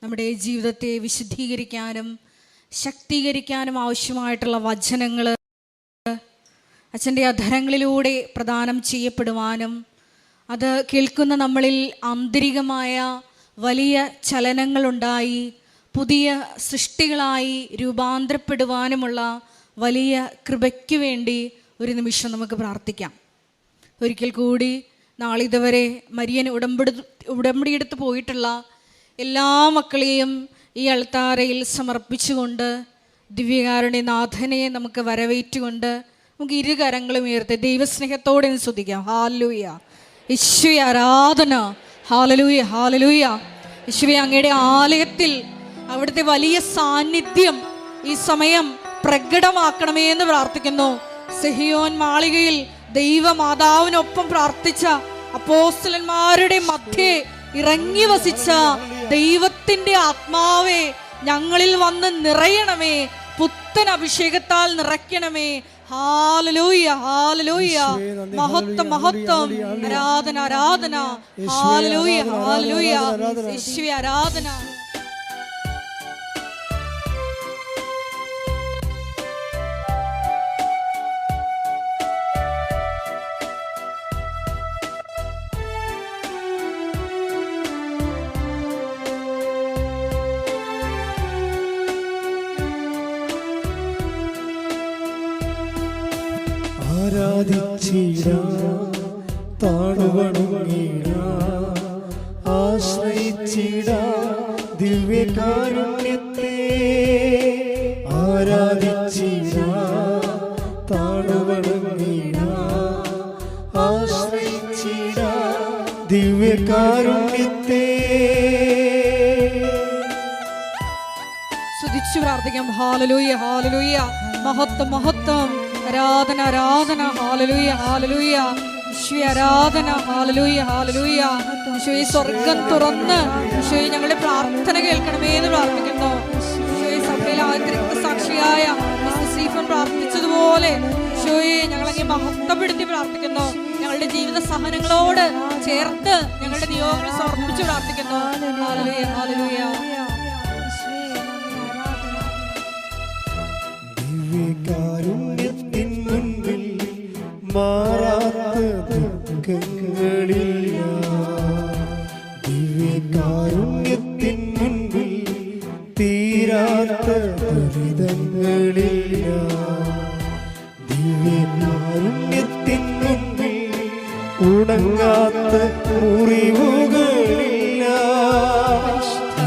നമ്മുടെ ജീവിതത്തെ വിശുദ്ധീകരിക്കാനും ശക്തീകരിക്കാനും ആവശ്യമായിട്ടുള്ള വചനങ്ങൾ അച്ഛൻ്റെ അധരങ്ങളിലൂടെ പ്രദാനം ചെയ്യപ്പെടുവാനും അത് കേൾക്കുന്ന നമ്മളിൽ ആന്തരികമായ വലിയ ചലനങ്ങളുണ്ടായി പുതിയ സൃഷ്ടികളായി രൂപാന്തരപ്പെടുവാനുമുള്ള വലിയ കൃപയ്ക്ക് വേണ്ടി ഒരു നിമിഷം നമുക്ക് പ്രാർത്ഥിക്കാം. ഒരിക്കൽ കൂടി നാളിതുവരെ മരിയൻ ഉടമ്പടിയെടുത്ത് പോയിട്ടുള്ള എല്ലാ മക്കളെയും ഈ അൾത്താരയിൽ സമർപ്പിച്ചുകൊണ്ട് ദിവ്യകാരുണ്യനാഥനെ നമുക്ക് വരവേറ്റുകൊണ്ട് നമുക്ക് ഇരുകരങ്ങളും ഉയർത്തി ദൈവസ്നേഹത്തോടെ സ്തുതിക്കാം. ഹല്ലേലൂയ, യേശുവേ ആരാധന. ഹല്ലേലൂയ, ഹല്ലേലൂയ. യേശുവേ, അങ്ങയുടെ ആലയത്തിൽ അവിടുത്തെ വലിയ സാന്നിധ്യം ഈ സമയം പ്രകടമാക്കണമേ എന്ന് പ്രാർത്ഥിക്കുന്നു. സിഹിയോൻ മാളികയിൽ ദൈവമാതാവിനൊപ്പം പ്രാർത്ഥിച്ച അപ്പോസ്തലന്മാരുടെ മധ്യേ ഇറങ്ങി വസിച്ച ദൈവത്തിന്റെ ആത്മാവേ, ഞങ്ങളിൽ വന്ന് നിറയണമേ, പുത്തൻ അഭിഷേകത്താൽ നിറയ്ക്കണമേ. ഹല്ലേലൂയ, ഹല്ലേലൂയ. മഹത്വം, മഹത്വം. ആരാധന, ആരാധന. ഹല്ലേലൂയ, ഹല്ലേലൂയ. യേശുവേ ആരാധന. ആരാധിച്ചിടാം, താണുവണങ്ങിടാം, ആശ്രയിച്ചിടാം ദിവ്യകാരുണ്യത്തെ. ആരാധിച്ചിടാം, താണുവണങ്ങിടാം, ആശ്രയിച്ചിടാം ദിവ്യകാരുണ്യത്തെ. സ്തുതിച്ചു പ്രാർത്ഥിക്കാം. ഹല്ലേലൂയ, ഹല്ലേലൂയ. മഹത്വം, മഹത്വം. ആരാധന, ആരാധന. ഹല്ലേലൂയ, ഹല്ലേലൂയ. യേശുവേ ആരാധന. ഹല്ലേലൂയ, ഹല്ലേലൂയ. യേശുവേ, സ്വർഗ്ഗം തുറന്ന് യേശുവേ ഞങ്ങളുടെ പ്രാർത്ഥന കേൾക്കണമേ എന്ന് പ്രാർത്ഥിക്കുന്നു. യേശുവേ, സഭയിലെ ആദ്യ സാക്ഷിയായ സ്റ്റീഫൻ പ്രാർത്ഥിച്ചതുപോലെ യേശുവേ ഞങ്ങളങ്ങ് മഹത്വപ്പെടുത്തി പ്രാർത്ഥിക്കുന്നു. ഞങ്ങളുടെ ജീവിത സഹനങ്ങളോട് ചേർത്ത് ഞങ്ങളുടെ നിയോഗങ്ങൾ സമർപ്പിച്ച് പ്രാർത്ഥിക്കുന്നു. Hallelujah, hallelujah. ദിവ്യകാരുണ്യത്തിൻ മുൻപിൽ മാറാത്ത ദുഃഖങ്ങളില്ല. ദിവ്യകാരുണ്യത്തിൻ മുൻപിൽ തീരാത്ത ദുരിതങ്ങളില്ല. ദിവ്യകാരുണ്യത്തിൻ മുൻപിൽ ഉണങ്ങാത്ത മുറിവുകളില്ല.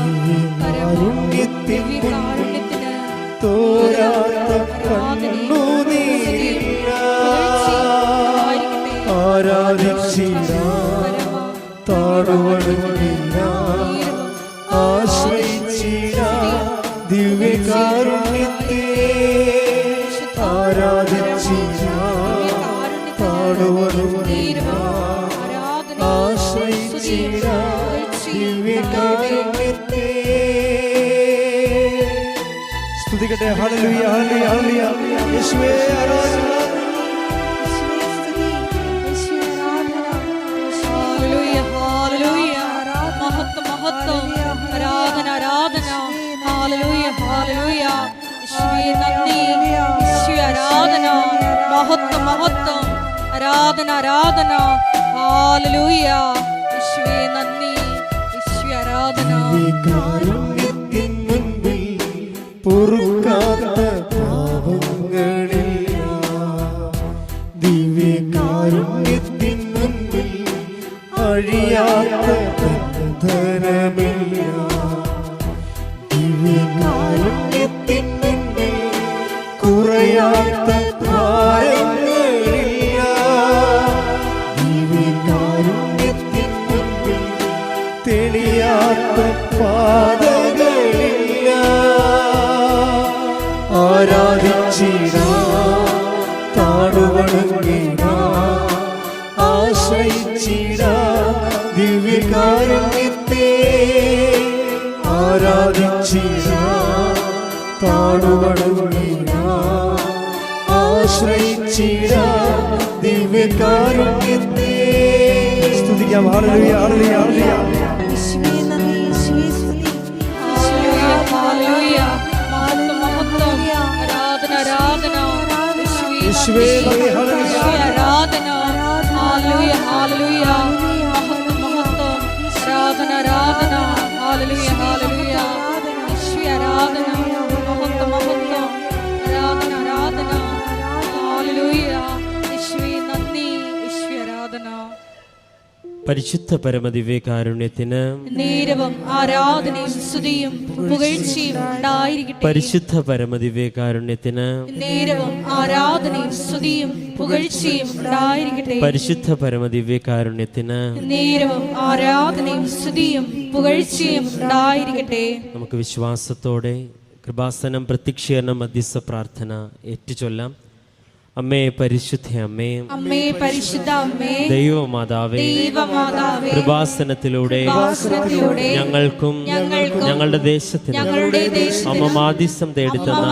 ദിവ്യകാരുണ്യത്തിൻ മുൻപിൽ തോരാത്ത കണ്ണുനീരില്ല. ആരാധിച്ചിടാം, താണുവണങ്ങിടാം, ആശ്രയിച്ചിടാം ദിവ്യകാരുണ്യത്തെ. ആരാധിച്ചിടാം, താണുവണങ്ങിടാം, ആശ്രയിച്ചിടാം ദിവ്യകാരുണ്യത്തെ. സ്തുതിക്കട്ടെ. ഹല്ലേലൂയ, ഹല്ലേലൂയ, ഹല്ലേലൂയ. യേശുവേ ആരാധന. ഹല്ലേലൂയ, ഹല്ലേലൂയ. മഹത്വം, മഹത്വം. ആരാധന, ആരാധന. ഹല്ലേലൂയ, ഹല്ലേലൂയ. യേശുവേ നന്ദി. യേശുവേ ആരാധന. മഹത്വം, മഹത്വം. ആരാധന, ആരാധന. ഹല്ലേലൂയ. യേശുവേ നന്ദി. യേശുവേ ആരാധന. ദിവ്യകാരുണ്യത്തിൻ മുൻപിൽ പൊറുക്കാത്ത പാപങ്ങളില്ല. ദിവ്യകാരുണ്യത്തിൻ മുൻപിൽ അഴിയാത്ത ബന്ധനമില്ല. ദിവ്യകാരുണ്യത്തിൻ മുൻപിൽ കുറയാത്ത ഭാരങ്ങളില്ല. ദിവ്യകാരുണ്യത്തിൻ മുൻപിൽ തെളിയാത്ത പാതകളില്ല. ആരാധിച്ചിടാം, താണുവണങ്ങിടാം, ആശ്രയിച്ചിടാം ദിവ്യകാരുണ്യത്തെ. ആരാധിച്ചിടാം, താണുവണങ്ങിടാം, ആശ്രയിച്ചിടാം ദിവ്യകാരുണ്യത്തെ. സ്തുതിക്കാം. ഹല്ലേലൂയ, ഹല്ലേലൂയ, ഹല്ലേലൂയ. പരിശുദ്ധ പരമദിവ്യകാരുണ്യത്തിന് നേരവും ആരാധനയും സ്തുതിയും പുകഴ്ചയും ഉണ്ടായിരിക്കട്ടെ. പരിശുദ്ധ പരമദിവ്യകാരുണ്യത്തിന് നേരവും ആരാധനയും സ്തുതിയും പുകഴ്ചയും ഉണ്ടായിരിക്കട്ടെ. പരിശുദ്ധ പരമദിവ്യകാരുണ്യത്തിന് നേരവും ആരാധനയും സ്തുതിയും പുകഴ്ചയും ഉണ്ടായിരിക്കട്ടെ. നമുക്ക് വിശ്വാസത്തോടെ കൃപാസനം പ്രത്യക്ഷീകരണം മധ്യസ്ഥ പ്രാർത്ഥന ഏറ്റുചൊല്ലാം. അമ്മേ പരിശുദ്ധ അമ്മേ, അമ്മേ പരിശുദ്ധ അമ്മേ, ദൈവമാതാവേ, ദൈവമാതാവേ, കൃപാസനത്തിലൂടെ ഞങ്ങൾക്കും ഞങ്ങളുടെ ദേശത്തിനും അമ്മ മാധ്യസ്ഥം തേടിത്തന്ന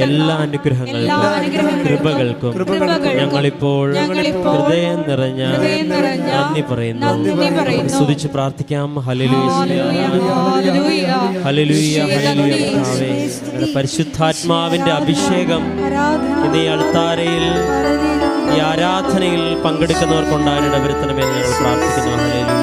എല്ലാ അനുഗ്രഹങ്ങൾക്കും കൃപകൾക്കും ഞങ്ങളിപ്പോൾ ഹൃദയം നിറഞ്ഞ നന്ദി പറയുന്നു. സ്തുതിച്ച് പ്രാർത്ഥിക്കാം. ഹല്ലേലൂയ, ഹല്ലേലൂയ, ഹല്ലേലൂയ. കർത്താവേ, ഞങ്ങളുടെ പരിശുദ്ധാത്മാവിന്റെ അഭിഷേകം ഇന്ന് ഈ അൾത്താരയിൽ ഈ ആരാധനയിൽ പങ്കെടുക്കുന്നവർക്കുണ്ടാകാൻ വരുത്തണമെന്ന് ഞങ്ങൾ പ്രാർത്ഥിക്കുന്നു. ഹല്ലേലൂയ.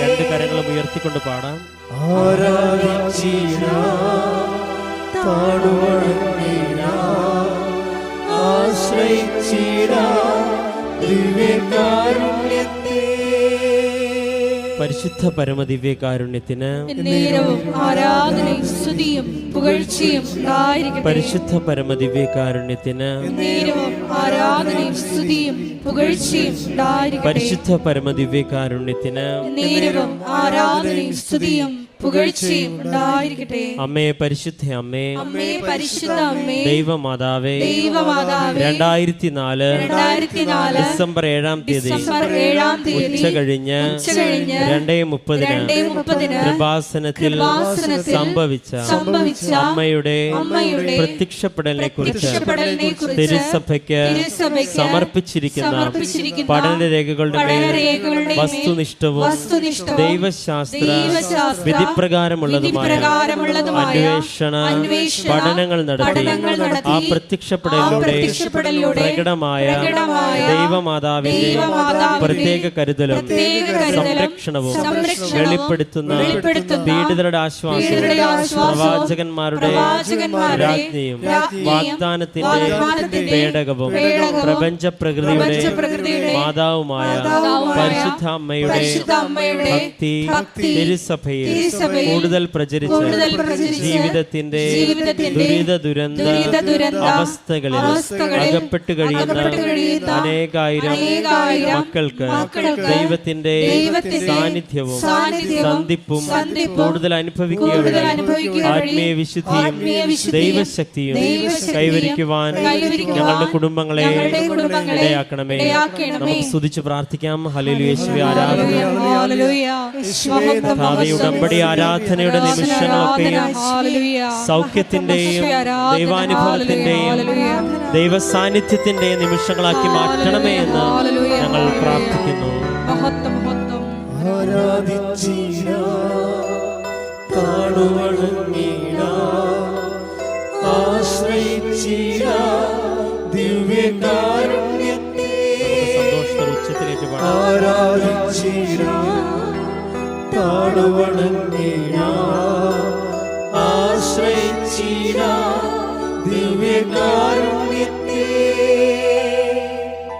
രണ്ട് കരങ്ങളും ഉയർത്തിക്കൊണ്ട് പാടാം. പരിശുദ്ധ പരമദിവ്യകാരുണ്യത്തിന് നേരവും ആരാധനയും സ്തുതിയും പുകഴ്ചയും ഉണ്ടായിരിക്കട്ടെ. പരിശുദ്ധ പരമദിവ്യകാരുണ്യത്തിന് നേരവും ആരാധനയും സ്തുതിയും പുകഴ്ചയും ഉണ്ടായിരിക്കട്ടെ. പരിശുദ്ധ പരമദിവ്യകാരുണ്യത്തിന് നേരവും ആരാധനയും സ്തുതിയും പുകഴ്ചയും ഉണ്ടായിരിക്കട്ടെ. അമ്മേ പരിശുദ്ധ അമ്മേ, അമ്മേ പരിശുദ്ധ അമ്മേ, ദൈവമാതാവേ, ദൈവമാതാവേ, 2004 ഡിസംബർ 7-ാം തീയതി ഉച്ച കഴിഞ്ഞ് 2:30 കൃപാസനത്തിൽ സംഭവിച്ച അമ്മയുടെ പ്രത്യക്ഷപ്പെടലിനെ കുറിച്ച് തിരുസഭയ്ക്ക് സമർപ്പിച്ചിരിക്കുന്ന പഠനരേഖകളുടെ മേൽ വസ്തുനിഷ്ഠവും ദൈവശാസ്ത്ര വിധിപ്രകാരമുള്ളതുമായ അന്വേഷണ പഠനങ്ങൾ നടത്തി ആ പ്രത്യക്ഷപ്പെടലിലൂടെ പ്രകടമായ ദൈവമാതാവിന്റെ പ്രത്യേക കരുതലും സംരക്ഷണവും വെളിപ്പെടുത്തുന്ന പീഡിതരുടെ ആശ്വാസവും പ്രവാചകന്മാരുടെ രാജ്ഞിയും വാഗ്ദാനത്തിന്റെ പേടകവും പ്രപഞ്ച പ്രകൃതിയുടെ മാതാവുമായ പരിശുദ്ധ അമ്മയുടെ ഭക്തി തിരുസഭയിൽ കൂടുതൽ പ്രചരിച്ച് ജീവിതത്തിന്റെ ദുരിത അവസ്ഥകളിൽ അകപ്പെട്ടു കഴിയുന്ന അനേകായിരം മക്കൾക്ക് ദൈവത്തിന്റെ സാന്നിധ്യവും സന്ധിപ്പും കൂടുതൽ അനുഭവിക്കുകയുള്ള ആത്മീയ വിശുദ്ധിയും ദൈവശക്തിയും കൈവരിക്കുവാൻ ഞങ്ങളുടെ കുടുംബങ്ങളെ ഇടയാക്കണമേ. നമുക്ക് സ്തുതിച്ച് പ്രാർത്ഥിക്കാം. ഹല്ലേലൂയ, യേശുവേ ആരാധന. ഉടമ്പടി ആരാധനയുടെ നിമിഷങ്ങളൊക്കെയും സൗഖ്യത്തിന്റെയും ദൈവാനുഭവത്തിന്റെയും ദൈവസാന്നിധ്യത്തിന്റെയും നിമിഷങ്ങളാക്കി മാറ്റണമേ എന്ന് ഞങ്ങൾ പ്രാർത്ഥിക്കുന്നു. സന്തോഷത്തോടെ ഉച്ചത്തിലേക്ക്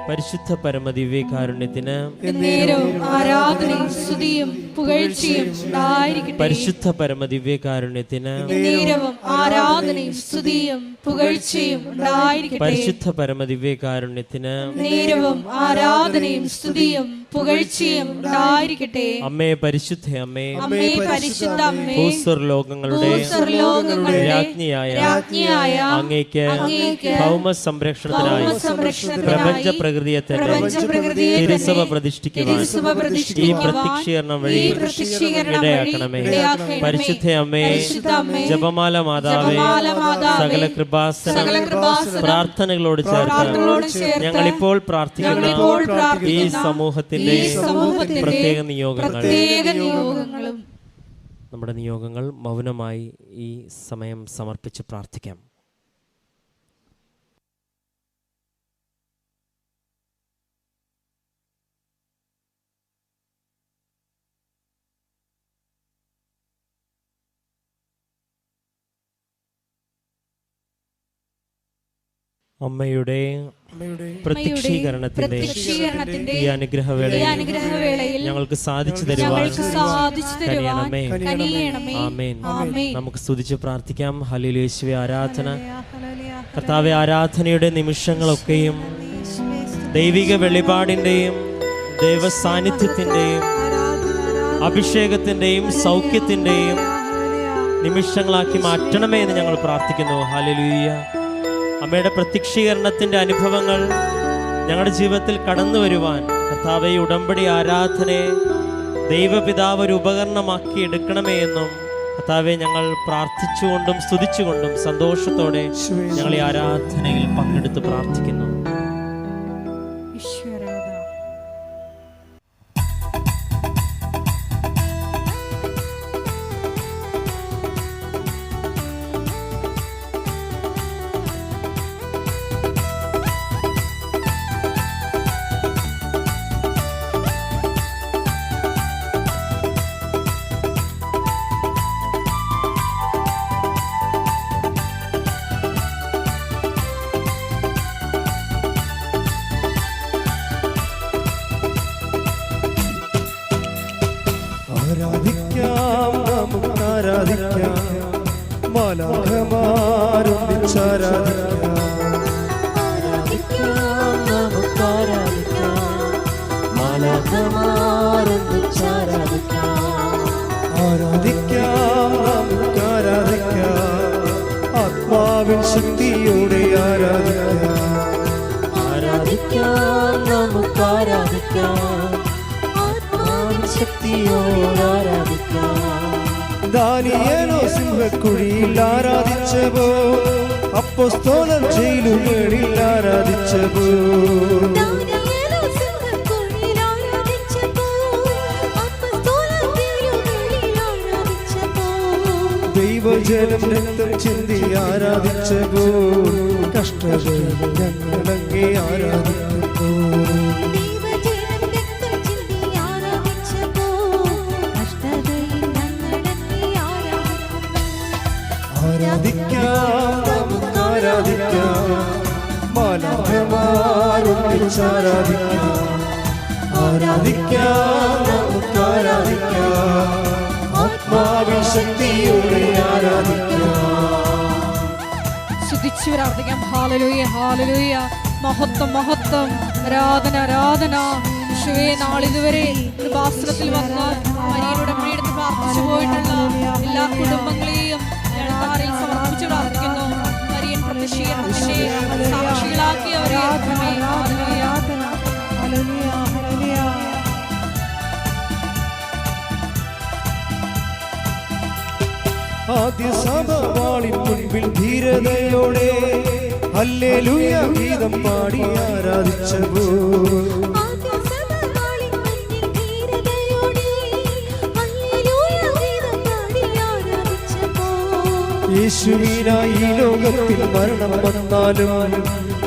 പരിശുദ്ധ പരമദിവ്യകാരുണ്യത്തിന് നേരവും ആരാധനയും സ്തുതിയും പുകഴ്ചയും ഉണ്ടായിരിക്കട്ടെ. പരിശുദ്ധ പരമദിവ്യകാരുണ്യത്തിന് നേരവും ആരാധനയും സ്തുതിയും പുകഴ്ചയും ഉണ്ടായിരിക്കട്ടെ. പരിശുദ്ധ പരമദിവ്യകാരുണ്യത്തിന് നേരവും ആരാധനയും സ്തുതിയും പുകഴ്ചയും ഉണ്ടായിരിക്കട്ടെ. അമ്മേ പരിശുദ്ധ അമ്മേ, അമ്മേ പരിശുദ്ധ അമ്മേ, ഭൂസ്വർലോകങ്ങളുടെ രാജ്ഞിയായ അങ്ങേക്ക് ഭൗമ സംരക്ഷണത്തിനായി പ്രപഞ്ച പ്രകൃതിയെ തന്നെ തിരുസഭ പ്രതിഷ്ഠിക്കുവാൻ ഈ പ്രത്യക്ഷീകരണം വഴി ഇടയാക്കണമേ. പരിശുദ്ധ അമ്മേ, ജപമാല മാതാവേ, സകല കൃപാസന പ്രാർത്ഥനകളോട് ചേർത്ത് ഞങ്ങളിപ്പോൾ പ്രാർത്ഥിക്കുന്ന ഈ സമൂഹത്തിന്റെ പ്രത്യേക നിയോഗങ്ങളും നമ്മുടെ നിയോഗങ്ങൾ മൗനമായി ഈ സമയം സമർപ്പിച്ച് പ്രാർത്ഥിക്കാം. അമ്മയുടെ പ്രത്യക്ഷീകരണത്തിന്റെ ഈ അനുഗ്രഹവേളയിൽ ഞങ്ങൾക്ക് സാധിച്ചു തരുവാൻ കനിയണമേ. ആമേൻ. നമുക്ക് സ്തുതിച്ച് പ്രാർത്ഥിക്കാം. ഹല്ലേലൂയ. യേശുവേ ആരാധന. കർത്താവേ, ആരാധനയുടെ നിമിഷങ്ങളൊക്കെയും ദൈവിക വെളിപാടിന്റെയും ദൈവ സാന്നിധ്യത്തിന്റെയും അഭിഷേകത്തിന്റെയും സൗഖ്യത്തിന്റെയും നിമിഷങ്ങളാക്കി മാറ്റണമേ എന്ന് ഞങ്ങൾ പ്രാർത്ഥിക്കുന്നു. ഹല്ലേലൂയ. അമ്മയുടെ പ്രത്യക്ഷീകരണത്തിന്റെ അനുഭവങ്ങൾ ഞങ്ങളുടെ ജീവിതത്തിൽ കടന്നു വരുവാൻ കർത്താവേ, ഉടമ്പടി ആരാധനയെ ദൈവപിതാവ് ഒരു ഉപകരണമാക്കി എടുക്കണമേ എന്നും കർത്താവെ ഞങ്ങൾ പ്രാർത്ഥിച്ചുകൊണ്ടും സ്തുതിച്ചുകൊണ്ടും സന്തോഷത്തോടെ ഞങ്ങൾ ഈ ആരാധനയിൽ പങ്കെടുത്ത് പ്രാർത്ഥിക്കുന്നു. ആരാധിക്കാം, നമുക്ക് ആരാധിക്കാം, മാലാഖമാരൊന്നിച്ചാരാധിക്കാം. ആരാധിക്കാം, നമുക്ക് ആരാധിക്കാം, മാലാഖമാരൊന്നിച്ചാരാധിക്കാം. ആരാധിക്കാം, നമുക്ക് ആരാധിക്കാം, ആത്മാവിൻ ശക്തിയോടെ ആരാധിക്കാം. ആരാധിക്കാം, നമുക്ക് ആരാധിക്കാം, ദാനിയേലോ സിംഹക്കുഴിയിൽ ആരാധിച്ചവോ, അപ്പോസ്തലർ ജയിലുകളിൽ ആരാധിച്ചവോ, ദൈവജനം രക്തം ചിന്തി ആരാധിച്ചവോ, കഷ്ടതയിൽ ഞങ്ങളങ്ങേ ആരാധിച്ചവോ. ആരാധിക്കാം, നമുക്ക് ആരാധിക്കാം, മാലാഖമാരൊന്നിച്ചാരാധിക്കാം. ആരാധിക്കാം, നമുക്ക് ആരാധിക്കാം, ആത്മാവിൻ ശക്തിയോടെ ആരാധിക്കാം. സ്തുതിച്ചു പ്രാർത്ഥിക്കാം. ഹല്ലേലൂയ, ഹല്ലേലൂയ. മഹത്വം, മഹത്വം. ആരാധന, ആരാധന. യേശുവേ, നാളിതുവരെ കൃപാസനത്തിൽ വന്ന് മരിയയുടെ പ്രിയടുത്ത് പ്രാർത്ഥിച്ചു പോയിട്ടുള്ള എല്ലാ കുടുംബങ്ങളെയും താറിൽ സമർപ്പിച്ചു പ്രാർത്ഥിക്കുന്നു. മരിയൻ പ്രത്യക്ഷീകരണത്തിന്റെ സാക്ഷികളാക്കിയവരെ ആദ്യ സഭവാളിൻ മുൻപിൽ ധീരതയോടെ ഹല്ലേലൂയ ഗീതം പാടി ആരാധിച്ചവോ, യേശുവിനായി ഈ ലോകത്തിൽ മരണം വന്നാലും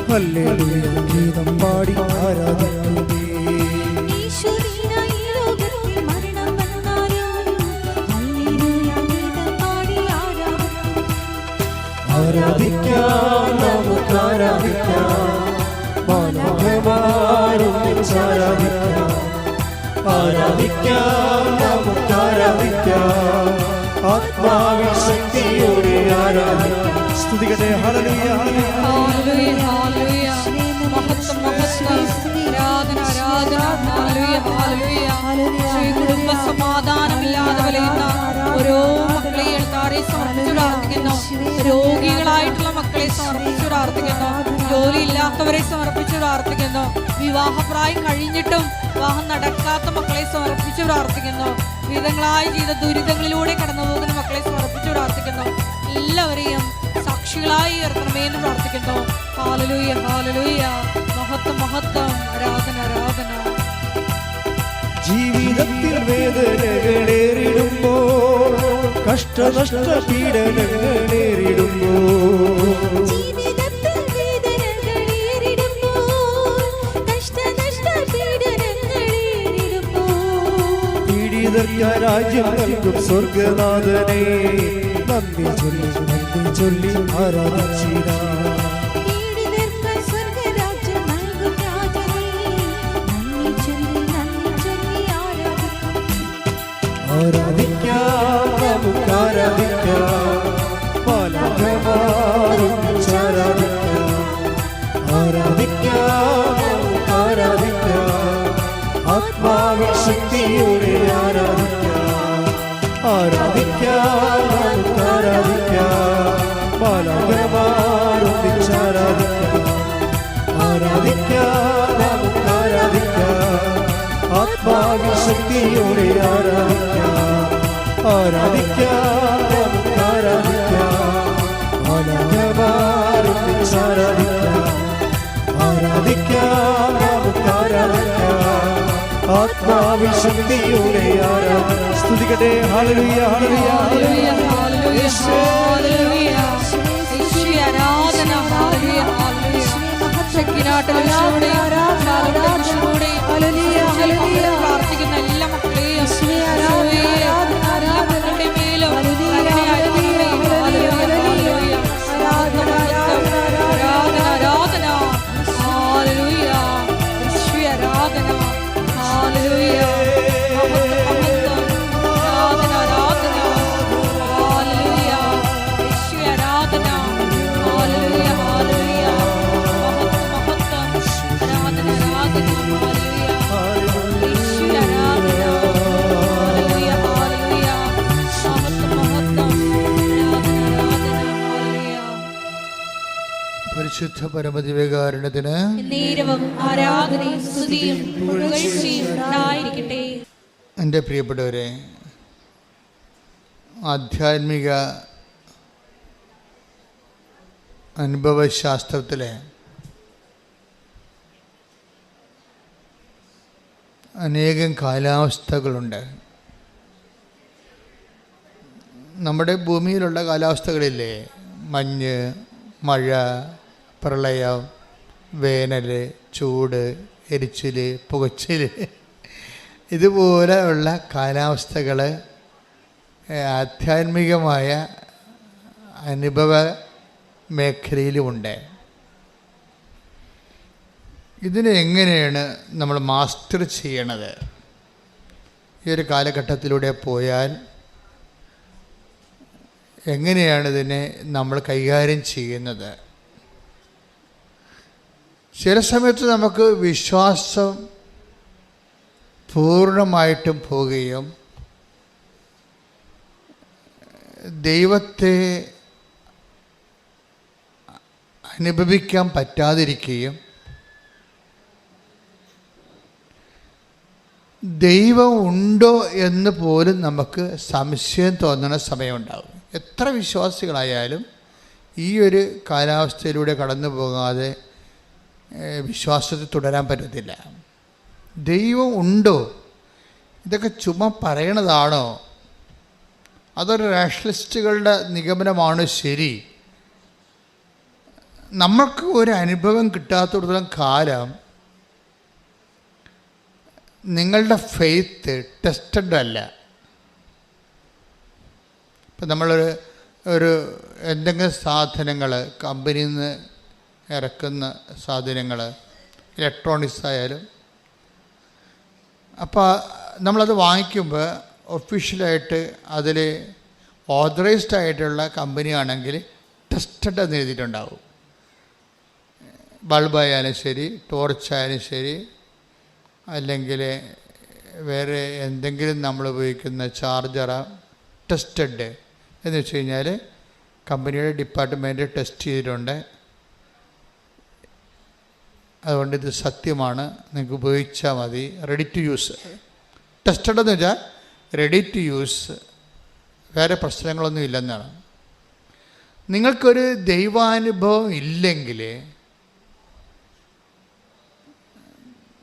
ഹല്ലേലൂയ ഗീതം പാടി ആരാധിക്കുന്നേ. ആരാധിക്കാം, നമുക്ക് ആരാധിക്കാം, മാലാഖമാരൊന്നിച്ചാരാധിക്കാം. ആരാധിക്കാം, നമുക്ക് ആരാധിക്കാം, ആത്മാവിൻ ശക്തിയോടെ ആരാധിക്കാം. സ്തുതിക്കട്ടെ. ഹല്ലേലൂയ, ഹല്ലേലൂയ, ഹല്ലേലൂയ. മഹത്വം, മഹത്വം. ആരാധന, ആരാധന. ഹല്ലേലൂയ, ഹല്ലേലൂയ. കുടുംബ സമാധാനമില്ലാതെ വലയുന്ന ഓരോ മക്കളെയും താരെ സമർപ്പിച്ചു പ്രാർത്ഥിക്കുന്നു. രോഗികളായിട്ടുള്ള മക്കളെ സമർപ്പിച്ചു പ്രാർത്ഥിക്കുന്നു. ജോലിയില്ലാത്തവരെ സമർപ്പിച്ചു പ്രാർത്ഥിക്കുന്നു. വിവാഹപ്രായം കഴിഞ്ഞിട്ടും വിവാഹം നടക്കാത്ത മക്കളെ സമർപ്പിച്ചു പ്രാർത്ഥിക്കുന്നു. വിവിധങ്ങളായ ജീവിത ദുരിതങ്ങളിലൂടെ കടന്നു പോകുന്ന മക്കളെ സമർപ്പിച്ചു പ്രാർത്ഥിക്കുന്നു. എല്ലാവരെയും സാക്ഷികളായി ഉയർത്തണമേ എന്ന് പ്രാർത്ഥിക്കുന്നു. ഹല്ലേലൂയ, ഹല്ലേലൂയ. മഹത്വം, മഹത്വം. ആരാധന, ആരാധന. ജീവിതത്തിൽ വേദനകളേറിടുമ്പോ, കഷ്ടനഷ്ട പീഡനങ്ങളേറിടുമ്പോ, പീഡിതർക്ക് രാജ്യം നൽകും സ്വർഗനാഥനെ നന്ദി ചൊല്ലി, നന്ദി ചൊല്ലി ആരാധിച്ചിടാം. ആരാധിക്കാം, നമുക്ക് ആരാധിക്കാം, മാലാഖമാരൊന്നിച്ചാരാധിക്കാം. ആരാധിക്കാം, നമുക്ക് ആരാധിക്കാം, ആത്മാവിൻ ശക്തിയോടെ ആരാധിക്കാം. ആരാധിക്കാം, നമുക്ക് ആരാധിക്കാം, മാലാഖമാരൊന്നിച്ചാരാധിക്കാം. ആരാധിക്കാം, നമുക്ക് ആരാധിക്കാം, ആത്മാവിൻ ശക്തിയോടെ ആരാധിക്കാം. ആരാധിക്കാം, നമുക്ക് ആരാധിക്കാം, മാലാഖമാരൊന്നിച്ചാരാധിക്കാം. ആരാധിക്കാം, നമുക്ക് ആരാധിക്കാം, ആത്മാവിൻ ശക്തിയോടെ ആരാധിക്കാം. സ്തുതിക്കട്ടെ. ഹല്ലേലൂയ, ഹല്ലേലൂയ, ഹല്ലേലൂയ, ഹല്ലേലൂയ, ഹല്ലേലൂയ. യേശുവേ ആരാധന. ഹല്ലേലൂയ, ഹല്ലേലൂയ. ശക്തിനാട്ടലോടെ പ്രാർത്ഥിക്കുന്ന എല്ലാ മക്കളെയും എല്ലാ മക്കളുടെ മേലും കരുണയായിരിക്കണമേ. ഹല്ലേലൂയ, ഹല്ലേലൂയ. ആരാധന, ആരാധന. ഹല്ലേലൂയ. യേശുവേ ആരാധന. ഹല്ലേലൂയ. ആരാധന. ഹല്ലേലൂയ. യേശുവേ ആരാധന. ഹല്ലേലൂയ, ഹല്ലേലൂയ. മഹത്വം. ആരാധന. ഹല്ലേലൂയ. യേശുവേ ആരാധന. ഹല്ലേലൂയ, ഹല്ലേലൂയ. മഹത്വം. ഹല്ലേലൂയ. പരിശുദ്ധ പരമദിവ്യകാരുണ്യത്തിന് നേരവും ആരാധനയും സ്തുതിയും പുകഴ്ചയും ഉണ്ടായിരിക്കട്ടെ. എൻ്റെ പ്രിയപ്പെട്ടവരെ, ആധ്യാത്മിക അനുഭവശാസ്ത്രത്തിലെ അനേകം കാലാവസ്ഥകളുണ്ട്. നമ്മുടെ ഭൂമിയിലുള്ള കാലാവസ്ഥകളില്ലേ, മഞ്ഞ്, മഴ, പ്രളയം, വേനൽ, ചൂട്, എരിച്ചിൽ, പുകച്ചിൽ, ഇതുപോലെയുള്ള കാലാവസ്ഥകൾ ആധ്യാത്മികമായ അനുഭവ മേഖലയിലുമുണ്ട്. ഇതിനെ എങ്ങനെയാണ് നമ്മൾ മാസ്റ്റർ ചെയ്യണത്? ഈ ഒരു കാലഘട്ടത്തിലൂടെ പോയാൽ എങ്ങനെയാണ് ഇതിനെ നമ്മൾ കൈകാര്യം ചെയ്യുന്നത്? ചില സമയത്ത് നമുക്ക് വിശ്വാസം പൂർണ്ണമായിട്ടും പോവുകയും ദൈവത്തെ അനുഭവിക്കാൻ പറ്റാതിരിക്കുകയും ദൈവം ഉണ്ടോ എന്ന് പോലും നമുക്ക് സംശയം തോന്നുന്ന സമയമുണ്ടാകും. എത്ര വിശ്വാസികളായാലും ഈ ഒരു കാലാവസ്ഥയിലൂടെ കടന്നു പോകാതെ വിശ്വാസത്തിൽ തുടരാൻ പറ്റത്തില്ല. ദൈവം ഉണ്ടോ? ഇതൊക്കെ ചുമ്മാ പറയണതാണോ? അതൊരു റാഷണലിസ്റ്റുകളുടെ നിഗമനമാണ് ശരി? നമ്മൾക്ക് ഒരു അനുഭവം കിട്ടാത്തിടത്തോളം കാലം നിങ്ങളുടെ ഫെയ്ത്ത് ടെസ്റ്റഡ് അല്ല. ഇപ്പം നമ്മളൊരു എന്തെങ്കിലും സാധനങ്ങൾ, കമ്പനിയിൽ നിന്ന് ഇറക്കുന്ന സാധനങ്ങൾ, ഇലക്ട്രോണിക്സ് ആയാലും, അപ്പോൾ നമ്മളത് വാങ്ങിക്കുമ്പോൾ ഒഫീഷ്യലായിട്ട് അതിൽ ഓതറൈസ്ഡ് ആയിട്ടുള്ള കമ്പനിയാണെങ്കിൽ ടെസ്റ്റഡ് എന്ന് എഴുതിയിട്ടുണ്ടാവും. ബൾബായാലും ശരി, ടോർച്ചായാലും ശരി, അല്ലെങ്കിൽ വേറെ എന്തെങ്കിലും നമ്മൾ ഉപയോഗിക്കുന്ന ചാർജറാ, ടെസ്റ്റഡ് എന്ന് വെച്ച് കഴിഞ്ഞാൽ കമ്പനിയുടെ ഡിപ്പാർട്ട്മെൻറ്റ് ടെസ്റ്റ് ചെയ്തിട്ടുണ്ട്, അതുകൊണ്ട് ഇത് സത്യമാണ്, നിങ്ങൾക്ക് ഉപയോഗിച്ചാൽ മതി, റെഡി ടു യൂസ്. ടെസ്റ്റഡ് എന്ന് വെച്ചാൽ റെഡി ടു യൂസ്, വേറെ പ്രശ്നങ്ങളൊന്നും ഇല്ലെന്നാണ്. നിങ്ങൾക്കൊരു ദൈവാനുഭവം ഇല്ലെങ്കിൽ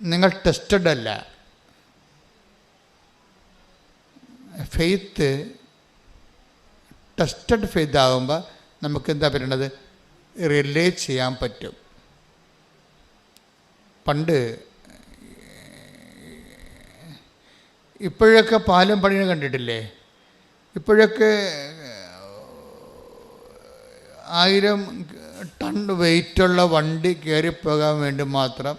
നിങ്ങൾ ടെസ്റ്റഡ് അല്ല. ഫെയ്ത്ത് ടെസ്റ്റഡ് ഫെയ്ത്ത് ആകുമ്പോൾ നമുക്ക് എന്താ പറയണത്, റിലേ ചെയ്യാൻ പറ്റും. പണ്ട് ഇപ്പോഴൊക്കെ പാലം പണിയെ കണ്ടിട്ടില്ലേ? ഇപ്പോഴൊക്കെ 1000 ടൺ വെയിറ്റുള്ള വണ്ടി കയറിപ്പോകാൻ വേണ്ടി മാത്രം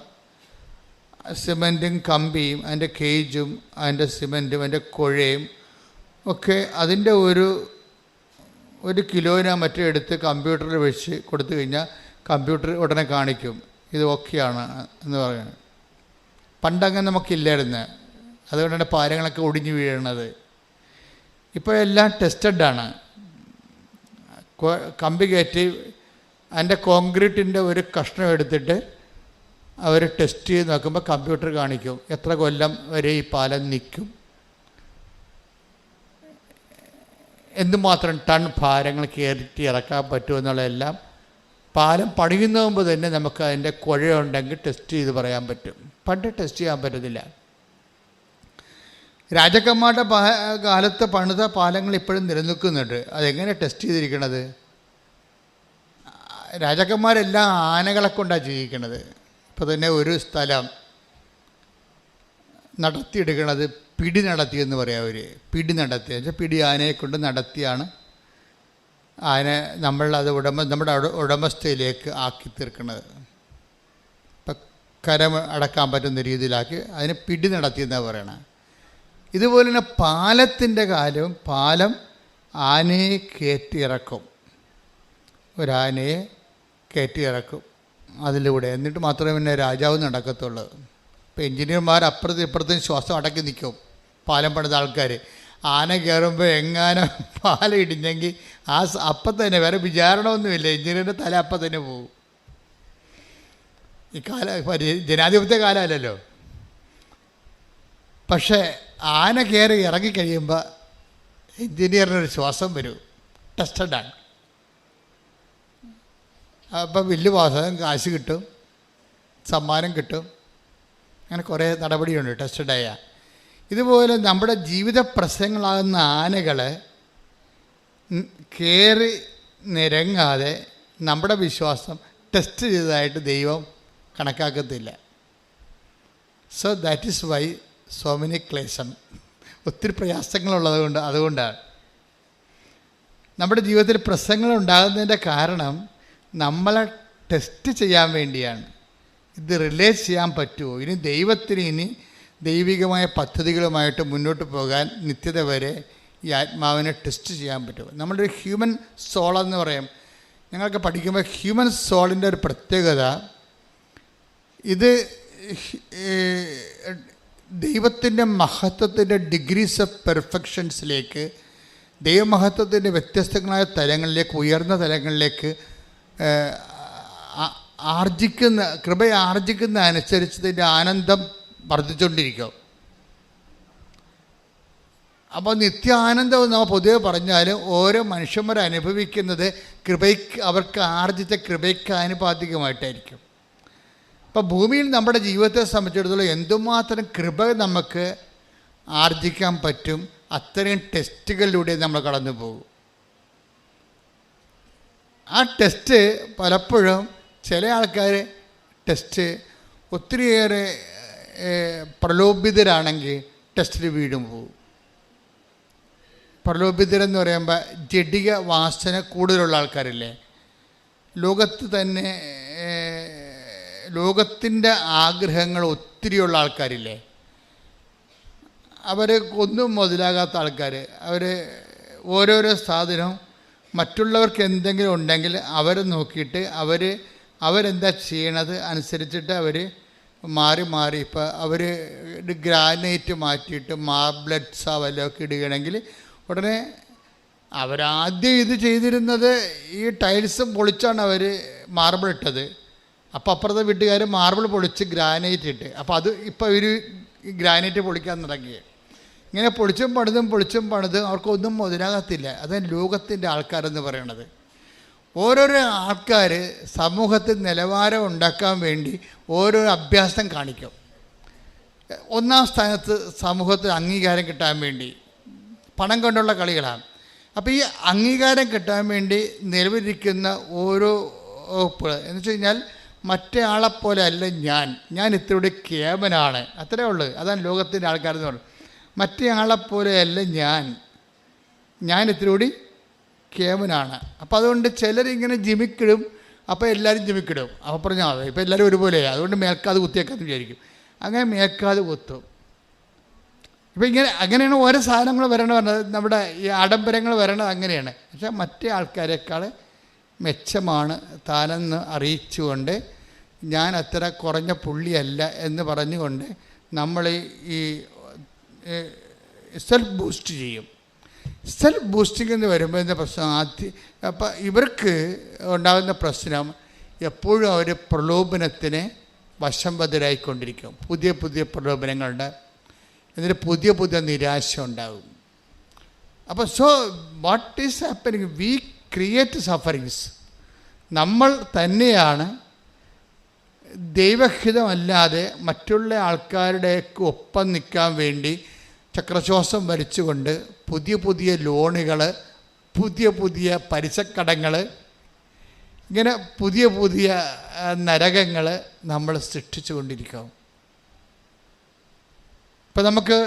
സിമൻറ്റും കമ്പിയും അതിൻ്റെ കേജും അതിൻ്റെ സിമൻറ്റും അതിൻ്റെ കുഴയും ഒക്കെ അതിൻ്റെ ഒരു കിലോനെ മറ്റേ എടുത്ത് കമ്പ്യൂട്ടറിൽ വെച്ച് കൊടുത്തു കഴിഞ്ഞാൽ കമ്പ്യൂട്ടർ ഉടനെ കാണിക്കും ഇത് ഓക്കെയാണ് എന്ന് പറയുന്നത്. പണ്ടങ്ങനെ നമുക്കില്ലായിരുന്നു, അതുകൊണ്ടാണ് പാലങ്ങളൊക്കെ ഒടിഞ്ഞു വീഴുന്നത്. ഇപ്പോൾ എല്ലാം ടെസ്റ്റഡാണ്. കമ്പി കയറ്റി അതിൻ്റെ കോൺക്രീറ്റിൻ്റെ ഒരു കഷ്ണം എടുത്തിട്ട് അവർ ടെസ്റ്റ് ചെയ്ത് നോക്കുമ്പോൾ കമ്പ്യൂട്ടർ കാണിക്കും എത്ര കൊല്ലം വരെ ഈ പാലം നിൽക്കും, എന്തുമാത്രം ടൺ ഭാരങ്ങൾ കയറ്റി ഇറക്കാൻ പറ്റുമെന്നുള്ളതെല്ലാം പാലം പണിയുന്ന മുമ്പ് തന്നെ നമുക്ക് അതിൻ്റെ കുഴയുണ്ടെങ്കിൽ ടെസ്റ്റ് ചെയ്ത് പറയാൻ പറ്റും. പണ്ട് ടെസ്റ്റ് ചെയ്യാൻ പറ്റത്തില്ല. രാജാക്കന്മാരുടെ കാലത്ത് പണിത പാലങ്ങൾ ഇപ്പോഴും നിലനിൽക്കുന്നുണ്ട്. അതെങ്ങനെ ടെസ്റ്റ് ചെയ്തിരിക്കണത്? രാജാക്കന്മാരെല്ലാം ആനകളെ കൊണ്ടാണ് ജീവിക്കണത്. ഇപ്പോൾ തന്നെ ഒരു സ്ഥലം നടത്തിയെടുക്കണത് പിടി നടത്തിയെന്ന് പറയാം. അവർ പിടി നടത്തി വെച്ചാൽ പിടി ആനയെ കൊണ്ട് നടത്തിയാണ് ആന നമ്മളത് നമ്മുടെ ഉടമസ്ഥയിലേക്ക് ആക്കി തീർക്കുന്നത്. ഇപ്പം കരം അടക്കാൻ പറ്റുന്ന രീതിയിലാക്കി അതിനെ പിടി നടത്തിയെന്നാണ് പറയണത്. ഇതുപോലെ തന്നെ പാലത്തിൻ്റെ കാലവും പാലം ആനയെ കയറ്റിയിറക്കും, ഒരാനയെ കയറ്റിയിറക്കും അതിലൂടെ, എന്നിട്ട് മാത്രമേ പിന്നെ രാജാവ് നടക്കത്തുള്ളൂ. ഇപ്പോൾ എഞ്ചിനീയർമാർ അപ്പുറത്തും ഇപ്പുറത്തും ശ്വാസം അടക്കി നിൽക്കും. പാലം പണിത ആൾക്കാർ ആന കയറുമ്പോൾ എങ്ങാനും പാലം ഇടിഞ്ഞെങ്കിൽ അപ്പം തന്നെ വേറെ വിചാരണമൊന്നുമില്ല, എഞ്ചിനീയറിൻ്റെ തല അപ്പം തന്നെ പോകും. ഈ ജനാധിപത്യ കാലമല്ലല്ലോ. പക്ഷേ ആന കയറി ഇറങ്ങിക്കഴിയുമ്പോൾ എഞ്ചിനീയറിനൊരു ശ്വാസം വരും. ടെസ്റ്റഡാണ്. അപ്പം വലിയ വാസം കാശ് കിട്ടും, സമ്മാനം കിട്ടും, അങ്ങനെ കുറേ നടപടിയുണ്ട് ടെസ്റ്റഡായ. ഇതുപോലെ നമ്മുടെ ജീവിത പ്രശ്നങ്ങളാകുന്ന ആനകളെ കയറി നിരങ്ങാതെ നമ്മുടെ വിശ്വാസം ടെസ്റ്റ് ചെയ്തതായിട്ട് ദൈവം കണക്കാക്കത്തില്ല. So that is why so many ക്ലേശം, ഒത്തിരി പ്രയാസങ്ങളുള്ളത് അതുകൊണ്ടാണ് നമ്മുടെ ജീവിതത്തിൽ പ്രശ്നങ്ങൾ ഉണ്ടാകുന്നതിൻ്റെ കാരണം നമ്മളെ ടെസ്റ്റ് ചെയ്യാൻ വേണ്ടിയാണ്. ഇത് റിലേറ്റ് ചെയ്യാൻ പറ്റുമോ, ഇനി ദൈവത്തിന് ഇനി ദൈവികമായ പദ്ധതികളുമായിട്ട് മുന്നോട്ട് പോകാൻ നിത്യത വരെ ഈ ആത്മാവിനെ ടെസ്റ്റ് ചെയ്യാൻ പറ്റുമോ. നമ്മുടെ ഒരു ഹ്യൂമൻ സോളെന്ന് പറയും. ഞങ്ങൾക്ക് പഠിക്കുമ്പോൾ ഹ്യൂമൻ സോളിൻ്റെ ഒരു പ്രത്യേകത, ഇത് ദൈവത്തിൻ്റെ മഹത്വത്തിൻ്റെ ഡിഗ്രീസ് ഓഫ് പെർഫെക്ഷൻസിലേക്ക്, ദൈവമഹത്വത്തിൻ്റെ വ്യത്യസ്തങ്ങളായ തലങ്ങളിലേക്ക്, ഉയർന്ന തലങ്ങളിലേക്ക് കൃപയെ ആർജിക്കുന്ന അനുസരിച്ച് ഇതിൻ്റെ ആനന്ദം വർദ്ധിച്ചുകൊണ്ടിരിക്കും. അപ്പോൾ നിത്യ ആനന്ദം നമ്മൾ പൊതുവെ പറഞ്ഞാൽ ഓരോ മനുഷ്യന്മാർ അനുഭവിക്കുന്നത് കൃപയ്ക്ക്, അവർക്ക് ആർജിച്ച കൃപയ്ക്ക് ആനുപാതികമായിട്ടായിരിക്കും. അപ്പോൾ ഭൂമിയിൽ നമ്മുടെ ജീവിതത്തെ സംബന്ധിച്ചിടത്തോളം എന്തുമാത്രം കൃപ നമുക്ക് ആർജിക്കാൻ പറ്റും, അത്രയും ടെസ്റ്റുകളിലൂടെ നമ്മൾ കടന്നു പോകും. ആ ടെസ്റ്റ് പലപ്പോഴും ചില ആൾക്കാർ ടെസ്റ്റ് ഒത്തിരിയേറെ പ്രലോഭിതരാണെങ്കിൽ ടെസ്റ്റിൽ വീഴും പോകും. പ്രലോഭിതരെന്ന് പറയുമ്പോൾ ജഡിക വാസന കൂടുതലുള്ള ആൾക്കാരില്ലേ, ലോകത്ത് തന്നെ ലോകത്തിൻ്റെ ആഗ്രഹങ്ങൾ ഒത്തിരിയുള്ള ആൾക്കാരില്ലേ, അവർ ഒന്നും മുതലാകാത്ത ആൾക്കാർ. അവർ ഓരോരോ സാധനവും മറ്റുള്ളവർക്ക് എന്തെങ്കിലും ഉണ്ടെങ്കിൽ അവരെ നോക്കിയിട്ട് അവരെന്താ ചെയ്യണത് അനുസരിച്ചിട്ട് അവർ മാറി മാറി, ഇപ്പോൾ അവർ ഗ്രാനൈറ്റ് മാറ്റിയിട്ട് മാർബിൾസാ വല്ലതൊക്കെ ഇടുകയാണെങ്കിൽ ഉടനെ അവരാദ്യം ഇത് ചെയ്തിരുന്നത് ഈ ടൈൽസും പൊളിച്ചാണ് അവർ മാർബിൾ ഇട്ടത്. അപ്പോൾ അപ്പുറത്തെ വീട്ടുകാർ മാർബിൾ പൊളിച്ച് ഗ്രാനൈറ്റ് ഇട്ട്, അപ്പോൾ അത് ഇപ്പോൾ ഇവർ ഗ്രാനൈറ്റ് പൊളിക്കാൻ തുടങ്ങി. ഇങ്ങനെ പൊളിച്ചും പണിതും അവർക്കൊന്നും മുതലാകത്തില്ല. അതാണ് ലോകത്തിൻ്റെ ആൾക്കാരെന്ന് പറയണത്. ഓരോരോ ആൾക്കാർ സമൂഹത്തിൽ നിലവാരം ഉണ്ടാക്കാൻ വേണ്ടി ഓരോരോ അഭ്യാസം കാണിക്കും. ഒന്നാം സ്ഥാനത്ത് സമൂഹത്തിൽ അംഗീകാരം കിട്ടാൻ വേണ്ടി പണം കൊണ്ടുള്ള കളികളാണ്. അപ്പോൾ ഈ അംഗീകാരം കിട്ടാൻ വേണ്ടി നിലവിലിരിക്കുന്ന ഓരോ എന്ന് വെച്ച് കഴിഞ്ഞാൽ മറ്റേ ആളെപ്പോലെ അല്ല ഞാൻ ഇത്രയുടെ കേമനാണ്, അത്രേ ഉള്ളൂ. അതാണ് ലോകത്തിൻ്റെ ആൾക്കാരെന്ന് പറയുന്നത്. മറ്റേ ആളെപ്പോലെ അല്ല ഞാൻ ഇത്രയോടി കേമനാണ്. അപ്പോൾ അതുകൊണ്ട് ചിലരിങ്ങനെ ജിമിക്കിടും, അപ്പോൾ എല്ലാവരും ജിമിക്കിടും. അപ്പോൾ പറഞ്ഞാൽ ഇപ്പോൾ എല്ലാവരും ഒരുപോലെയാണ്, അതുകൊണ്ട് മേൽക്കാതെ കുത്തിയേക്കാന്ന് വിചാരിക്കും. അങ്ങനെ മേൽക്കാതെ കുത്തും. ഇപ്പം അങ്ങനെയാണ് ഓരോ സാധനങ്ങൾ വരണത്, നമ്മുടെ ഈ ആഡംബരങ്ങൾ വരണത് അങ്ങനെയാണ്. പക്ഷേ മറ്റേ ആൾക്കാരെക്കാൾ മെച്ചമാണ് താനെന്ന് അറിയിച്ചുകൊണ്ട് ഞാൻ അത്ര കുറഞ്ഞ പുള്ളിയല്ല എന്ന് പറഞ്ഞുകൊണ്ട് നമ്മൾ ഈ സെൽഫ് ബൂസ്റ്റ് ചെയ്യും. സെൽഫ് ബൂസ്റ്റിംഗ് എന്ന് വരുമ്പോൾ എന്താ പ്രശ്നം? അപ്പം ഇവർക്ക് ഉണ്ടാകുന്ന പ്രശ്നം എപ്പോഴും അവർ പ്രലോഭനത്തിന് വശംവദരായിക്കൊണ്ടിരിക്കും. പുതിയ പുതിയ പ്രലോഭനങ്ങളുണ്ട്, എന്നിട്ട് പുതിയ പുതിയ നിരാശ ഉണ്ടാകും. അപ്പോൾ what is happening? We create sufferings. നമ്മൾ തന്നെയാണ് ദൈവഹിതമല്ലാതെ മറ്റുള്ള ആൾക്കാരുടെയൊക്കെ ഒപ്പം നിൽക്കാൻ വേണ്ടി ചക്രശ്വാസം വലിച്ചുകൊണ്ട് പുതിയ പുതിയ ലോണുകൾ, പുതിയ പുതിയ പലിശക്കടങ്ങൾ, ഇങ്ങനെ പുതിയ പുതിയ നരകങ്ങൾ നമ്മൾ സൃഷ്ടിച്ചു കൊണ്ടിരിക്കും. ഇപ്പം നമുക്ക്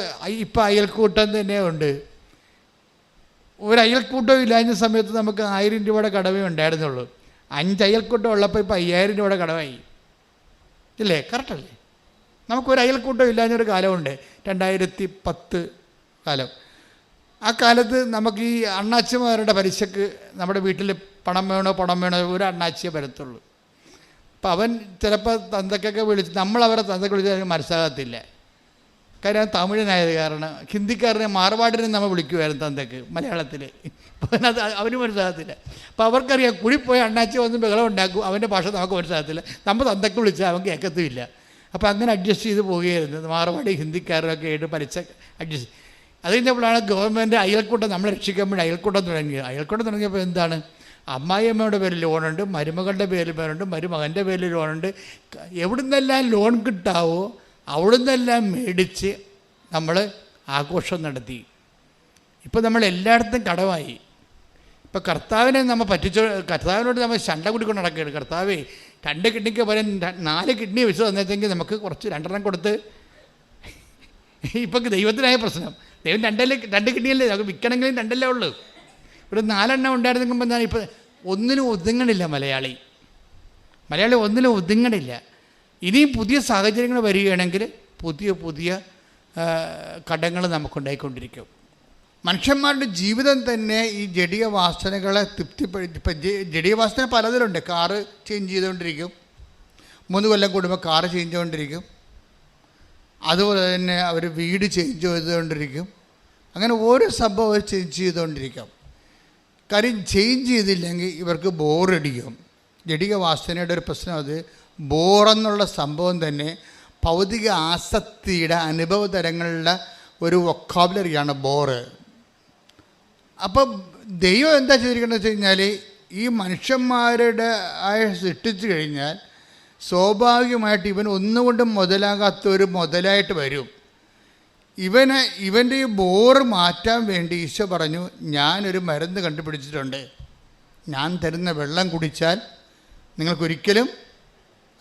ഇപ്പം അയൽക്കൂട്ടം തന്നെ ഉണ്ട്. ഒരു അയൽക്കൂട്ടം ഇല്ലാഞ്ഞ സമയത്ത് നമുക്ക് 1000 രൂപയുടെ കടമേ ഉണ്ടായിരുന്നുള്ളൂ. 5 അയൽക്കൂട്ടം ഉള്ളപ്പോൾ ഇപ്പോൾ 5000 രൂപയുടെ കടമായി. ഇല്ലേ? കറക്റ്റല്ലേ? നമുക്കൊരു അയൽക്കൂട്ടം ഇല്ലാഞ്ഞൊരു കാലമുണ്ട്, 2010 കാലം. ആ കാലത്ത് നമുക്ക് ഈ അണ്ണാച്ചിമാരുടെ പലിശക്ക് നമ്മുടെ വീട്ടിൽ പണം വേണോ ഒരു അണ്ണാച്ചിയെ വരത്തുള്ളൂ. അപ്പം അവൻ ചിലപ്പോൾ തന്തക്കൊക്കെ വിളിച്ച്, നമ്മളവരെ തന്തക്ക് വിളിച്ചാൽ മനസ്സിലാകത്തില്ല. കാര്യം തമിഴനായത് കാരണം. ഹിന്ദിക്കാരനെ മാർവാടിനെ നമ്മൾ വിളിക്കുമായിരുന്നു തന്തക്ക് മലയാളത്തിൽ. അപ്പം അവന് മനസ്സിലാകത്തില്ല. അപ്പോൾ അവർക്കറിയാം കുഴിപ്പോയി അണ്ണാച്ചി വന്ന് ബഹളം ഉണ്ടാക്കും, അവൻ്റെ ഭാഷ നമുക്ക് മനസ്സിലാകത്തില്ല. നമ്മൾ തന്തക്ക് വിളിച്ചാൽ അവൻ കേൾക്കത്തുമില്ല. അപ്പോൾ അങ്ങനെ അഡ്ജസ്റ്റ് ചെയ്ത് പോവുകയായിരുന്നു. മാർവാടി ഹിന്ദിക്കാരൊക്കെ ആയിട്ട് പലിശ അഡ്ജസ്റ്റ്. അത് കഴിഞ്ഞപ്പോഴാണ് ഗവൺമെൻറ് അയൽക്കൂട്ടം നമ്മളെ രക്ഷിക്കാൻ വേണ്ടി അയൽക്കൂട്ടം തുടങ്ങിയത്. അയൽക്കൂട്ടം തുടങ്ങിയപ്പോൾ എന്താണ്? അമ്മായിയമ്മയുടെ പേരിൽ ലോണുണ്ട്, മരുമകളുടെ പേരിൽ ലോണുണ്ട്, മരുമകൻ്റെ പേരിൽ ലോണുണ്ട്. എവിടുന്നെല്ലാം ലോൺ കിട്ടാവോ അവിടുന്നെല്ലാം മേടിച്ച് നമ്മൾ ആഘോഷം നടത്തി. ഇപ്പോൾ നമ്മൾ എല്ലായിടത്തും കടമായി. ഇപ്പോൾ കർത്താവിനെ നമ്മൾ കർത്താവിനോട് നമ്മൾ ശണ്ട കൂടിക്കൊണ്ട് നടക്കുകയാണ്. കർത്താവേ 2 കിഡ്നിക്ക് പകരം 4 കിഡ്നി വെച്ച് തന്നേച്ചെങ്കിൽ നമുക്ക് കുറച്ച് 2 കൊടുത്ത്. ഇപ്പം ദൈവത്തിനായ പ്രശ്നം. ദൈവം 2 കിഡ്നിയല്ലേ, നമുക്ക് വിൽക്കണമെങ്കിലും 2 ഉള്ളൂ. ഇവിടെ 4 ഉണ്ടായിരുന്നെങ്കിൽ എന്താണ്? ഇപ്പം ഒന്നിനും ഒതുങ്ങണില്ല മലയാളി ഒന്നിനും ഒതുങ്ങണില്ല. ഇനിയും പുതിയ സാഹചര്യങ്ങൾ വരികയാണെങ്കിൽ പുതിയ പുതിയ കടങ്ങൾ നമുക്കുണ്ടായിക്കൊണ്ടിരിക്കും. മനുഷ്യന്മാരുടെ ജീവിതം തന്നെ ഈ ജഡിക വാസനകളെ ഇപ്പം ജഡിക വാസന പലതിലുണ്ട്. കാറ് ചേഞ്ച് ചെയ്തുകൊണ്ടിരിക്കും, 3 കൊല്ലം കൂടുമ്പോൾ കാറ് ചേഞ്ച് ചെയ്തുകൊണ്ടിരിക്കും. അതുപോലെ തന്നെ അവർ വീട് ചേഞ്ച് ചെയ്തുകൊണ്ടിരിക്കും. അങ്ങനെ ഓരോ സംഭവം അവർ ചേഞ്ച് ചെയ്തുകൊണ്ടിരിക്കും. കാര്യം ചേഞ്ച് ചെയ്തില്ലെങ്കിൽ ഇവർക്ക് ബോറടിക്കും. ജഡിക വാസനയുടെ ഒരു പ്രശ്നം അത് ബോറെന്നുള്ള സംഭവം തന്നെ ഭൗതിക ആസക്തിയുടെ അനുഭവ തരങ്ങളുടെ ഒരു വൊക്കാബുലറിയാണ് ബോറ്. അപ്പം ദൈവം എന്താ ചെയ്തിരിക്കുന്നത് വെച്ച് കഴിഞ്ഞാൽ ഈ മനുഷ്യന്മാരുടെ സൃഷ്ടിച്ചു കഴിഞ്ഞാൽ സ്വാഭാവികമായിട്ട് ഇവൻ ഒന്നുകൊണ്ടും മുതലാകാത്തൊരു മുതലായിട്ട് വരും. ഇവൻ്റെ ഈ ബോറ് മാറ്റാൻ വേണ്ടി ഈശോ പറഞ്ഞു, ഞാനൊരു മരുന്ന് കണ്ടുപിടിച്ചിട്ടുണ്ട്. ഞാൻ തരുന്ന വെള്ളം കുടിച്ചാൽ നിങ്ങൾക്കൊരിക്കലും,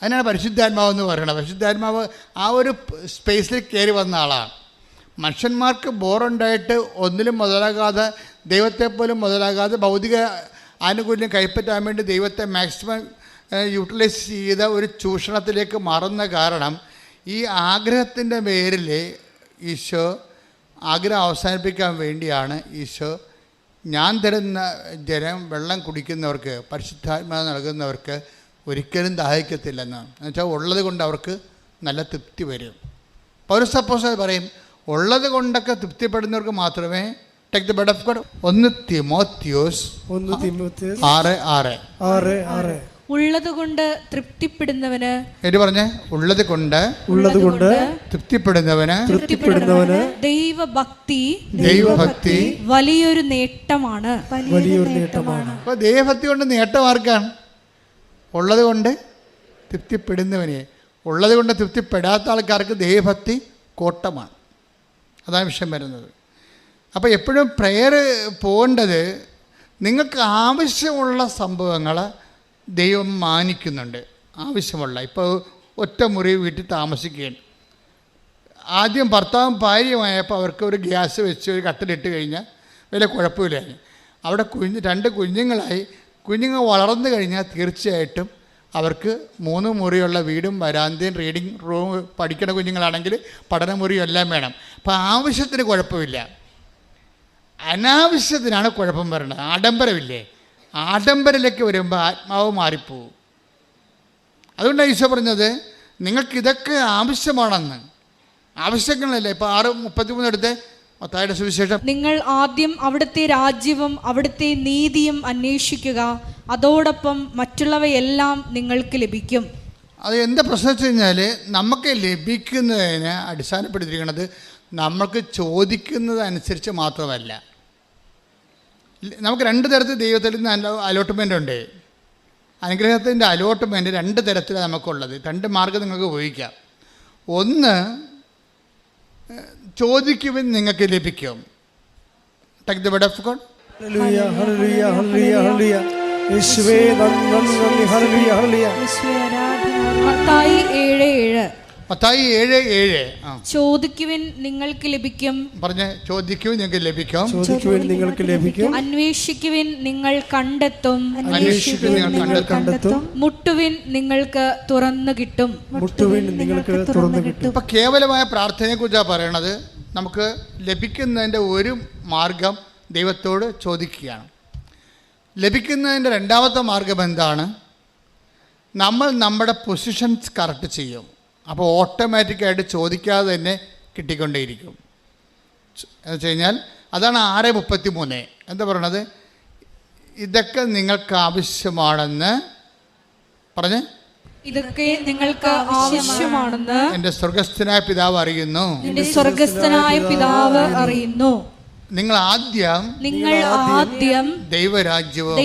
അതിനാണ് പരിശുദ്ധാത്മാവെന്ന് പറയുന്നത്. പരിശുദ്ധാത്മാവ് ആ ഒരു സ്പേസിൽ കയറി വന്ന ആളാണ്. മനുഷ്യന്മാർക്ക് ബോറുണ്ടായിട്ട് ഒന്നിലും മുതലാകാതെ, ദൈവത്തെപ്പോലും മുതലാകാതെ ഭൗതിക ആനുകൂല്യം കൈപ്പറ്റാൻ വേണ്ടി ദൈവത്തെ മാക്സിമം യൂട്ടിലൈസ് ചെയ്ത ഒരു ചൂഷണത്തിലേക്ക് മാറുന്ന കാരണം ഈ ആഗ്രഹത്തിൻ്റെ പേരിൽ ഈശോ ആഗ്രഹം അവസാനിപ്പിക്കാൻ വേണ്ടിയാണ് ഈശോ ഞാൻ തരുന്ന വെള്ളം കുടിക്കുന്നവർക്ക്, പരിശുദ്ധാത്മാവ് നൽകുന്നവർക്ക് ഒരിക്കലും ദാഹിക്കത്തില്ലെന്നാണ്. എന്നുവെച്ചാൽ ഉള്ളത് കൊണ്ട് അവർക്ക് നല്ല തൃപ്തി വരും. പൗലോസ് അപ്പോസ്തലൻ പറയും, ഉള്ളത് കൊണ്ടൊക്കെ തൃപ്തിപ്പെടുന്നവർക്ക് മാത്രമേ take the bread of God. 1 തിമോത്തിയോസ് 6:6 ഉള്ളത് കൊണ്ട് തൃപ്തിപ്പെടുന്നവന്, എന്ന് പറഞ്ഞേ, ഉള്ളത് കൊണ്ട് തൃപ്തിപ്പെടുന്നവന് ദൈവഭക്തി വലിയൊരു നേട്ടമാണ്. അപ്പൊ ദൈവഭക്തി കൊണ്ട് നേട്ടം ആർക്കാണ്? ഉള്ളത് കൊണ്ട് തൃപ്തിപ്പെടുന്നവനെ. ഉള്ളത് കൊണ്ട് തൃപ്തിപ്പെടാത്ത ആൾക്കാർക്ക് ദൈവഭക്തി കോട്ടമാണ്. അതാണ് വിഷയം വരുന്നത്. അപ്പോൾ എപ്പോഴും പ്രെയർ പോകേണ്ടത്, നിങ്ങൾക്ക് ആവശ്യമുള്ള സംഭവങ്ങൾ ദൈവം മാനിക്കുന്നുണ്ട്. ആവശ്യമുള്ള, ഇപ്പോൾ ഒറ്റ മുറി വീട്ടിൽ താമസിക്കുകയാണ്. ആദ്യം ഭർത്താവും ഭാര്യയുമായപ്പോൾ അവർക്ക് ഒരു ഗ്യാസ് വെച്ച് ഒരു കട്ടിലിട്ട് കഴിഞ്ഞാൽ വലിയ കുഴപ്പമില്ലായിരുന്നു. അവിടെ 2 കുഞ്ഞുങ്ങളായി. കുഞ്ഞുങ്ങൾ വളർന്നു കഴിഞ്ഞാൽ തീർച്ചയായിട്ടും അവർക്ക് 3 മുറിയുള്ള വീടും വരാന്തയും റീഡിങ് റൂം, പഠിക്കുന്ന കുഞ്ഞുങ്ങളാണെങ്കിൽ പഠനമുറിയും എല്ലാം വേണം. അപ്പോൾ ആവശ്യത്തിന് കുഴപ്പമില്ല. അനാവശ്യത്തിനാണ് കുഴപ്പം വരുന്നത്. ആഡംബരമില്ലേ, ആഡംബരയിലേക്ക് വരുമ്പോൾ ആത്മാവ് മാറിപ്പോവും. അതുകൊണ്ടാണ് ഈശോ പറഞ്ഞത് നിങ്ങൾക്കിതൊക്കെ ആവശ്യമാണെന്ന്. ആവശ്യങ്ങളല്ലേ. ഇപ്പോൾ 6:33 എടുത്ത് മത്തായിയുടെ സുവിശേഷം, നിങ്ങൾ ആദ്യം അവിടുത്തെ രാജ്യവും അവിടുത്തെ നീതിയും അന്വേഷിക്കുക, അതോടൊപ്പം മറ്റുള്ളവയെല്ലാം നിങ്ങൾക്ക് ലഭിക്കും. അത് എന്താ പ്രശ്നം വെച്ച് കഴിഞ്ഞാൽ നമുക്ക് ലഭിക്കുന്നതിന് അടിസ്ഥാനപ്പെടുത്തിയിരിക്കുന്നത് നമ്മൾക്ക് ചോദിക്കുന്നതനുസരിച്ച് മാത്രമല്ല. നമുക്ക് 2 തരത്തിൽ ദൈവത്തിൽ നിന്ന് അലോട്ട്മെൻ്റ് ഉണ്ട്. അനുഗ്രഹത്തിൻ്റെ അലോട്ട്മെൻറ്റ് 2 തരത്തിലാണ് നമുക്കുള്ളത്. 2 മാർഗ്ഗം നിങ്ങൾക്ക് ഉപയോഗിക്കാം. ഒന്ന്, ചോദിക്കുവാൻ നിങ്ങൾക്ക് ലഭിക്കും. Take the word of God. Hallelujah ഹല്ലേലൂയ ഹല്ലേലൂയ ഹല്ലേലൂയ. യേശുവേ നന്ദി ഹല്ലേലൂയ ഹല്ലേലൂയ. മത്തായി 7:7. മത്തായി 7:7. ചോദിക്കുവിൻ നിങ്ങൾക്ക് ലഭിക്കും. പറഞ്ഞ് ചോദിക്കുവിൻ നിങ്ങൾക്ക് ലഭിക്കും. ചോദിക്കുവിൻ നിങ്ങൾക്ക് ലഭിക്കും. അന്വേഷിക്കുവിൻ നിങ്ങൾ കണ്ടെത്തും. അന്വേഷിക്കുവിൻ നിങ്ങൾ കണ്ടെത്തും. മുട്ടുവിൻ നിങ്ങൾക്ക് തുറന്നു കിട്ടും. മുട്ടുവിൻ നിങ്ങൾക്ക് തുറന്നു കിട്ടും. ഇപ്പം കേവലമായ പ്രാർത്ഥനയെക്കുറിച്ചാണ് പറയണത്. നമുക്ക് ലഭിക്കുന്നതിൻ്റെ ഒരു മാർഗം ദൈവത്തോട് ചോദിക്കുകയാണ്. ലഭിക്കുന്നതിൻ്റെ 2ാമത്തെ മാർഗം എന്താണ്? നമ്മൾ നമ്മുടെ പൊസിഷൻസ് കറക്റ്റ് ചെയ്യും. അപ്പോൾ ഓട്ടോമാറ്റിക്കായിട്ട് ചോദിക്കാതെ തന്നെ കിട്ടിക്കൊണ്ടേയിരിക്കും. എന്ന് വെച്ച് കഴിഞ്ഞാൽ അതാണ് 6:33 എന്താ പറയണത്? ഇതൊക്കെ നിങ്ങൾക്ക് ആവശ്യമാണെന്ന് പറഞ്ഞ്, ഇതൊക്കെ നിങ്ങൾക്ക് ആവശ്യമാണെന്ന് എൻ്റെ സ്വർഗസ്ഥനായ പിതാവ് അറിയുന്നു. എന്റെ സ്വർഗസ്ഥനായ പിതാവ് അറിയുന്നു. നിങ്ങൾ ആദ്യം ദൈവരാജ്യവും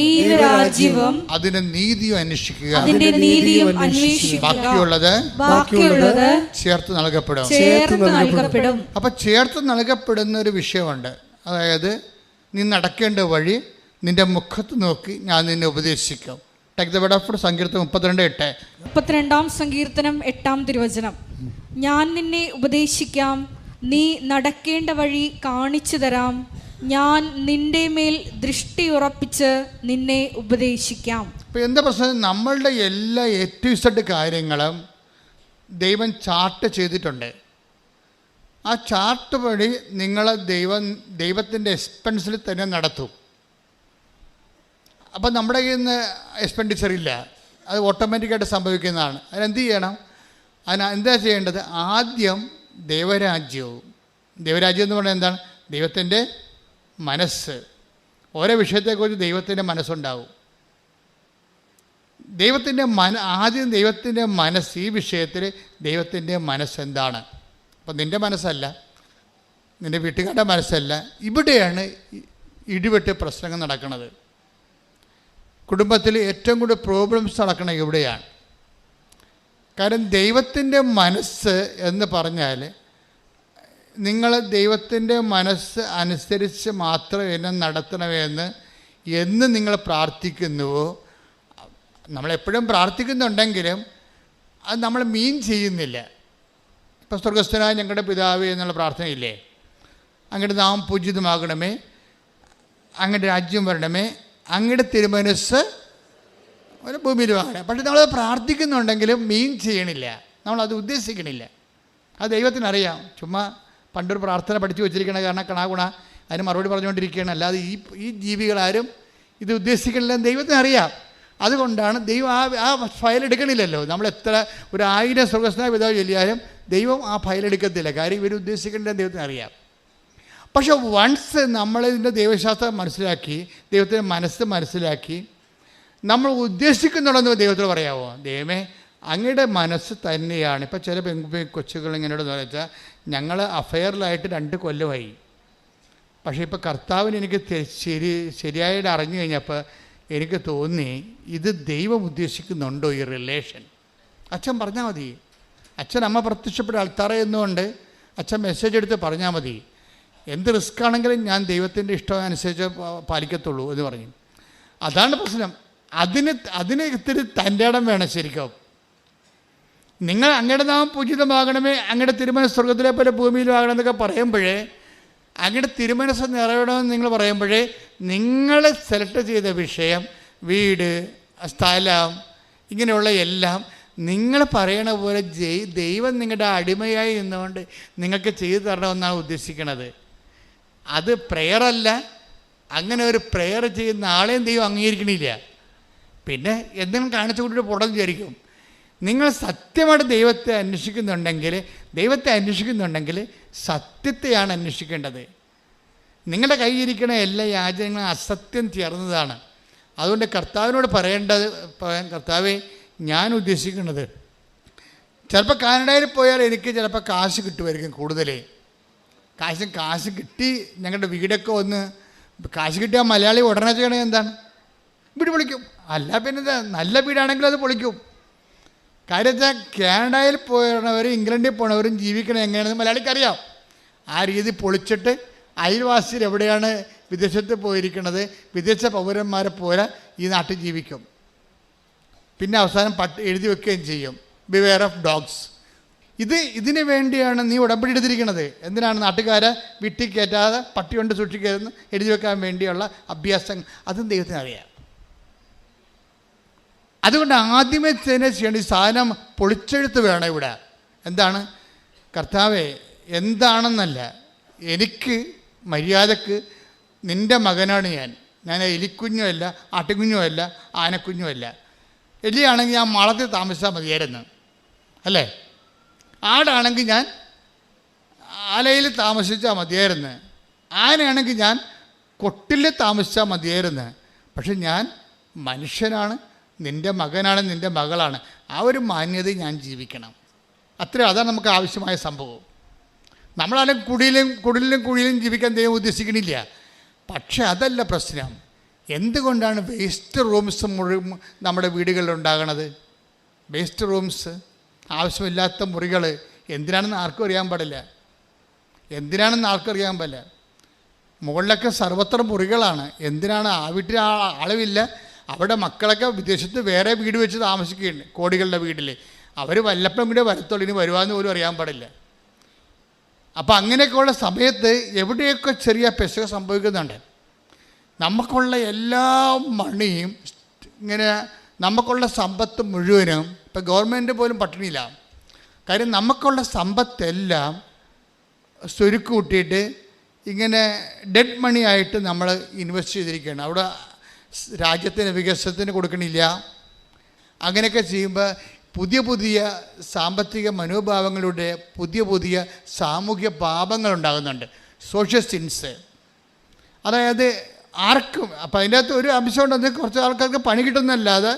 അതിന്റെ നീതിയും അന്വേഷിക്കുക. ബാക്കിയുള്ളത് ചേർത്ത് നൽകപ്പെടും. അപ്പൊ ചേർത്ത് നൽകപ്പെടുന്ന ഒരു വിഷയമുണ്ട്. അതായത് നീ നടക്കേണ്ട വഴി നിന്റെ മുഖത്ത് നോക്കി ഞാൻ നിന്നെ ഉപദേശിക്കും. Take the word of God. സങ്കീർത്തനം 32:8. 32-ാം സങ്കീർത്തനം 8-ാം തിരുവചനം. ഞാൻ നിന്നെ ഉപദേശിക്കാം, നീ നടക്കേണ്ട വഴി കാണിച്ചു തരാം, ഞാൻ നിന്റെ മേൽ ദൃഷ്ടി ഉറപ്പിച്ച് നിന്നെ ഉപദേശിക്കാം. ഇപ്പം എന്താ പ്രശ്നം? നമ്മളുടെ എല്ലാ A to Z കാര്യങ്ങളും ദൈവം ചാർട്ട് ചെയ്തിട്ടുണ്ട്. ആ ചാർട്ട് വഴി നിങ്ങളെ ദൈവത്തിൻ്റെ എക്സ്പെൻസിൽ തന്നെ നടത്തും. അപ്പം നമ്മുടെ കയ്യിൽ നിന്ന് എക്സ്പെൻഡിച്ചർ ഇല്ല, അത് ഓട്ടോമാറ്റിക്കായിട്ട് സംഭവിക്കുന്നതാണ്. അതിനെന്ത് ചെയ്യണം? എന്താ ചെയ്യേണ്ടത്? ആദ്യം ദൈവരാജ്യം എന്ന് പറഞ്ഞാൽ എന്താണ്? ദൈവത്തിൻ്റെ മനസ്സ്. ഓരോ വിഷയത്തെക്കുറിച്ച് ദൈവത്തിൻ്റെ മനസ്സുണ്ടാവും. ആദ്യം ദൈവത്തിൻ്റെ മനസ്സ്. ഈ വിഷയത്തിൽ ദൈവത്തിൻ്റെ മനസ്സെന്താണ്? അപ്പം നിൻ്റെ മനസ്സല്ല, നിൻ്റെ വീട്ടുകാരുടെ മനസ്സല്ല. ഇവിടെയാണ് ഇടിവെട്ട് പ്രശ്നങ്ങൾ നടക്കുന്നത്. കുടുംബത്തിൽ ഏറ്റവും കൂടുതൽ പ്രോബ്ലംസ് നടക്കുന്നത് ഇവിടെയാണ്. കാരണം ദൈവത്തിൻ്റെ മനസ്സ് എന്ന് പറഞ്ഞാൽ നിങ്ങൾ ദൈവത്തിൻ്റെ മനസ്സ് അനുസരിച്ച് മാത്രം എന്നെ നടത്തണമെന്ന് എന്ന് നിങ്ങൾ പ്രാർത്ഥിക്കുന്നുവോ, നമ്മളെപ്പോഴും പ്രാർത്ഥിക്കുന്നുണ്ടെങ്കിലും അത് നമ്മൾ മീൻ ചെയ്യുന്നില്ല. ഇപ്പോൾ സ്വർഗസ്ഥനായ ഞങ്ങളുടെ പിതാവേ എന്നുള്ള പ്രാർത്ഥനയില്ലേ? അങ്ങയുടെ നാമം പൂജിതമാകണമേ, അങ്ങയുടെ രാജ്യം വരണമേ, അങ്ങയുടെ തിരുമനസ്സ് ഒരു ഭൂമിയിലുമാകണം. പക്ഷെ നമ്മൾ പ്രാർത്ഥിക്കുന്നുണ്ടെങ്കിലും മീൻ ചെയ്യണില്ല, നമ്മളത് ഉദ്ദേശിക്കണില്ല. അത് ദൈവത്തിനറിയാം. ചുമ്മാ പണ്ടൊരു പ്രാർത്ഥന പഠിച്ചു വെച്ചിരിക്കണ കാരണം കണാകുണ അതിന് മറുപടി പറഞ്ഞുകൊണ്ടിരിക്കുകയാണ്. അല്ലാതെ ഈ ജീവികളാരും ഇത് ഉദ്ദേശിക്കണില്ല, ദൈവത്തിനറിയാം. അതുകൊണ്ടാണ് ദൈവം ആ ഫയൽ എടുക്കണില്ലല്ലോ. നമ്മൾ എത്ര 1000 സ്വർഗസ്ഥനായ പിതാവ് ചൊല്ലിയാലും ദൈവം ആ ഫയൽ എടുക്കത്തില്ല. കാര്യം ഇവർ ഉദ്ദേശിക്കേണ്ടത് ദൈവത്തിന് അറിയാം. പക്ഷെ വൺസ് നമ്മളിതിൻ്റെ ദൈവശാസ്ത്രം മനസ്സിലാക്കി, ദൈവത്തിൻ്റെ മനസ്സ് മനസ്സിലാക്കി, നമ്മൾ ഉദ്ദേശിക്കുന്നുണ്ടെന്ന് ദൈവത്തോട് പറയാമോ? ദൈവമേ അങ്ങയുടെ മനസ്സ് തന്നെയാണ്. ഇപ്പം ചില കൊച്ചുകൾ ഇങ്ങനെയോട് വെച്ചാൽ ഞങ്ങൾ അഫെയറിലായിട്ട് 2 കൊല്ലമായി, പക്ഷേ ഇപ്പോൾ കർത്താവിന് എനിക്ക് ശരിയായിട്ട് അറിഞ്ഞു കഴിഞ്ഞപ്പോൾ എനിക്ക് തോന്നി ഇത് ദൈവം ഉദ്ദേശിക്കുന്നുണ്ടോ ഈ റിലേഷൻ. അച്ഛൻ പറഞ്ഞാൽ മതി. അച്ഛൻ അമ്മ പ്രത്യക്ഷപ്പെട്ട അൾത്താറയെന്നുകൊണ്ട് അച്ഛൻ മെസ്സേജ് എടുത്ത് പറഞ്ഞാൽ മതി. എന്ത് റിസ്ക് ആണെങ്കിലും ഞാൻ ദൈവത്തിൻ്റെ ഇഷ്ടം അനുസരിച്ച് പാലിക്കത്തുള്ളൂ എന്ന് പറഞ്ഞു. അതാണ് പ്രശ്നം. അതിന് ഇത്തിരി തൻ്റെ ഇടം വേണം. ശരിക്കും നിങ്ങൾ അങ്ങയുടെ നാമം പൂജിതമാകണമേ, അങ്ങയുടെ തിരുമനസ് സ്വർഗത്തിലെ പോലെ ഭൂമിയിലും ആകണം എന്നൊക്കെ പറയുമ്പോഴേ, അങ്ങയുടെ തിരുമനസ് നിറവേണമെന്ന് നിങ്ങൾ പറയുമ്പോഴേ, നിങ്ങൾ സെലക്ട് ചെയ്ത വിഷയം, വീട്, സ്ഥലം, ഇങ്ങനെയുള്ള എല്ലാം നിങ്ങൾ പറയണ പോലെ ദൈവം നിങ്ങളുടെ അടിമയായി നിന്നുകൊണ്ട് നിങ്ങൾക്ക് ചെയ്തു തരണമെന്നാണ് ഉദ്ദേശിക്കുന്നത്. അത് പ്രെയറല്ല. അങ്ങനെ ഒരു പ്രെയർ ചെയ്യുന്ന ആളെയും ദൈവം അംഗീകരിക്കണില്ല. പിന്നെ എന്തെങ്കിലും കാണിച്ചു കൊണ്ടിട്ട് പുറം വിചാരിക്കും. നിങ്ങൾ സത്യമായിട്ട് ദൈവത്തെ അന്വേഷിക്കുന്നുണ്ടെങ്കിൽ സത്യത്തെയാണ് അന്വേഷിക്കേണ്ടത്. നിങ്ങളുടെ കയ്യിരിക്കുന്ന എല്ലാ യാചനകളും അസത്യം ചേർന്നതാണ്. അതുകൊണ്ട് കർത്താവിനോട് കർത്താവേ, ഞാൻ ഉദ്ദേശിക്കുന്നത് ചിലപ്പോൾ കാനഡയിൽ പോയാൽ എനിക്ക് ചിലപ്പോൾ കാശ് കിട്ടുമായിരിക്കും കൂടുതൽ. കാശ് കിട്ടി ഞങ്ങളുടെ വീടൊക്കെ ഒന്ന് കാശ് കിട്ടിയാൽ മലയാളി ഉടനെ ചെയ്യണത് എന്താണ്? വീട് പൊളിക്കും. അല്ല പിന്നെ നല്ല വീടാണെങ്കിൽ അത് പൊളിക്കും. കാര്യം വെച്ചാൽ കാനഡയിൽ പോയവരും ഇംഗ്ലണ്ടിൽ പോണവരും ജീവിക്കണം എങ്ങനെയാണെന്ന് മലയാളിക്കറിയാം. ആ രീതി പൊളിച്ചിട്ട് അയൽവാസികൾ എവിടെയാണ് വിദേശത്ത് പോയിരിക്കുന്നത്, വിദേശ പൗരന്മാരെ പോലെ ഈ നാട്ടിൽ ജീവിക്കും. പിന്നെ അവസാനം എഴുതി വെക്കുകയും ചെയ്യും, ബിവെയർ ഓഫ് ഡോഗ്സ്. ഇതിന് വേണ്ടിയാണ് നീ ഉടമ്പടി എടുത്തിരിക്കുന്നത്. എന്തിനാണ്? നാട്ടുകാരെ വീട്ടിൽ കയറ്റാതെ പട്ടി കൊണ്ട് സൂക്ഷിക്കരുതെന്ന് എഴുതി വെക്കാൻ വേണ്ടിയുള്ള അഭ്യാസം. അതും ദൈവത്തിന് അറിയാം. അതുകൊണ്ട് ആദ്യമേ തന്നെ ചെയ്യേണ്ട ഈ സാധനം പൊളിച്ചെഴുത്ത് വേണം ഇവിടെ. എന്താണ്? കർത്താവേ, എന്താണെന്നല്ല, എനിക്ക് മര്യാദക്ക് നിൻ്റെ മകനാണ് ഞാൻ എലിക്കുഞ്ഞുമല്ല, ആട്ടുകുഞ്ഞുമല്ല, ആനക്കുഞ്ഞുമല്ല. എലിയാണെങ്കിൽ ഞാൻ മാളത്തിൽ താമസിച്ചാൽ മതിയായിരുന്നു, അല്ലേ? ആടാണെങ്കിൽ ഞാൻ ആലയിൽ താമസിച്ചാൽ മതിയായിരുന്നു, ആനയാണെങ്കിൽ ഞാൻ കൊട്ടിൽ താമസിച്ചാൽ മതിയായിരുന്നു. പക്ഷെ ഞാൻ മനുഷ്യനാണ്, നിൻ്റെ മകനാണ്, നിൻ്റെ മകളാണ്. ആ ഒരു മാന്യത ഞാൻ ജീവിക്കണം. അതാണ് നമുക്ക് ആവശ്യമായ സംഭവം. നമ്മളാലും കുടിലും ജീവിക്കാൻ ദൈവം ഉദ്ദേശിക്കണില്ല. പക്ഷെ അതല്ല പ്രശ്നം. എന്തുകൊണ്ടാണ് വേസ്റ്റ് റൂംസ് നമ്മുടെ വീടുകളിൽ ഉണ്ടാകണത്? വേസ്റ്റ് റൂംസ്, ആവശ്യമില്ലാത്ത മുറികൾ എന്തിനാണെന്ന് ആർക്കും അറിയാൻ പാടില്ല. മുകളിലൊക്കെ സർവത്ര മുറികളാണ്. എന്തിനാണ്? ആ വീട്ടിൽ അളവില്ല. അവിടെ മക്കളൊക്കെ വിദേശത്ത് വേറെ വീട് വെച്ച് താമസിക്കുകയുണ്ട്, കോടികളുടെ വീട്ടിൽ. അവർ വല്ലപ്പോഴും കൂടെ വരത്തുള്ളൂ, ഇനി വരുവാന്ന് പോലും അറിയാൻ പാടില്ല. അപ്പോൾ അങ്ങനെയൊക്കെയുള്ള സമയത്ത് എവിടെയൊക്കെ ചെറിയ പെശക സംഭവിക്കുന്നുണ്ട്. നമുക്കുള്ള എല്ലാ മണിയും ഇങ്ങനെ, നമുക്കുള്ള സമ്പത്ത് മുഴുവനും, ഇപ്പം ഗവൺമെൻറ് പോലും പട്ടിണിയില്ല. കാര്യം നമുക്കുള്ള സമ്പത്തെല്ലാം സ്വരുക്ക് കൂട്ടിയിട്ട് ഇങ്ങനെ ഡെഡ് മണി ആയിട്ട് നമ്മൾ ഇൻവെസ്റ്റ് ചെയ്തിരിക്കുകയാണ്. അവിടെ രാജ്യത്തിന് വികസനത്തിന് കൊടുക്കണില്ല. അങ്ങനെയൊക്കെ ചെയ്യുമ്പോൾ പുതിയ സാമ്പത്തിക മനോഭാവങ്ങളുടെ പുതിയ സാമൂഹ്യ പാപങ്ങൾ ഉണ്ടാകുന്നുണ്ട്, സോഷ്യൽ സിൻസ്. അതായത് ആർക്കും, അപ്പം അതിൻ്റെ അകത്ത് ഒരു അംശം ഉണ്ടെങ്കിൽ കുറച്ച് ആൾക്കാർക്ക് പണി കിട്ടുന്നല്ലാതെ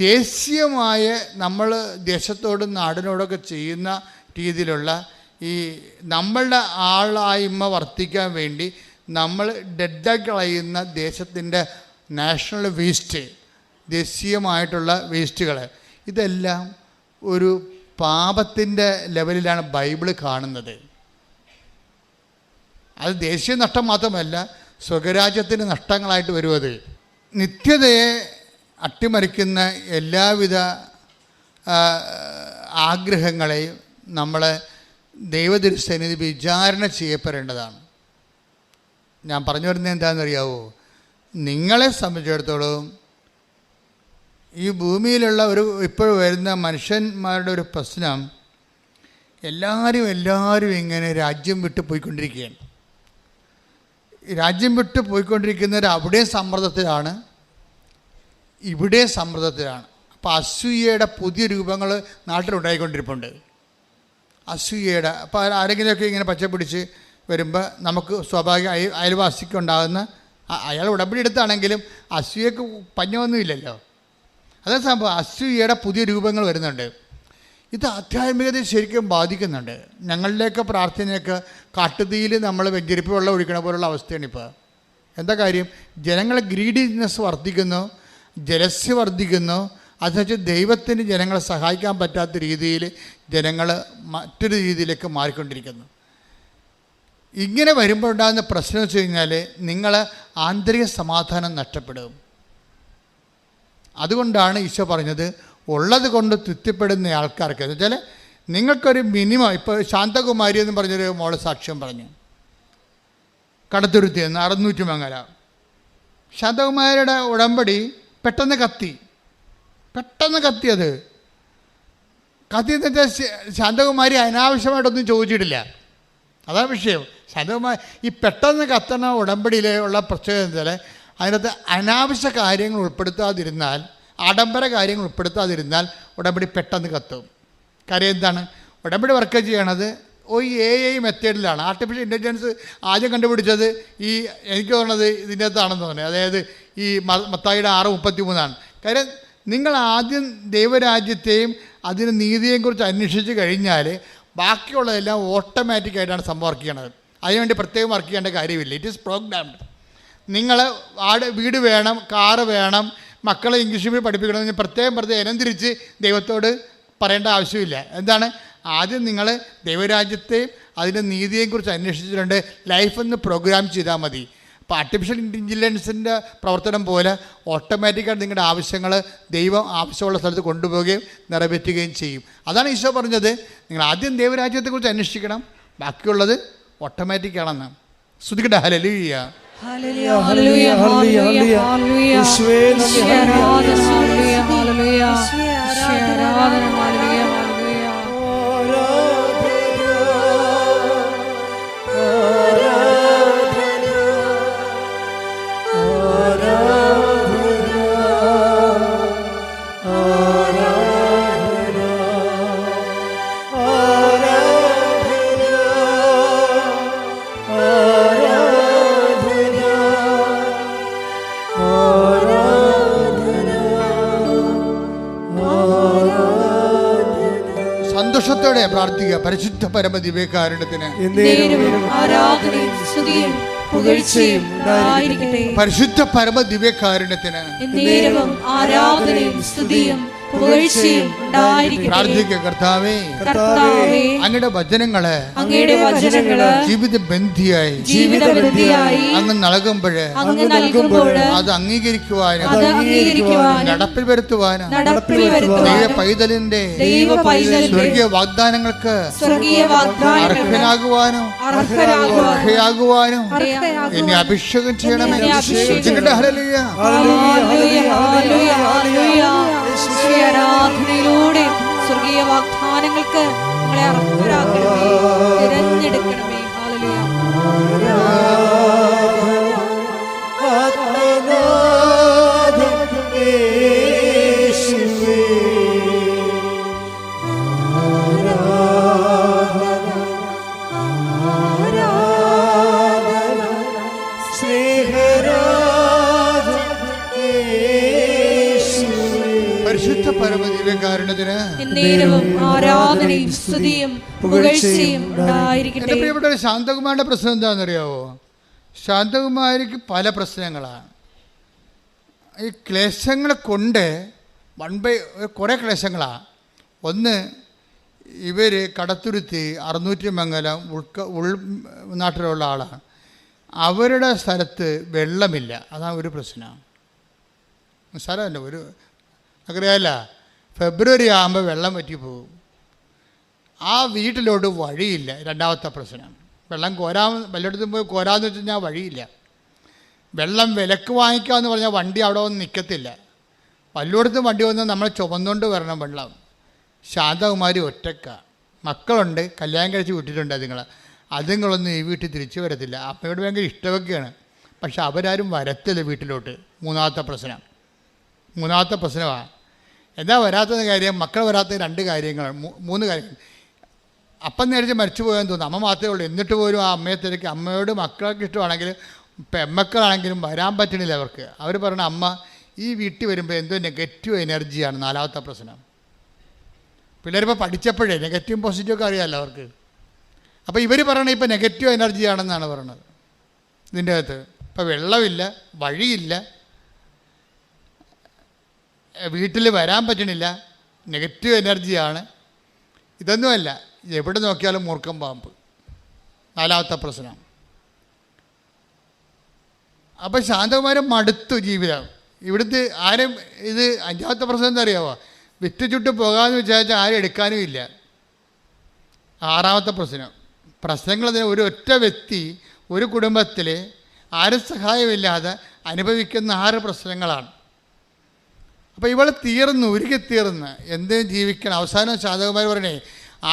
ദേശീയമായ നമ്മൾ ദേശത്തോടും നാടിനോടൊക്കെ ചെയ്യുന്ന രീതിയിലുള്ള ഈ നമ്മളുടെ ആളായ്മ വർദ്ധിക്കാൻ വേണ്ടി നമ്മൾ ഡെഡാക്കി കളയുന്ന ദേശത്തിൻ്റെ നാഷണൽ വേസ്റ്റ്, ദേശീയമായിട്ടുള്ള വേസ്റ്റുകൾ, ഇതെല്ലാം ഒരു പാപത്തിൻ്റെ ലെവലിലാണ് ബൈബിൾ കാണുന്നത്. അത് ദേശീയ നഷ്ടം മാത്രമല്ല, സ്വകരാജ്യത്തിൻ്റെ നഷ്ടങ്ങളായിട്ട് വരുന്നത്. നിത്യതയെ അട്ടിമറിക്കുന്ന എല്ലാവിധ ആഗ്രഹങ്ങളെയും നമ്മൾ ദൈവതിരുസന്നിധി വിചാരണ ചെയ്യപ്പെടേണ്ടതാണ്. ഞാൻ പറഞ്ഞു വരുന്നത് എന്താണെന്നറിയാവോ? നിങ്ങളെ സംബന്ധിച്ചിടത്തോളം ഈ ഭൂമിയിലുള്ള ഇപ്പോൾ വരുന്ന മനുഷ്യന്മാരുടെ ഒരു പ്രശ്നം, എല്ലാവരും ഇങ്ങനെ രാജ്യം വിട്ട് പോയിക്കൊണ്ടിരിക്കുകയാണ്. രാജ്യം വിട്ട് പോയിക്കൊണ്ടിരിക്കുന്നവർ അവിടെ സമ്മർദ്ദത്തിലാണ്, ഇവിടെ സമ്മർദ്ദത്തിലാണ്. അപ്പോൾ അസൂയയുടെ പുതിയ രൂപങ്ങൾ നാട്ടിലുണ്ടായിക്കൊണ്ടിരിപ്പുണ്ട്. അസൂയയുടെ, അപ്പോൾ ആരെങ്കിലുമൊക്കെ ഇങ്ങനെ പച്ചപ്പിടിച്ച് വരുമ്പോൾ നമുക്ക് സ്വാഭാവിക അയൽവാസിക്കുണ്ടാകുന്ന, അയാൾ ഉടമ്പടി എടുത്താണെങ്കിലും അസൂയക്ക് പഞ്ഞമൊന്നുമില്ലല്ലോ. അതേ സംഭവം, അസൂയയുടെ പുതിയ രൂപങ്ങൾ വരുന്നുണ്ട്. ഇത് ആധ്യാത്മികതയെ ശരിക്കും ബാധിക്കുന്നുണ്ട്. ഞങ്ങളിലേക്ക് പ്രാർത്ഥനയൊക്കെ കാട്ടുതീയിൽ നമ്മൾ വെഞ്ചരിപ്പ് വെള്ളം ഒഴിക്കണ പോലുള്ള അവസ്ഥയാണ് ഇപ്പോൾ. എന്താ കാര്യം? ജനങ്ങളെ ഗ്രീഡിനെസ് വർദ്ധിക്കുന്നു, ജലസ്യ വർദ്ധിക്കുന്നു. അതുവെച്ച് ദൈവത്തിന് ജനങ്ങളെ സഹായിക്കാൻ പറ്റാത്ത രീതിയിൽ ജനങ്ങൾ മറ്റൊരു രീതിയിലേക്ക് മാറിക്കൊണ്ടിരിക്കുന്നു. ഇങ്ങനെ വരുമ്പോൾ ഉണ്ടാകുന്ന പ്രശ്നം വെച്ച് കഴിഞ്ഞാൽ നിങ്ങൾ ആന്തരിക സമാധാനം നഷ്ടപ്പെടും. അതുകൊണ്ടാണ് ഈശോ പറഞ്ഞത്, ഉള്ളത് കൊണ്ട് തൃപ്തിപ്പെടുന്ന ആൾക്കാർക്ക്, എന്ന് വെച്ചാൽ നിങ്ങൾക്കൊരു മിനിമം. ഇപ്പോൾ ശാന്തകുമാരി എന്ന് പറഞ്ഞൊരു മോള് സാക്ഷ്യം പറഞ്ഞു, കടത്തുരുത്തി എന്ന് 600 മംഗല. ശാന്തകുമാരിയുടെ ഉടമ്പടി പെട്ടെന്ന് കത്തി. പെട്ടെന്ന് കത്തിയെന്ന് വെച്ചാൽ ശാന്തകുമാരി അനാവശ്യമായിട്ടൊന്നും ചോദിച്ചിട്ടില്ല. അതാണ് വിഷയം. ശാന്തകുമാരി ഈ പെട്ടെന്ന് കത്തണ ഉടമ്പടിയിലുള്ള പ്രത്യേകത വെച്ചാൽ അതിനകത്ത് അനാവശ്യ കാര്യങ്ങൾ ഉൾപ്പെടുത്താതിരുന്നാൽ, ആഡംബര കാര്യങ്ങൾ ഉൾപ്പെടുത്താതിരുന്നാൽ ഉടമ്പടി പെട്ടെന്ന് കത്തും. കാര്യം എന്താണ്? ഉടമ്പടി വർക്ക് ചെയ്യണത് ഈ AI മെത്തേഡിലാണ്. ആർട്ടിഫിഷ്യൽ ഇൻ്റലിജൻസ് ആദ്യം കണ്ടുപിടിച്ചത് എനിക്ക് തോന്നുന്നത് ഇതിൻ്റെ അകത്താണെന്ന് തോന്നുന്നത്. അതായത് ഈ മത്തായിയുടെ 6:33. കാര്യം നിങ്ങൾ ആദ്യം ദൈവരാജ്യത്തെയും അതിന് നീതിയെയും കുറിച്ച് അന്വേഷിച്ച് കഴിഞ്ഞാൽ ബാക്കിയുള്ളതെല്ലാം ഓട്ടോമാറ്റിക്കായിട്ടാണ് സംഭവം വർക്ക് ചെയ്യണത്. അതിനുവേണ്ടി പ്രത്യേകം വർക്ക് ചെയ്യേണ്ട കാര്യമില്ല. It is programmed. നിങ്ങൾ വീട് വേണം, കാറ് വേണം, മക്കളെ ഇംഗ്ലീഷ് മീഡിയം പഠിപ്പിക്കണമെന്ന് പ്രത്യേകം ഇനം ദൈവത്തോട് പറയേണ്ട ആവശ്യമില്ല. എന്താണ്? ആദ്യം നിങ്ങൾ ദൈവരാജ്യത്തെയും അതിൻ്റെ നീതിയെയും കുറിച്ച് അന്വേഷിച്ചിട്ടുണ്ട്, ലൈഫൊന്ന് പ്രോഗ്രാം ചെയ്താൽ മതി. അപ്പോൾ ആർട്ടിഫിഷ്യൽ ഇൻ്റലിജൻസിൻ്റെ പ്രവർത്തനം പോലെ ഓട്ടോമാറ്റിക്കായിട്ട് നിങ്ങളുടെ ആവശ്യങ്ങൾ ദൈവം ആവശ്യമുള്ള സ്ഥലത്ത് കൊണ്ടുപോവുകയും നിറവേറ്റുകയും ചെയ്യും. അതാണ് ഈശോ പറഞ്ഞത്, നിങ്ങൾ ആദ്യം ദൈവരാജ്യത്തെക്കുറിച്ച് അന്വേഷിക്കണം, ബാക്കിയുള്ളത് ഓട്ടോമാറ്റിക്കാണെന്ന്. ശ്രുതിക്കട്ടെ. ഹല്ലേലൂയ. ഹല്ലേലൂയ ഹല്ലേലൂയ ഹല്ലേലൂയ ഹല്ലേലൂയ. യേശുവേ നന്ദി. ഹല്ലേലൂയ ഹല്ലേലൂയ ഹല്ലേലൂയ. യേശുവേ ആരാധന. ഹല്ലേലൂയ ഹല്ലേലൂയ. സന്തോഷത്തോടെ പ്രാർത്ഥിക്കുക. പരിശുദ്ധ പരമദിവ്യകാരുണ്യത്തിന് ആരാധനയും സ്തുതിയും പുകഴ്ചയും ഉണ്ടായിരിക്കട്ടെ. പരിശുദ്ധ പരമദിവ്യകാരുണ്യത്തിന് ആരാധനയും സ്തുതിയും പുകഴ്ചയും ഉണ്ടായിരിക്കട്ടെ. പ്രാർത്ഥിക്കുക. കർത്താവേ, അങ്ങയുടെ വചനങ്ങള് ജീവിതബന്ധിയായി അങ്ങ് നൽകുമ്പോൾ അത് അംഗീകരിക്കുവാനും നടപ്പിൽ വരുത്തുവാനും ദൈവ പൈതലിന്റെ സ്വർഗീയ വാഗ്ദാനങ്ങൾക്ക് അർഹനാകുവാനും എന്നെ അഭിഷേകം ചെയ്യണമേ. ഹല്ലേലൂയ. ആരാധനയിലൂടെ സ്വർഗീയ വാഗ്ദാനങ്ങൾക്ക് നിങ്ങളെ അർഹരാക്കണമേ, തിരഞ്ഞെടുക്കണമേ. ഹല്ലേലൂയ. പരിശുദ്ധ പരമദിവ്യകാരുണ്യത്തിന് ആരാധനയും സ്തുതിയും പുകഴ്ചയും ഉണ്ടായിരിക്കട്ടെ. എൻ്റെ പ്രിയപ്പെട്ട ശാന്തകുമാരിയുടെ പ്രശ്നം എന്താണെന്നറിയാവോ? ശാന്തകുമാരിക്ക് പല പ്രശ്നങ്ങളാണ്. ഈ ക്ലേശങ്ങളെ കൊണ്ട് കുറേ ക്ലേശങ്ങളാണ്. ഒന്ന്, ഇവർ കടത്തുരുത്തി 600 ഉൾനാട്ടിലുള്ള ആളാണ്. അവരുടെ സ്ഥലത്ത് വെള്ളമില്ല. അതാണ് ഒരു പ്രശ്നം. സ്ഥലമല്ല, അറിയാമല്ല, ഫെബ്രുവരി ആകുമ്പോൾ വെള്ളം വറ്റിപ്പോകും. ആ വീട്ടിലോട്ട് വഴിയില്ല. രണ്ടാമത്തെ പ്രശ്നം. വെള്ളം വല്ലയിടത്തും പോയി കോരാന്ന് വെച്ച് കഴിഞ്ഞാൽ വഴിയില്ല. വെള്ളം വിലക്ക് വാങ്ങിക്കാമെന്ന് പറഞ്ഞാൽ വണ്ടി അവിടെ വന്ന് നിൽക്കത്തില്ല. വല്ലയിടത്തും വണ്ടി വന്നാൽ നമ്മൾ ചുമന്നുകൊണ്ട് വരണം വെള്ളം. ശാന്തകുമാരി ഒറ്റക്ക, മക്കളുണ്ട്, കല്യാണം കഴിച്ച് വിട്ടിട്ടുണ്ട്. അതുങ്ങളൊന്നും ഈ വീട്ടിൽ തിരിച്ചു വരത്തില്ല. അമ്മയോട് ഭയങ്കര ഇഷ്ടമൊക്കെയാണ്, പക്ഷെ അവരാരും വരത്തില്ല വീട്ടിലോട്ട്. മൂന്നാമത്തെ പ്രശ്നമാണ്. എന്താ വരാത്ത കാര്യം? മക്കൾ വരാത്ത 2 കാര്യങ്ങൾ, 3 കാര്യങ്ങൾ. അപ്പം നേരിച്ച് മരിച്ചു പോയെന്ന് തോന്നുന്നു. അമ്മ മാത്രമേ ഉള്ളൂ. എന്നിട്ട് പോലും ആ അമ്മയെ തിരക്കി. അമ്മയോട് മക്കൾക്ക് ഇഷ്ടമാണെങ്കിലും പെമ്മക്കളാണെങ്കിലും വരാൻ പറ്റണില്ല അവർക്ക്. അവർ പറഞ്ഞ അമ്മ ഈ വീട്ടിൽ വരുമ്പോൾ എന്തോ നെഗറ്റീവ് എനർജിയാണ്. 4ാമത്തെ പ്രശ്നം. പിള്ളേരിപ്പോൾ പഠിച്ചപ്പോഴേ നെഗറ്റീവും പോസിറ്റീവൊക്കെ അറിയാമല്ലോ അവർക്ക്. അപ്പോൾ ഇവർ പറയണത് ഇപ്പോൾ നെഗറ്റീവ് എനർജിയാണെന്നാണ് പറയണത് ഇതിൻ്റെ അകത്ത്. ഇപ്പോൾ വെള്ളമില്ല, വഴിയില്ല, വീട്ടിൽ വരാൻ പറ്റണില്ല, നെഗറ്റീവ് എനർജിയാണ്. ഇതൊന്നുമല്ല, എവിടെ നോക്കിയാലും മൂർഖം പാമ്പ്. 4ാമത്തെ പ്രശ്നം. അപ്പം ശാന്തകുമാരൻ മടുത്തു ജീവിതം. ഇവിടുത്തെ ആരും ഇത് 5ാമത്തെ പ്രശ്നം എന്താ അറിയാമോ? വിറ്റ് ചുട്ട് പോകാമെന്ന് വിചാരിച്ചാൽ ആരും എടുക്കാനും ഇല്ല. 6ാമത്തെ പ്രശ്നങ്ങൾ ഒരു ഒറ്റ വ്യക്തി ഒരു കുടുംബത്തിൽ ആരും സഹായമില്ലാതെ അനുഭവിക്കുന്ന 6 പ്രശ്നങ്ങളാണ്. അപ്പോൾ ഇവൾ ഉരുകിത്തീർന്ന് എന്തിനും ജീവിക്കണം. അവസാനം ശാതകുമാർ പറയണേ,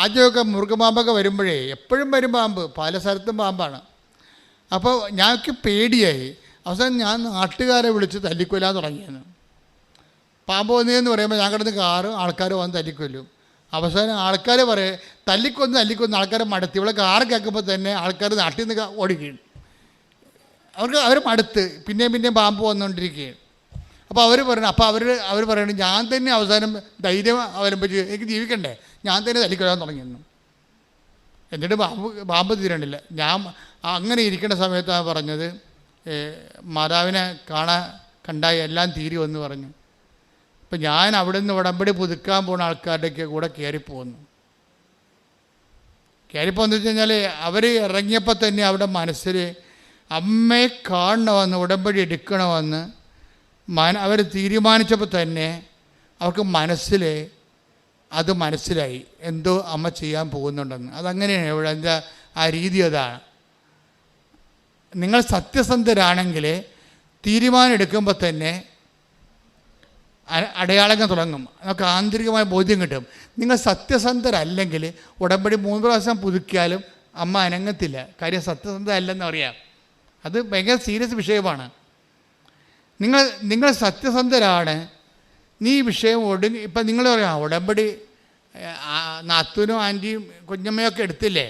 ആദ്യമൊക്കെ മൃഗപാമ്പൊക്കെ വരുമ്പോഴേ എപ്പോഴും വരും പാമ്പ്, പല സ്ഥലത്തും പാമ്പാണ്. അപ്പോൾ ഞങ്ങൾക്ക് പേടിയായി. അവസാനം ഞാൻ നാട്ടുകാരെ വിളിച്ച് തല്ലിക്കൊല്ലാൻ തുടങ്ങിയെന്ന്. പാമ്പ് വന്നതെന്ന് പറയുമ്പോൾ ഞാൻ കിടന്ന് ആൾക്കാർ വന്ന് തല്ലിക്കൊല്ലും. അവസാനം ആൾക്കാർ പറയും തല്ലിക്കൊന്ന് ആൾക്കാരെ മടുത്ത്. ഇവിടെ കാറ് കേൾക്കുമ്പോൾ തന്നെ ആൾക്കാർ നാട്ടിൽ നിന്ന് ഓടിക്കുകയാണ്. അവർ മടുത്ത് പിന്നെയും പാമ്പ് വന്നുകൊണ്ടിരിക്കുകയാണ്. അപ്പോൾ അവർ പറയണം ഞാൻ തന്നെ അവസാനം ധൈര്യം അവലംബിച്ച് എനിക്ക് ജീവിക്കണ്ടേ, ഞാൻ തന്നെ തല്ലിക്കൊല്ലാൻ തുടങ്ങിയെന്നു. എന്നിട്ട് പാമ്പ് തീരണില്ല. ഞാൻ അങ്ങനെ ഇരിക്കേണ്ട സമയത്താണ് പറഞ്ഞത്, മാതാവിനെ കണ്ടായി എല്ലാം തീരി വന്ന് പറഞ്ഞു. അപ്പം ഞാൻ അവിടെ നിന്ന് ഉടമ്പടി പുതുക്കാൻ പോകുന്ന ആൾക്കാരുടെയൊക്കെ കൂടെ കയറിപ്പോന്നു വെച്ച് കഴിഞ്ഞാൽ അവർ ഇറങ്ങിയപ്പോൾ തന്നെ അവിടെ മനസ്സിൽ അമ്മയെ കാണണമെന്ന്, ഉടമ്പടി എടുക്കണമെന്ന് അവർ തീരുമാനിച്ചപ്പോൾ തന്നെ അവർക്ക് അത് മനസ്സിലായി എന്തോ അമ്മ ചെയ്യാൻ പോകുന്നുണ്ടെന്ന്. അതങ്ങനെയാണ് ഇവിടെ എന്താ ആ രീതി. അതാണ് നിങ്ങൾ സത്യസന്ധരാണെങ്കിൽ തീരുമാനം എടുക്കുമ്പോൾ തന്നെ അടയാളങ്ങൾ തുടങ്ങും, നമുക്ക് ആന്തരികമായ ബോധ്യം കിട്ടും. നിങ്ങൾ സത്യസന്ധരല്ലെങ്കിൽ ഉടമ്പടി 3 പ്രാവശ്യം പുതുക്കിയാലും അമ്മ അനങ്ങത്തില്ല. കാര്യം സത്യസന്ധ അല്ലെന്ന് അറിയാം. അത് ഭയങ്കര സീരിയസ് വിഷയമാണ്. നിങ്ങൾ സത്യസന്ധരാണ്, നീ വിഷയം ഇപ്പം നിങ്ങൾ പറയാം ഉടമ്പടി നാത്തൂനും ആൻറ്റിയും കുഞ്ഞമ്മയൊക്കെ എടുത്തില്ലേ,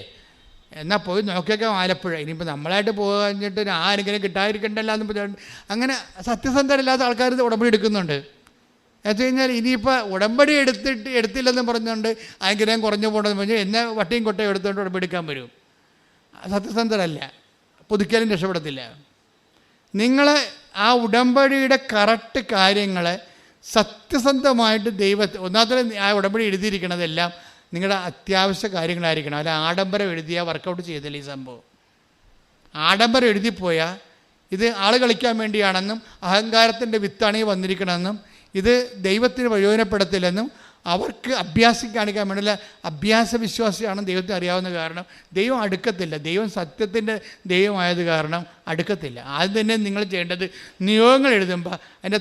എന്നാൽ പോയി നോക്കിയൊക്കെ ആലപ്പുഴ. ഇനിയിപ്പോൾ നമ്മളായിട്ട് പോകാഞ്ഞിട്ട് ആരെങ്കിലും കിട്ടാതിരിക്കണ്ടല്ലോ എന്ന് പറഞ്ഞിട്ട് അങ്ങനെ സത്യസന്ധരല്ലാത്ത ആൾക്കാർ ഉടമ്പടി എടുക്കുന്നുണ്ട്. എന്ന് വെച്ച് കഴിഞ്ഞാൽ ഇനിയിപ്പോൾ ഉടമ്പടി എടുത്തില്ലെന്ന് പറഞ്ഞുകൊണ്ട് ആഗ്രഹം കുറഞ്ഞു പോകണമെന്ന് പറഞ്ഞാൽ എന്നെ വട്ടിയും കൊട്ടയും എടുത്തുകൊണ്ട് ഉടമ്പടി എടുക്കാൻ വരും. സത്യസന്ധരല്ല, പുതുക്കിയാലും രക്ഷപ്പെടത്തില്ല. നിങ്ങൾ ആ ഉടമ്പടിയുടെ കറക്റ്റ് കാര്യങ്ങളെ സത്യസന്ധമായിട്ട് ഒന്നാമത്തെ ആ ഉടമ്പടി എഴുതിയിരിക്കണതെല്ലാം നിങ്ങളുടെ അത്യാവശ്യ കാര്യങ്ങളായിരിക്കണം. അല്ല ആഡംബരം എഴുതിയാൽ വർക്കൗട്ട് ചെയ്തില്ല ഈ സംഭവം. ആഡംബരം എഴുതിപ്പോയാൽ ഇത് ആൾ കളിക്കാൻ വേണ്ടിയാണെന്നും അഹങ്കാരത്തിൻ്റെ വിത്താണ് ഈ വന്നിരിക്കണമെന്നും ഇത് ദൈവത്തിന് പ്രയോജനപ്പെടത്തില്ലെന്നും അവർക്ക് അഭ്യാസം കാണിക്കാൻ വേണ്ടിയുള്ള അഭ്യാസ വിശ്വാസിയാണെന്ന് ദൈവത്തിന് അറിയാവുന്ന കാരണം ദൈവം അടുക്കത്തില്ല. ദൈവം സത്യത്തിൻ്റെ ദൈവമായത് കാരണം അടുക്കത്തില്ല. ആദ്യം തന്നെ നിങ്ങൾ ചെയ്യേണ്ടത് നിയോഗങ്ങൾ എഴുതുമ്പോൾ അതിൻ്റെ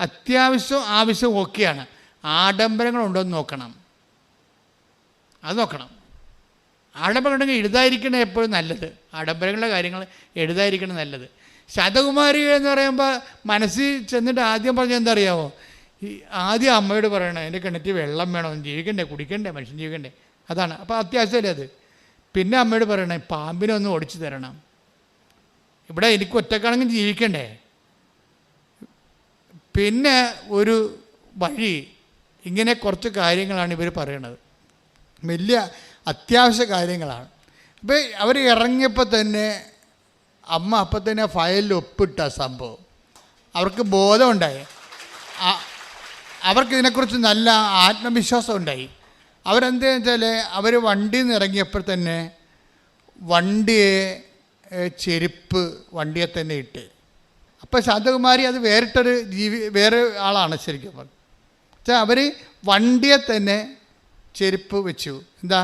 അത്യാവശ്യവും ആവശ്യവും ഓക്കെയാണ്. ആഡംബരങ്ങളുണ്ടോ എന്ന് നോക്കണം. അത് നോക്കണം. ആഡംബരം ഉണ്ടെങ്കിൽ എഴുതാതിരിക്കണം എപ്പോഴും നല്ലത്. ആഡംബരങ്ങളുടെ കാര്യങ്ങൾ എഴുതാതിരിക്കണം നല്ലത്. ശതകുമാരി എന്ന് പറയുമ്പോൾ മനസ്സിൽ ചെന്നിട്ട് ആദ്യം പറഞ്ഞാൽ എന്താ അറിയാമോ, ആദ്യം അമ്മയോട് പറയണം എൻ്റെ കിണറ്റിൽ വെള്ളം വേണം, ജീവിക്കണ്ടേ, കുടിക്കണ്ടേ, മനുഷ്യൻ ജീവിക്കണ്ടേ. അതാണ്. അപ്പോൾ അത്യാവശ്യമല്ലേ അത്. പിന്നെ അമ്മയോട് പറയണേ പാമ്പിനെ ഒന്ന് ഓടിച്ചു തരണം, ഇവിടെ എനിക്ക് ഒറ്റക്കാണെങ്കിൽ ജീവിക്കണ്ടേ. പിന്നെ ഒരു വഴി, ഇങ്ങനെ കുറച്ച് കാര്യങ്ങളാണ് ഇവർ പറയണത്. വലിയ അത്യാവശ്യ കാര്യങ്ങളാണ്. അപ്പോൾ അവർ ഇറങ്ങിയപ്പോൾ തന്നെ അമ്മ അപ്പം തന്നെ ഫയലിൽ ഒപ്പിട്ട സംഭവം അവർക്ക് ബോധമുണ്ടായി. അവർക്കിതിനെക്കുറിച്ച് നല്ല ആത്മവിശ്വാസം ഉണ്ടായി. അവരെന്താണെന്ന് വെച്ചാൽ അവർ വണ്ടിയിൽ നിന്ന് ഇറങ്ങിയപ്പോൾ തന്നെ ചെരുപ്പ് വണ്ടിയെ തന്നെ ഇട്ട്. അപ്പോൾ ശാന്തകുമാരി അത് വേറെ ആളാണ് ശരിക്കും പറഞ്ഞത്. വെച്ചാൽ അവർ വണ്ടിയെ തന്നെ ചെരുപ്പ് വെച്ചു. എന്താ,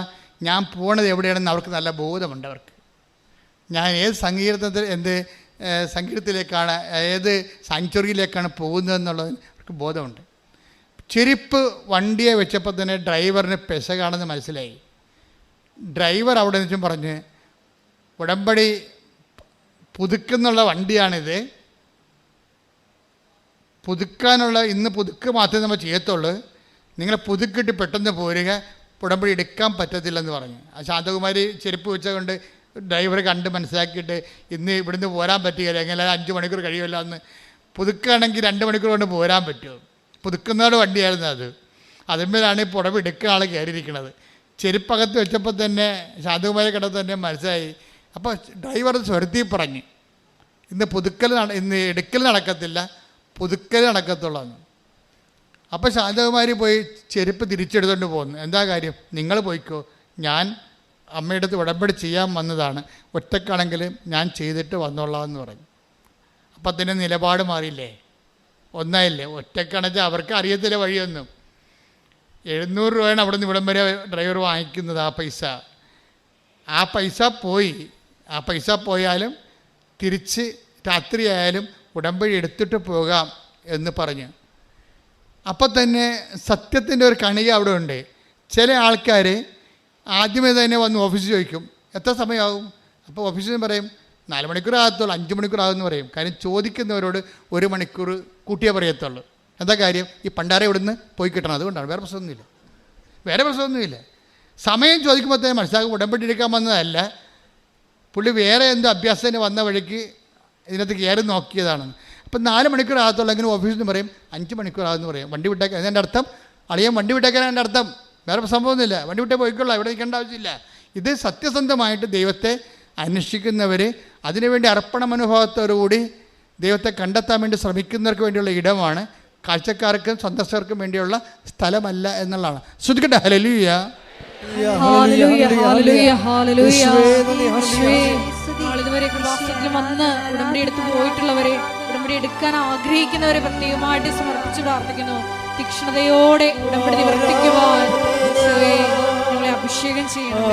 ഞാൻ പോണത് എവിടെയാണെന്ന് അവർക്ക് നല്ല ബോധമുണ്ട്. അവർക്ക് ഞാൻ ഏത് സംഗീതത്തിലേക്കാണ്, ഏത് സാങ്ച്വറിയിലേക്കാണ് പോകുന്നതെന്നുള്ളത് അവർക്ക് ബോധമുണ്ട്. ചെരുപ്പ് വണ്ടിയെ വെച്ചപ്പോൾ തന്നെ ഡ്രൈവറിന് പെശകാണെന്ന് മനസ്സിലായി. ഡ്രൈവർ അവിടെ നിന്നും പറഞ്ഞ് ഉടമ്പടി പുതുക്കുന്നുള്ള വണ്ടിയാണിത്, പുതുക്കാനുള്ള ഇന്ന് പുതുക്ക് മാത്രമേ നമ്മൾ ചെയ്യത്തുള്ളൂ, നിങ്ങൾ പുതുക്കിട്ട് പെട്ടെന്ന് പോരുക, ഉടമ്പടി എടുക്കാൻ പറ്റത്തില്ലെന്ന് പറഞ്ഞു. ആ ശാന്തകുമാരി ചെരുപ്പ് വെച്ചുകൊണ്ട് ഡ്രൈവറെ കണ്ട് മനസ്സിലാക്കിയിട്ട് ഇന്ന് ഇവിടുന്ന് പോരാൻ പറ്റുകയില്ല, എങ്ങനെ 5 മണിക്കൂർ കഴിയുമല്ലോ എന്ന്. പുതുക്കുകയാണെങ്കിൽ 2 മണിക്കൂർ കൊണ്ട് പോരാൻ പറ്റുമോ? പുതുക്കുന്നവരുടെ വണ്ടിയായിരുന്നു അത്. അതിന്മേലാണ് ഈ ഉടമ്പടി എടുക്കുന്ന ആൾ കയറിയിരിക്കുന്നത്. ചെരുപ്പകത്ത് വെച്ചപ്പോൾ തന്നെ ശാന്തകുമാരി കിടന്ന് തന്നെ മനസ്സിലായി. അപ്പോൾ ഡ്രൈവർ സ്വരത്തിൽ പറഞ്ഞ് ഇന്ന് എടുക്കൽ നടക്കത്തില്ല, പുതുക്കൽ നടക്കത്തുള്ളൂ. അപ്പോൾ ശാന്തകുമാരി പോയി ചെരുപ്പ് തിരിച്ചെടുത്തുകൊണ്ട് പോകുന്നു. എന്താ കാര്യം? നിങ്ങൾ പോയിക്കോ, ഞാൻ അമ്മയുടെ അടുത്ത് ഉടമ്പടി ചെയ്യാൻ വന്നതാണ്, ഒറ്റക്കാണെങ്കിലും ഞാൻ ചെയ്തിട്ട് വന്നോളാം എന്ന് പറഞ്ഞു. അപ്പം അതിൻ്റെ നിലപാട് മാറിയില്ലേ, ഒന്നായില്ലേ. ഒറ്റക്കാണെച്ചാൽ അവർക്ക് അറിയത്തില്ല വഴിയൊന്നും. 700 രൂപയാണ് അവിടെ നിന്ന് ഇവിടം വരെ ഡ്രൈവർ വാങ്ങിക്കുന്നത്. ആ പൈസ പോയാലും തിരിച്ച് രാത്രിയായാലും ഉടമ്പടി എടുത്തിട്ട് പോകാം എന്ന് പറഞ്ഞു. അപ്പം തന്നെ സത്യത്തിൻ്റെ ഒരു കണിക അവിടെ ഉണ്ട്. ചില ആൾക്കാർ ആദ്യമേ തന്നെ വന്ന് ഓഫീസിൽ ചോദിക്കും എത്ര സമയമാകും. അപ്പോൾ ഓഫീസിൽ നിന്ന് പറയും 4 മണിക്കൂർ ആകത്തുള്ളൂ, 5 മണിക്കൂർ ആകുമെന്ന് പറയും. കാര്യം ചോദിക്കുന്നവരോട് 1 മണിക്കൂർ കൂട്ടിയേ പറയത്തുള്ളൂ. എന്താ കാര്യം? ഈ പണ്ടാര ഇവിടുന്ന് പോയി കിട്ടണം, അതുകൊണ്ടാണ്. വേറെ പ്രശ്നമൊന്നുമില്ല. സമയം ചോദിക്കുമ്പോൾ തന്നെ മനസ്സിലാക്കും ഉടമ്പടി എടുക്കാൻ വന്നതല്ല, പുള്ളി വേറെ എന്തോ അഭ്യാസത്തിന് വന്ന വഴിക്ക് ഇതിനകത്ത് കയറി നോക്കിയതാണെന്ന്. അപ്പം 4 മണിക്കൂർ ആകത്തുള്ളെങ്കിലും ഓഫീസിൽ നിന്ന് പറയും 5 മണിക്കൂർ ആകുമെന്ന് പറയും. വണ്ടി വിട്ടേക്കാൻ എൻ്റെ അർത്ഥം, അളിയൻ വണ്ടി വിട്ടേക്കാനാണ് എൻ്റെ അർത്ഥം. വേറെ സംഭവമൊന്നുമില്ല. വണ്ടി വിട്ടേ പോയിക്കൊള്ളാം, ഇവിടെ നിൽക്കേണ്ട ആവശ്യമില്ല. ഇത് സത്യസന്ധമായിട്ട് ദൈവത്തെ അന്വേഷിക്കുന്നവർ, അതിനുവേണ്ടി അർപ്പണ മനോഭാവത്തോടുകൂടി ദൈവത്തെ കണ്ടെത്താൻ വേണ്ടി ശ്രമിക്കുന്നവർക്ക് വേണ്ടിയുള്ള ഇടമാണ്. കാഴ്ചക്കാർക്കും സന്ദർശകർക്കും വേണ്ടിയുള്ള സ്ഥലമല്ല എന്നുള്ളതാണ്. ശ്രദ്ധിക്കട്ടെ. ഹല്ലേലൂയ. ഇതുവരെ കൃപാസനത്തിൽ വന്ന് ഉടമ്പടി എടുത്ത് പോയിട്ടുള്ളവരെ, ഉടമ്പടി എടുക്കാൻ ആഗ്രഹിക്കുന്നവരെ പ്രത്യേകമായിട്ട് സമർപ്പിച്ച് പ്രാർത്ഥിക്കുന്നു. തീക്ഷ്ണതയോടെ ഉടമ്പടി നിവർത്തിക്കുവാൻ ഞങ്ങളെ അഭിഷേകം ചെയ്യണം.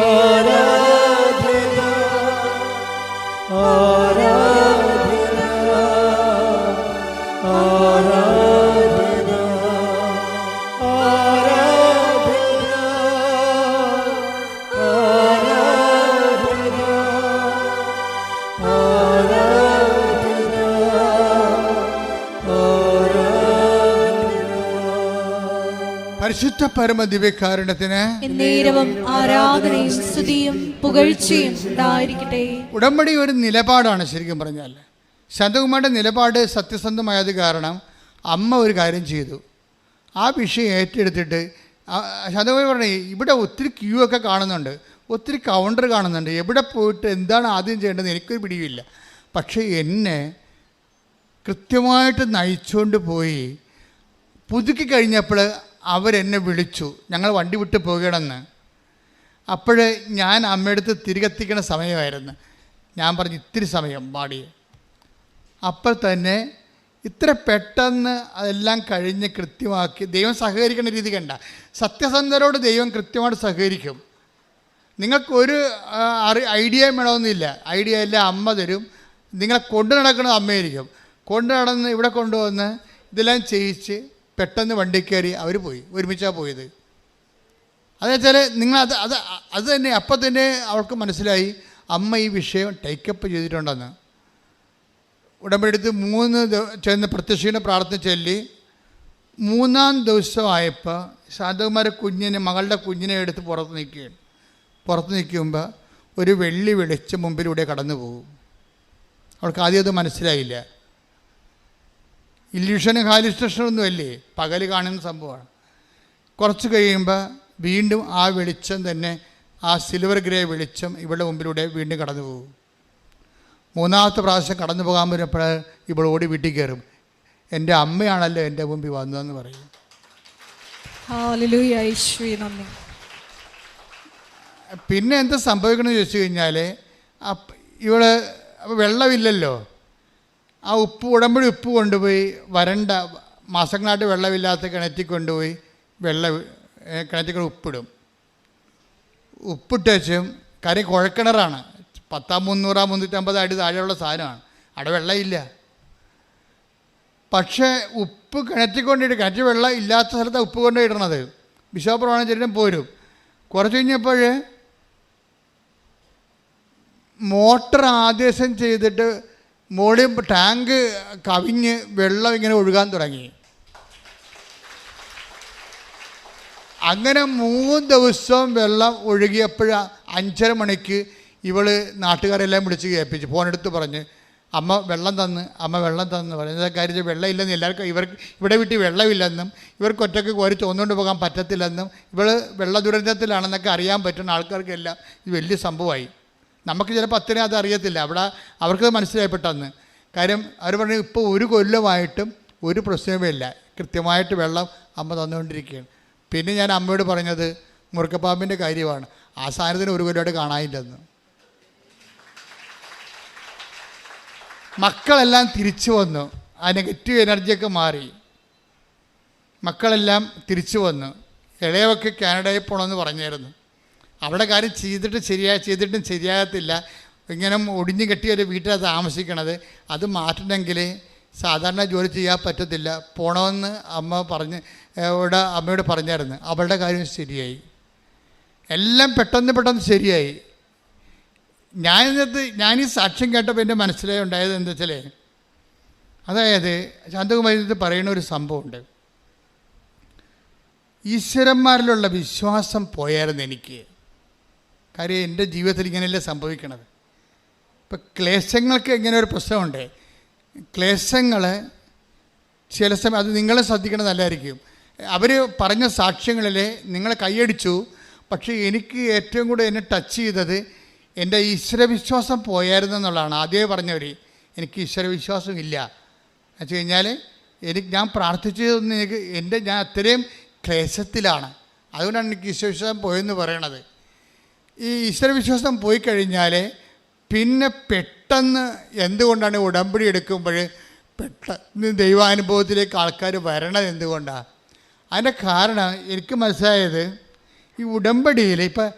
പരിശുദ്ധ പരമ ദിവ്യകാരുണ്യത്തിന് എന്നേരവും ആരാധനയും സ്തുതിയും പുകഴ്ചയും ഉണ്ടായിരിക്കട്ടെ. ഉടമ്പടി ഒരു നിലപാടാണ്. ശരിക്കും പറഞ്ഞാൽ ശാന്തകുമാരുടെ നിലപാട് സത്യസന്ധമായത് കാരണം അമ്മ ഒരു കാര്യം ചെയ്തു. ആ വിഷയം ഏറ്റെടുത്തിട്ട് ശാന്തകുമാരി പറഞ്ഞു, ഇവിടെ ഒത്തിരി ക്യൂ ഒക്കെ കാണുന്നുണ്ട്, ഒത്തിരി കൗണ്ടർ കാണുന്നുണ്ട്, എവിടെ പോയിട്ട് എന്താണ് ആദ്യം ചെയ്യേണ്ടത് എനിക്കൊരു പിടിയുമില്ല. പക്ഷേ എന്നെ കൃത്യമായിട്ട് നയിച്ചുകൊണ്ട് പോയി പുതുക്കി കഴിഞ്ഞപ്പോൾ അവരെന്നെ വിളിച്ചു, ഞങ്ങൾ വണ്ടി വിട്ട് പോകണമെന്ന്. അപ്പോൾ ഞാൻ അമ്മയടുത്ത് തിരികെത്തിക്കണ സമയമായിരുന്നു. ഞാൻ പറഞ്ഞു ഇത്തിരി സമയം പാടി. അപ്പോൾ തന്നെ ഇത്ര പെട്ടെന്ന് അതെല്ലാം കഴിഞ്ഞ് കൃത്യമാക്കി ദൈവം സഹകരിക്കുന്ന രീതി കണ്ട. സത്യസന്ധരോട് ദൈവം കൃത്യമായിട്ട് സഹകരിക്കും. നിങ്ങൾക്കൊരു ഐഡിയ വേണമെന്നില്ല. ഐഡിയ എല്ലാം അമ്മ തരും. നിങ്ങളെ കൊണ്ടു നടക്കുന്നത് അമ്മയായിരിക്കും. കൊണ്ടു നടന്ന് ഇവിടെ കൊണ്ടുവന്ന് ഇതെല്ലാം ചെയ്യിച്ച് പെട്ടെന്ന് വണ്ടി കയറി അവർ പോയി. ഒരുമിച്ചാണ് പോയത്. അതെന്നുവെച്ചാൽ നിങ്ങൾ അത് തന്നെ അപ്പം തന്നെ അവൾക്ക് മനസ്സിലായി അമ്മ ഈ വിഷയം ടേക്കപ്പ് ചെയ്തിട്ടുണ്ടെന്ന്. ഉടമ്പടി എടുത്ത് 3 ചെന്ന് പ്രത്യക്ഷീണ പ്രാർത്ഥന ചൊല്ലി 3-ാം ദിവസമായപ്പോൾ ശാന്തകുമാരി മകളുടെ കുഞ്ഞിനെ എടുത്ത് പുറത്ത് നിൽക്കുമ്പോൾ ഒരു വെള്ളി വെളിച്ചം മുമ്പിലൂടെ കടന്നു പോകും. അവൾക്ക് ആദ്യം അത് മനസ്സിലായില്ല. ഇല്യൂഷനും ഹാലുസിനേഷനൊന്നും അല്ലേ, പകൽ കാണുന്ന സംഭവമാണ്. കുറച്ച് കഴിയുമ്പോൾ വീണ്ടും ആ വെളിച്ചം തന്നെ, ആ സിൽവർ ഗ്രേ വെളിച്ചം ഇവളുടെ മുമ്പിലൂടെ വീണ്ടും കടന്നു പോകും. 3-ാമത്തെ പ്രാവശ്യം കടന്നു പോകാൻ വരുമ്പോൾ ഇവൾ ഓടി വീട്ടിൽ കയറും. എൻ്റെ അമ്മയാണല്ലോ എൻ്റെ മുമ്പിൽ വന്നതെന്ന് പറയും. പിന്നെ എന്താ സംഭവിക്കണമെന്ന് ചോദിച്ചു കഴിഞ്ഞാൽ ഇവള് വെള്ളമില്ലല്ലോ, ആ ഉടമ്പടി ഉപ്പ് കൊണ്ടുപോയി വരണ്ട മാസങ്ങളായിട്ട് വെള്ളമില്ലാത്ത കിണറ്റിൽ കൊണ്ടുപോയി കിണറ്റിൽ ഉപ്പിടും. ഉപ്പിട്ടും കാര്യം കുഴക്കിണറാണ്, 300-350 അടി താഴെയുള്ള സാധനമാണ്, അവിടെ വെള്ളമില്ല. പക്ഷേ ഉപ്പ് കിണറ്റിൽ കൊണ്ടിട്ട്, കിണറ്റിൽ വെള്ളം ഇല്ലാത്ത സ്ഥലത്ത് ഉപ്പ് കൊണ്ടിടണത്. ബിഷോപ്പുറമാണ് ചെല്ലും പോരും. കുറച്ച് കഴിഞ്ഞപ്പോൾ മോട്ടർ ആദേശം ചെയ്തിട്ട് മോളിൽ ടാങ്ക് കവിഞ്ഞ് വെള്ളം ഇങ്ങനെ ഒഴുകാൻ തുടങ്ങി. അങ്ങനെ 3 ദിവസം വെള്ളം ഒഴുകിയപ്പോൾ 5:30 മണിക്ക് ഇവൾ നാട്ടുകാരെല്ലാം വിളിച്ച് കേൾപ്പിച്ചു. ഫോണെടുത്ത് പറഞ്ഞ് അമ്മ വെള്ളം തന്ന് പറയുന്നത് കാര്യം വെള്ളം ഇല്ലെന്ന് എല്ലാവർക്കും, ഇവിടെ വീട്ടിൽ വെള്ളമില്ലെന്നും ഇവർക്ക് ഒറ്റയ്ക്ക് കോരി തോന്നുകൊണ്ട് പോകാൻ പറ്റത്തില്ലെന്നും ഇവൾ വെള്ള ദുരന്തത്തിലാണെന്നൊക്കെ അറിയാൻ പറ്റുന്ന ആൾക്കാർക്കെല്ലാം ഇത് വലിയ സംഭവമായി. നമുക്ക് ചിലപ്പോൾ അത്രയും അത് അറിയത്തില്ല, അവിടെ അവർക്കത് മനസ്സിലായിപ്പെട്ടന്ന്. കാര്യം അവർ പറഞ്ഞു ഇപ്പോൾ 1 കൊല്ലമായിട്ടും ഒരു പ്രശ്നമേ ഇല്ല, കൃത്യമായിട്ട് വെള്ളം അമ്മ തന്നുകൊണ്ടിരിക്കുകയാണ്. പിന്നെ ഞാൻ അമ്മയോട് പറഞ്ഞത് മുറുക്കപ്പാമ്പിൻ്റെ കാര്യമാണ്. ആ സാധനത്തിന് 1 കൊല്ലമായിട്ട് കാണാനില്ലെന്ന്. മക്കളെല്ലാം തിരിച്ചു വന്നു, ആ നെഗറ്റീവ് എനർജിയൊക്കെ മാറി, മക്കളെല്ലാം തിരിച്ചു വന്നു. ഇളയവൊക്കെ കാനഡയിൽ പോകണമെന്ന് പറഞ്ഞായിരുന്നു. അവിടെ കാര്യം ചെയ്തിട്ടും ശരിയാകത്തില്ല. ഇങ്ങനെ ഒടിഞ്ഞു കെട്ടിയൊരു വീട്ടിലാണ് താമസിക്കണത്. അത് മാറ്റണമെങ്കിൽ സാധാരണ ജോലി ചെയ്യാൻ പറ്റത്തില്ല, പോണമെന്ന് അമ്മയോട് പറഞ്ഞായിരുന്നു. അവളുടെ കാര്യം ശരിയായി, എല്ലാം പെട്ടെന്ന് ശരിയായി. ഞാൻ ഈ സാക്ഷ്യം കേട്ടപ്പോൾ എൻ്റെ മനസ്സിലേ ഉണ്ടായത് എന്താ വെച്ചാൽ, അതായത് ശാന്തകുമാരി പറയുന്ന ഒരു സംഭവമുണ്ട്. ഈശ്വരന്മാരിലുള്ള വിശ്വാസം പോയായിരുന്നു എനിക്ക്. കാര്യം എൻ്റെ ജീവിതത്തിൽ ഇങ്ങനെയല്ലേ സംഭവിക്കണത്. ഇപ്പം ക്ലേശങ്ങൾക്ക് ഇങ്ങനെ ഒരു പ്രശ്നമുണ്ട്. ക്ലേശങ്ങൾ ചില സമയം അത് നിങ്ങൾ ശ്രദ്ധിക്കണം, നല്ലതായിരിക്കും. അവർ പറഞ്ഞ സാക്ഷ്യങ്ങളിൽ നിങ്ങൾ കൈയടിച്ചു, പക്ഷേ എനിക്ക് ഏറ്റവും കൂടുതൽ എന്നെ ടച്ച് ചെയ്തത് എൻ്റെ ഈശ്വരവിശ്വാസം പോയായിരുന്നു എന്നുള്ളതാണ്. ആദ്യമേ പറഞ്ഞവർ, എനിക്ക് ഈശ്വരവിശ്വാസം ഇല്ല എന്ന് വെച്ച് കഴിഞ്ഞാൽ ഞാൻ പ്രാർത്ഥിച്ചതൊന്നും ഞാൻ അത്രയും ക്ലേശത്തിലാണ്, അതുകൊണ്ടാണ് എനിക്ക് ഈശ്വരവിശ്വാസം പോയെന്ന് പറയണത്. ഈ ഈശ്വരവിശ്വാസം പോയി കഴിഞ്ഞാൽ പിന്നെ പെട്ടെന്ന് എന്തുകൊണ്ടാണ് ഉടമ്പടി എടുക്കുമ്പോൾ പെട്ടെന്ന് ദൈവാനുഭവത്തിലേക്ക് ആൾക്കാർ വരണത് എന്തുകൊണ്ടാണ്? അതിൻ്റെ കാരണം എനിക്ക് മനസ്സിലായത്, ഈ ഉടമ്പടിയിൽ ഇപ്പം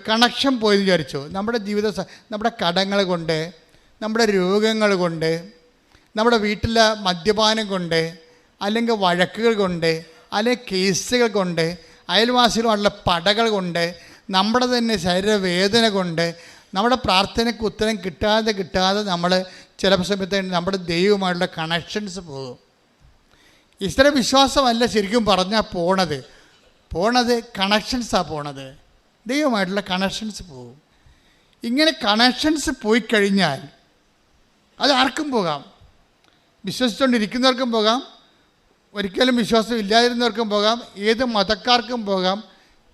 കണക്ഷൻ പോയെന്ന് വിചാരിച്ചു. നമ്മുടെ നമ്മുടെ കടങ്ങൾ കൊണ്ട്, നമ്മുടെ രോഗങ്ങൾ കൊണ്ട്, നമ്മുടെ വീട്ടിലെ മദ്യപാനം കൊണ്ട്, അല്ലെങ്കിൽ വഴക്കുകൾ കൊണ്ട്, അല്ലെങ്കിൽ കേസുകൾ കൊണ്ട്, അയൽവാസികളുമായിട്ടുള്ള പടകൾ കൊണ്ട്, നമ്മുടെ തന്നെ ശരീരവേദന കൊണ്ട്, നമ്മുടെ പ്രാർത്ഥനയ്ക്ക് ഉത്തരം കിട്ടാതെ നമ്മൾ ചില സമയത്ത് നമ്മുടെ ദൈവമായിട്ടുള്ള കണക്ഷൻസ് പോകും. ഈശ്വര വിശ്വാസമല്ല ശരിക്കും പറഞ്ഞാൽ പോണത് കണക്ഷൻസാണ് പോണത്. ദൈവമായിട്ടുള്ള കണക്ഷൻസ് പോകും. ഇങ്ങനെ കണക്ഷൻസ് പോയി കഴിഞ്ഞാൽ അത് ആർക്കും പോകാം, വിശ്വസിച്ചുകൊണ്ടിരിക്കുന്നവർക്കും പോകാം, ഒരിക്കലും വിശ്വാസം ഇല്ലാതിരുന്നവർക്കും പോകാം, ഏത് മതക്കാർക്കും പോകാം.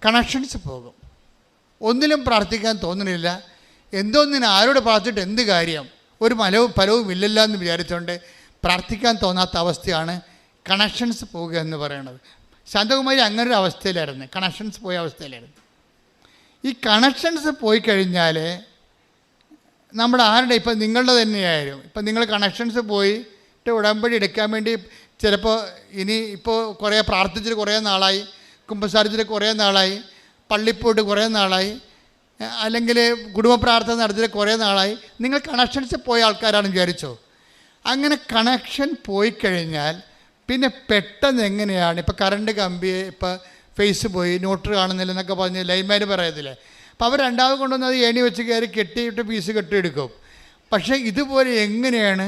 കണക്ഷൻസ് പോകും. ഒന്നിലും പ്രാർത്ഥിക്കാൻ തോന്നുന്നില്ല. എന്തോന്നിന് ആരോട് പ്രാർത്ഥിച്ചിട്ട് എന്ത് കാര്യം, ഒരു ഫലവും ഇല്ലല്ലോ എന്ന് വിചാരിച്ചുകൊണ്ട് പ്രാർത്ഥിക്കാൻ തോന്നാത്ത അവസ്ഥയാണ് കണക്ഷൻസ് പോവുക എന്ന് പറയുന്നത്. ശാന്തകുമാരി അങ്ങനൊരു അവസ്ഥയിലായിരുന്നു, കണക്ഷൻസ് പോയ അവസ്ഥയിലായിരുന്നു. ഈ കണക്ഷൻസ് പോയി കഴിഞ്ഞാൽ നമ്മുടെ ആരുടെ, ഇപ്പം നിങ്ങളുടെ തന്നെയായിരുന്നു. ഇപ്പം നിങ്ങൾ കണക്ഷൻസ് പോയിട്ട് ഉടമ്പടി എടുക്കാൻ വേണ്ടി ചിലപ്പോൾ ഇപ്പോൾ കുറേ പ്രാർത്ഥിച്ചിട്ട് കുറേ നാളായി, കുമ്പസാരിച്ചിട്ട് കുറേ നാളായി, പള്ളിപ്പോയിട്ട് കുറേ നാളായി, അല്ലെങ്കിൽ കുടുംബ പ്രാർത്ഥന നടത്തിയിട്ട് കുറേ നാളായി, നിങ്ങൾ കണക്ഷൻസ് പോയ ആൾക്കാരാണെന്ന് വിചാരിച്ചോ. അങ്ങനെ കണക്ഷൻ പോയി കഴിഞ്ഞാൽ പിന്നെ പെട്ടെന്ന് എങ്ങനെയാണ്, ഇപ്പോൾ കറണ്ട് കമ്പി ഇപ്പോൾ ഫേസ് പോയി, ന്യൂട്രൽ കാണുന്നില്ല എന്നൊക്കെ പറഞ്ഞ് ലൈൻമാൻ പറയത്തില്ലേ. അപ്പോൾ അവർ രണ്ടാമത് കൊണ്ടുവന്ന് അത് ഏണി വെച്ച് കയറി കെട്ടിയിട്ട് പീസ് കെട്ടിയെടുക്കും. പക്ഷേ ഇതുപോലെ എങ്ങനെയാണ്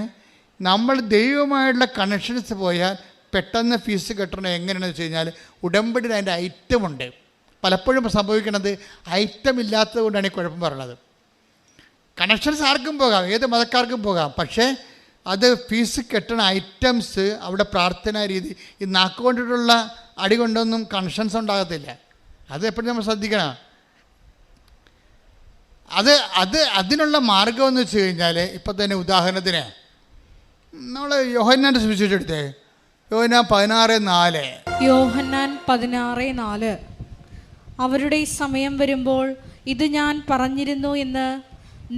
നമ്മൾ ദൈവമായിട്ടുള്ള കണക്ഷൻസ് പോയാൽ പെട്ടെന്ന് ഫീസ് കെട്ടണം എങ്ങനെയാണെന്ന് വെച്ച് കഴിഞ്ഞാൽ, ഉടമ്പടിയിൽ അതിൻ്റെ ഐറ്റമുണ്ട്. പലപ്പോഴും സംഭവിക്കുന്നത് ഐറ്റം ഇല്ലാത്തത് കൊണ്ടാണ് ഈ കുഴപ്പം പറയുന്നത്. കണക്ഷൻസ് ആർക്കും പോകാം, ഏത് മതക്കാർക്കും പോകാം, പക്ഷേ അത് ഫീസ് കെട്ടണ ഐറ്റംസ് അവിടെ പ്രാർത്ഥനാ രീതി, ഈ നാക്കുകൊണ്ടിട്ടുള്ള അടി കൊണ്ടൊന്നും കണക്ഷൻസ് ഉണ്ടാകത്തില്ല. അത് എപ്പോഴും നമ്മൾ ശ്രദ്ധിക്കണം. അതിനുള്ള മാർഗം എന്ന് വെച്ച് കഴിഞ്ഞാൽ, ഇപ്പം തന്നെ ഉദാഹരണത്തിന് നമ്മൾ യോഹന്നാൻ്റെ സുവിശേഷം എടുത്തേ, യോഹന്നാൻ 16:4. യോഹന്നാൻ 16:4. അവരുടെ സമയം വരുമ്പോൾ ഇത് ഞാൻ പറഞ്ഞിരുന്നു എന്ന്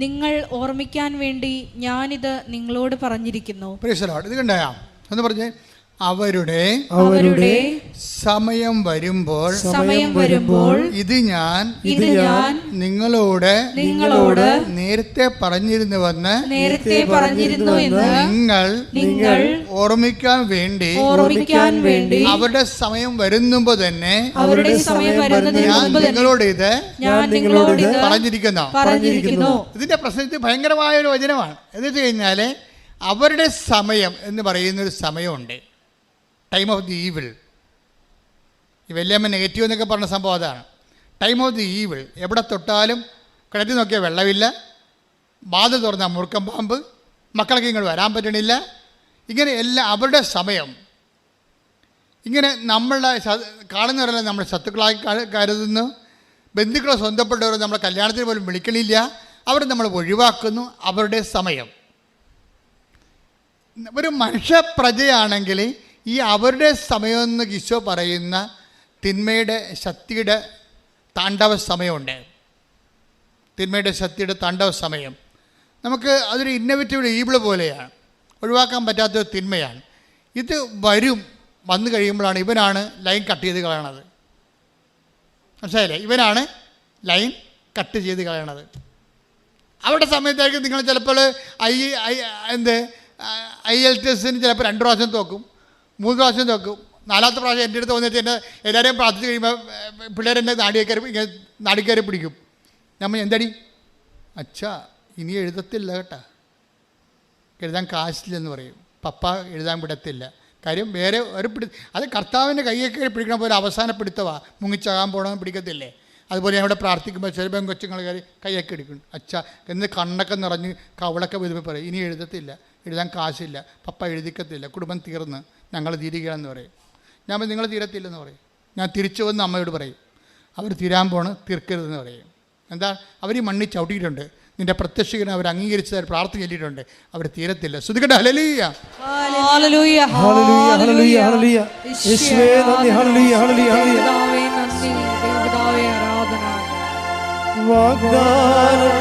നിങ്ങൾ ഓർമ്മിക്കാൻ വേണ്ടി ഞാനിത് നിങ്ങളോട് പറഞ്ഞിരിക്കുന്നു. ഇത് കണ്ടായാ എന്ന് പറഞ്ഞേ, അവരുടെ സമയം വരുമ്പോൾ ഇത് ഞാൻ നിങ്ങളോട് നേരത്തെ പറഞ്ഞിരുന്നുവെന്ന് നിങ്ങൾ ഓർമ്മിക്കാൻ വേണ്ടി അവരുടെ സമയം വരുന്നുമ്പോ തന്നെ ഞാൻ നിങ്ങളോട് ഇത് പറഞ്ഞിരിക്കുന്നു. ഇതിന്റെ പ്രസക്തി ഭയങ്കരമായ ഒരു വചനമാണ്. എന്ന് വെച്ച് കഴിഞ്ഞാല് അവരുടെ സമയം എന്ന് പറയുന്നൊരു സമയമുണ്ട്, ടൈം ഓഫ് ദി ഈവിൾ. ഈ വല്യമ്മ നെഗറ്റീവ് എന്നൊക്കെ പറഞ്ഞ സംഭവം അതാണ്. Time of the evil. എവിടെ തൊട്ടാലും കിണറ്റിൽ നോക്കിയാൽ വെള്ളമില്ല, വാതിൽ തുറന്നാൽ മുറുക്കം പാമ്പ്, മക്കൾക്ക് ഇങ്ങോട്ട് വരാൻ പറ്റണില്ല, ഇങ്ങനെ എല്ലാം അവരുടെ സമയം. ഇങ്ങനെ നമ്മളെ കാണുന്നവരെല്ലാം നമ്മൾ ശത്രുക്കളായി കരുതുന്നു. ബന്ധുക്കളെ സ്വന്തപ്പെട്ടവർ നമ്മളെ കല്യാണത്തിന് പോലും വിളിക്കണില്ല, അവർ നമ്മൾ ഒഴിവാക്കുന്നു. അവരുടെ സമയം. ഒരു മനുഷ്യപ്രജയാണെങ്കിൽ ഈ അവരുടെ സമയമെന്ന് ഈശോ പറയുന്ന തിന്മയുടെ ശക്തിയുടെ താണ്ഡവ സമയമുണ്ട്. തിന്മയുടെ ശക്തിയുടെ താണ്ഡവ സമയം നമുക്ക് അതൊരു ഇന്നോവേറ്റീവ് ഈബിൾ പോലെയാണ്, ഒഴിവാക്കാൻ പറ്റാത്തൊരു തിന്മയാണ്. ഇത് വന്നു കഴിയുമ്പോഴാണ് ഇവനാണ് ലൈൻ കട്ട് ചെയ്ത് കളയണത്. മനസ്സിലായില്ലേ? ഇവനാണ് ലൈൻ കട്ട് ചെയ്ത് കളയണത്. അവരുടെ സമയത്തായിരിക്കും നിങ്ങൾ ചിലപ്പോൾ IELTS ചിലപ്പോൾ 2 പ്രാവശ്യം തോക്കും, 3 പ്രാവശ്യം തോക്കും. 4ാമത്തെ പ്രാവശ്യം എൻ്റെ അടുത്ത് വന്നിട്ട് എന്നെ എല്ലാവരെയും പ്രാർത്ഥിച്ച് കഴിയുമ്പോൾ പിള്ളേരെന്നെ നാടിക്കയറി പിടിക്കും. നമ്മൾ എന്തടി അച്ഛാ ഇനി എഴുതത്തില്ല കേട്ടാ, എഴുതാൻ കാശില്ലെന്ന് പറയും. പപ്പ എഴുതാൻ വിടത്തില്ല. കാര്യം വേറെ ഒരു അത് കർത്താവിൻ്റെ കയ്യൊക്കെ പിടിക്കണ പോലെ അവസാന പിടുത്തവാ, മുങ്ങിച്ചാകാൻ പോകണമെന്ന് പിടിക്കത്തില്ലേ. അതുപോലെ ഞാൻ ഇവിടെ പ്രാർത്ഥിക്കുമ്പോൾ ചെറുപ്പം കൊച്ചുങ്ങൾ കൈയൊക്കെ എടുക്കും. അച്ഛാ എന്ന് കണ്ണൊക്കെ നിറഞ്ഞ് കവളൊക്കെ വരുമ്പോൾ പറയും ഇനി എഴുതത്തില്ല, എഴുതാൻ കാശില്ല, പപ്പ എഴുതിക്കത്തില്ല, കുടുംബം തീർന്ന് ഞങ്ങൾ തീരുകയാണെന്ന് പറയും. ഞാൻ നിങ്ങൾ തീരത്തില്ലെന്ന് പറയും. ഞാൻ തിരിച്ചു വന്ന് അമ്മയോട് പറയും അവർ തീരാൻ പോണ്, തീർക്കരുതെന്ന് പറയും. എന്താ അവർ ഈ മണ്ണിൽ ചവിട്ടിയിട്ടുണ്ട്, നിന്റെ പ്രത്യക്ഷീകരണം അവർ അംഗീകരിച്ചത് പ്രാർത്ഥന ചൊല്ലിയിട്ടുണ്ട്, അവർ തീരത്തില്ല. ശ്രുതികട്ടെ ഹല്ലേലൂയ ഹല്ലേലൂയ ഹല്ലേലൂയ ഹല്ലേലൂയ. യേശുവേ നന്ദി. ഹല്ലേലൂയ ഹല്ലേലൂയ ഹല്ലേലൂയ. പിതാവേ നന്ദി, ദൈവപിതാവേ ആരാധന. വാഗ്ദാനം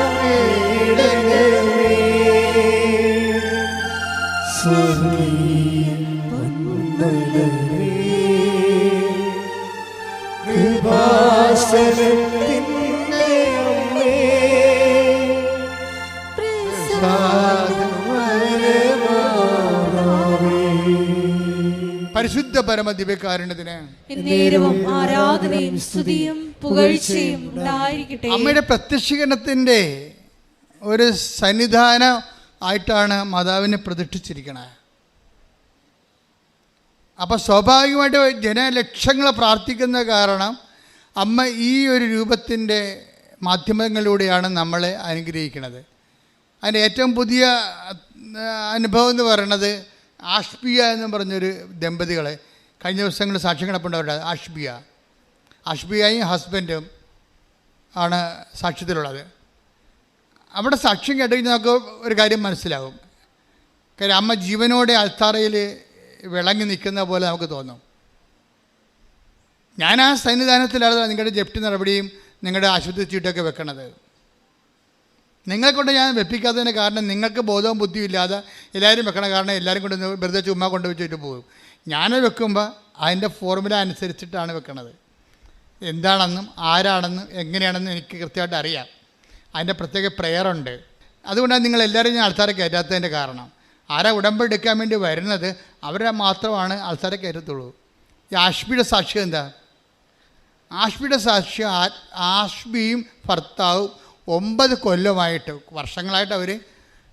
പരിശുദ്ധ പരമ ദിവ്യകാരുണ്യത്തിന് എന്നേരവും ആരാധനയും സ്തുതിയും പുകഴ്ചയും ഉണ്ടായിരിക്കട്ടെ. അമ്മയുടെ പ്രത്യക്ഷീകരണത്തിൻ്റെ ഒരു സന്നിധാനം ആയിട്ടാണ് മാതാവിനെ പ്രതിഷ്ഠിച്ചിരിക്കണത്. അപ്പോൾ സ്വാഭാവികമായിട്ട് ജനലക്ഷങ്ങൾ പ്രാർത്ഥിക്കുന്ന കാരണം അമ്മ ഈ ഒരു രൂപത്തിൻ്റെ മാധ്യമങ്ങളിലൂടെയാണ് നമ്മളെ അനുഗ്രഹിക്കുന്നത്. അതിൻ്റെ ഏറ്റവും പുതിയ അനുഭവം എന്ന് പറയുന്നത് ആഷ്ബിയ എന്ന് പറഞ്ഞൊരു ദമ്പതികളെ കഴിഞ്ഞ ദിവസങ്ങളിൽ സാക്ഷ്യം കിടപ്പുണ്ടവരുടെ ആഷ്ബിയയും ഹസ്ബൻഡും ആണ് സാക്ഷ്യത്തിലുള്ളത്. അവിടെ സാക്ഷ്യം കേട്ടുകഴിഞ്ഞാൽ നമുക്ക് ഒരു കാര്യം മനസ്സിലാവും. കാര്യം അമ്മ ജീവനോടെ അൾത്താറയിൽ വിളങ്ങി നിൽക്കുന്ന പോലെ നമുക്ക് തോന്നും. ഞാൻ ആ സന്നിധാനത്തിലാണ് നിങ്ങളുടെ ജപ്തി നടപടിയും നിങ്ങളുടെ ആശുപത്രി ചീട്ടൊക്കെ വെക്കണത്. നിങ്ങളെക്കൊണ്ട് ഞാൻ വെപ്പിക്കാത്തതിന് കാരണം നിങ്ങൾക്ക് ബോധവും ബുദ്ധിയും ഇല്ലാതെ എല്ലാവരും വെക്കണ കാരണം എല്ലാവരും കൊണ്ട് വെറുതെ ചുമ്മാ കൊണ്ട് വെച്ചിട്ട് പോകും. ഞാൻ വെക്കുമ്പോൾ അതിൻ്റെ ഫോർമുല അനുസരിച്ചിട്ടാണ് വെക്കണത്. എന്താണെന്നും ആരാണെന്നും എങ്ങനെയാണെന്നും എനിക്ക് കൃത്യമായിട്ട് അറിയാം. അതിൻ്റെ പ്രത്യേക പ്രെയറുണ്ട്. അതുകൊണ്ടാണ് നിങ്ങളെല്ലാവരും ഞാൻ ആൾക്കാരെ കയറ്റാത്തതിൻ്റെ കാരണം. ആരാ ഉടമ്പടി എടുക്കാൻ വേണ്ടി വരുന്നത് അവരെ മാത്രമാണ് ആൾക്കാരെ കയറ്റത്തുള്ളൂ. ഈ ആഷ്ബിയുടെ സാക്ഷ്യം എന്താ? ആഷ്ബിയുടെ സാക്ഷ്യം ആഷ്ബിയും ഭർത്താവും 9 കൊല്ലമായിട്ട് വർഷങ്ങളായിട്ട് അവർ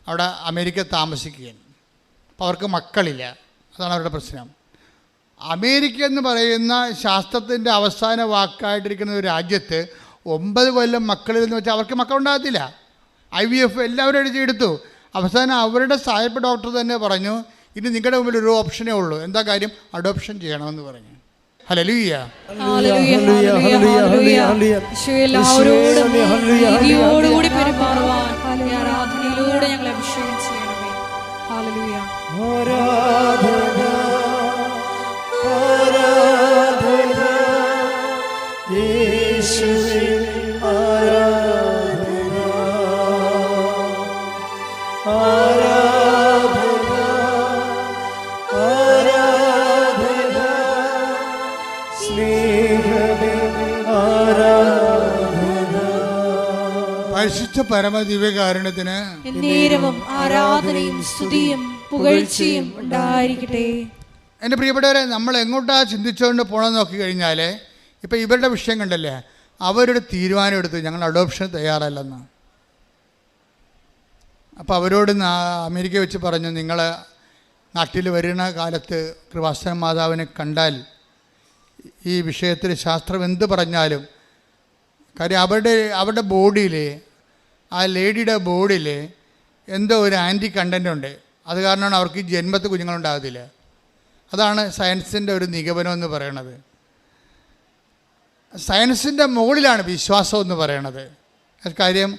അവിടെ അമേരിക്ക താമസിക്കുകയാണ്. അപ്പോൾ അവർക്ക് മക്കളില്ല. അതാണ് അവരുടെ പ്രശ്നം. അമേരിക്ക എന്ന് പറയുന്ന ശാസ്ത്രത്തിൻ്റെ അവസാന വാക്കായിട്ടിരിക്കുന്ന ഒരു രാജ്യത്ത് 9 കൊല്ലം മക്കളില്ലെന്ന് വെച്ചാൽ അവർക്ക് മക്കളുണ്ടാകത്തില്ല. IVF എല്ലാവരും എടുത്തു. അവസാനം അവരുടെ സായപ്പ് ഡോക്ടർ തന്നെ പറഞ്ഞു ഇനി നിങ്ങളുടെ മുമ്പിൽ ഒരു ഓപ്ഷനേ ഉള്ളൂ. എന്താ കാര്യം? അഡോപ്ഷൻ ചെയ്യണമെന്ന് പറഞ്ഞു. ഹല്ലേലൂയ. എല്ലാവരോടും പെരുമാറുവാൻ ആരാധനയിലൂടെ ഞങ്ങളെ അഭിഷേകം ചെയ്യണമേ. ഹല്ലേലൂയ. പരിശുദ്ധ പരമ ദിവ്യകാരുണ്യത്തിന് എന്നേരവും ആരാധനയും സ്തുതിയും പുകഴ്ചയും ഉണ്ടായിരിക്കട്ടെ. എൻ്റെ പ്രിയപ്പെട്ടവരെ, നമ്മൾ എങ്ങോട്ടാണ് ചിന്തിച്ചുകൊണ്ട് പോകണമെന്ന് നോക്കിക്കഴിഞ്ഞാൽ ഇപ്പം ഇവരുടെ വിഷയം കണ്ടല്ലേ, അവരുടെ തീരുമാനം എടുത്ത് ഞങ്ങൾ അഡോപ്ഷൻ തയ്യാറല്ലെന്ന്. അപ്പോൾ അവരോട് അമേരിക്ക വെച്ച് പറഞ്ഞു നിങ്ങൾ നാട്ടിൽ വരുന്ന കാലത്ത് കൃപാസന മാതാവിനെ കണ്ടാൽ ഈ വിഷയത്തിൽ ശാസ്ത്രം എന്ത് പറഞ്ഞാലും, കാര്യം അവരുടെ ബോഡിയിൽ, ആ ലേഡിയുടെ ബോഡിയിൽ എന്തോ ഒരു ആൻറ്റി കണ്ടൻ്റ് ഉണ്ട്. അത് കാരണമാണ് അവർക്ക് ഈ ജന്മത്തിൽ കുഞ്ഞുങ്ങളുണ്ടാകത്തില്ല. അതാണ് സയൻസിൻ്റെ ഒരു നിഗമനം എന്ന് പറയണത്. സയൻസിൻ്റെ മുകളിലാണ് വിശ്വാസം എന്ന് പറയണത്. കാര്യം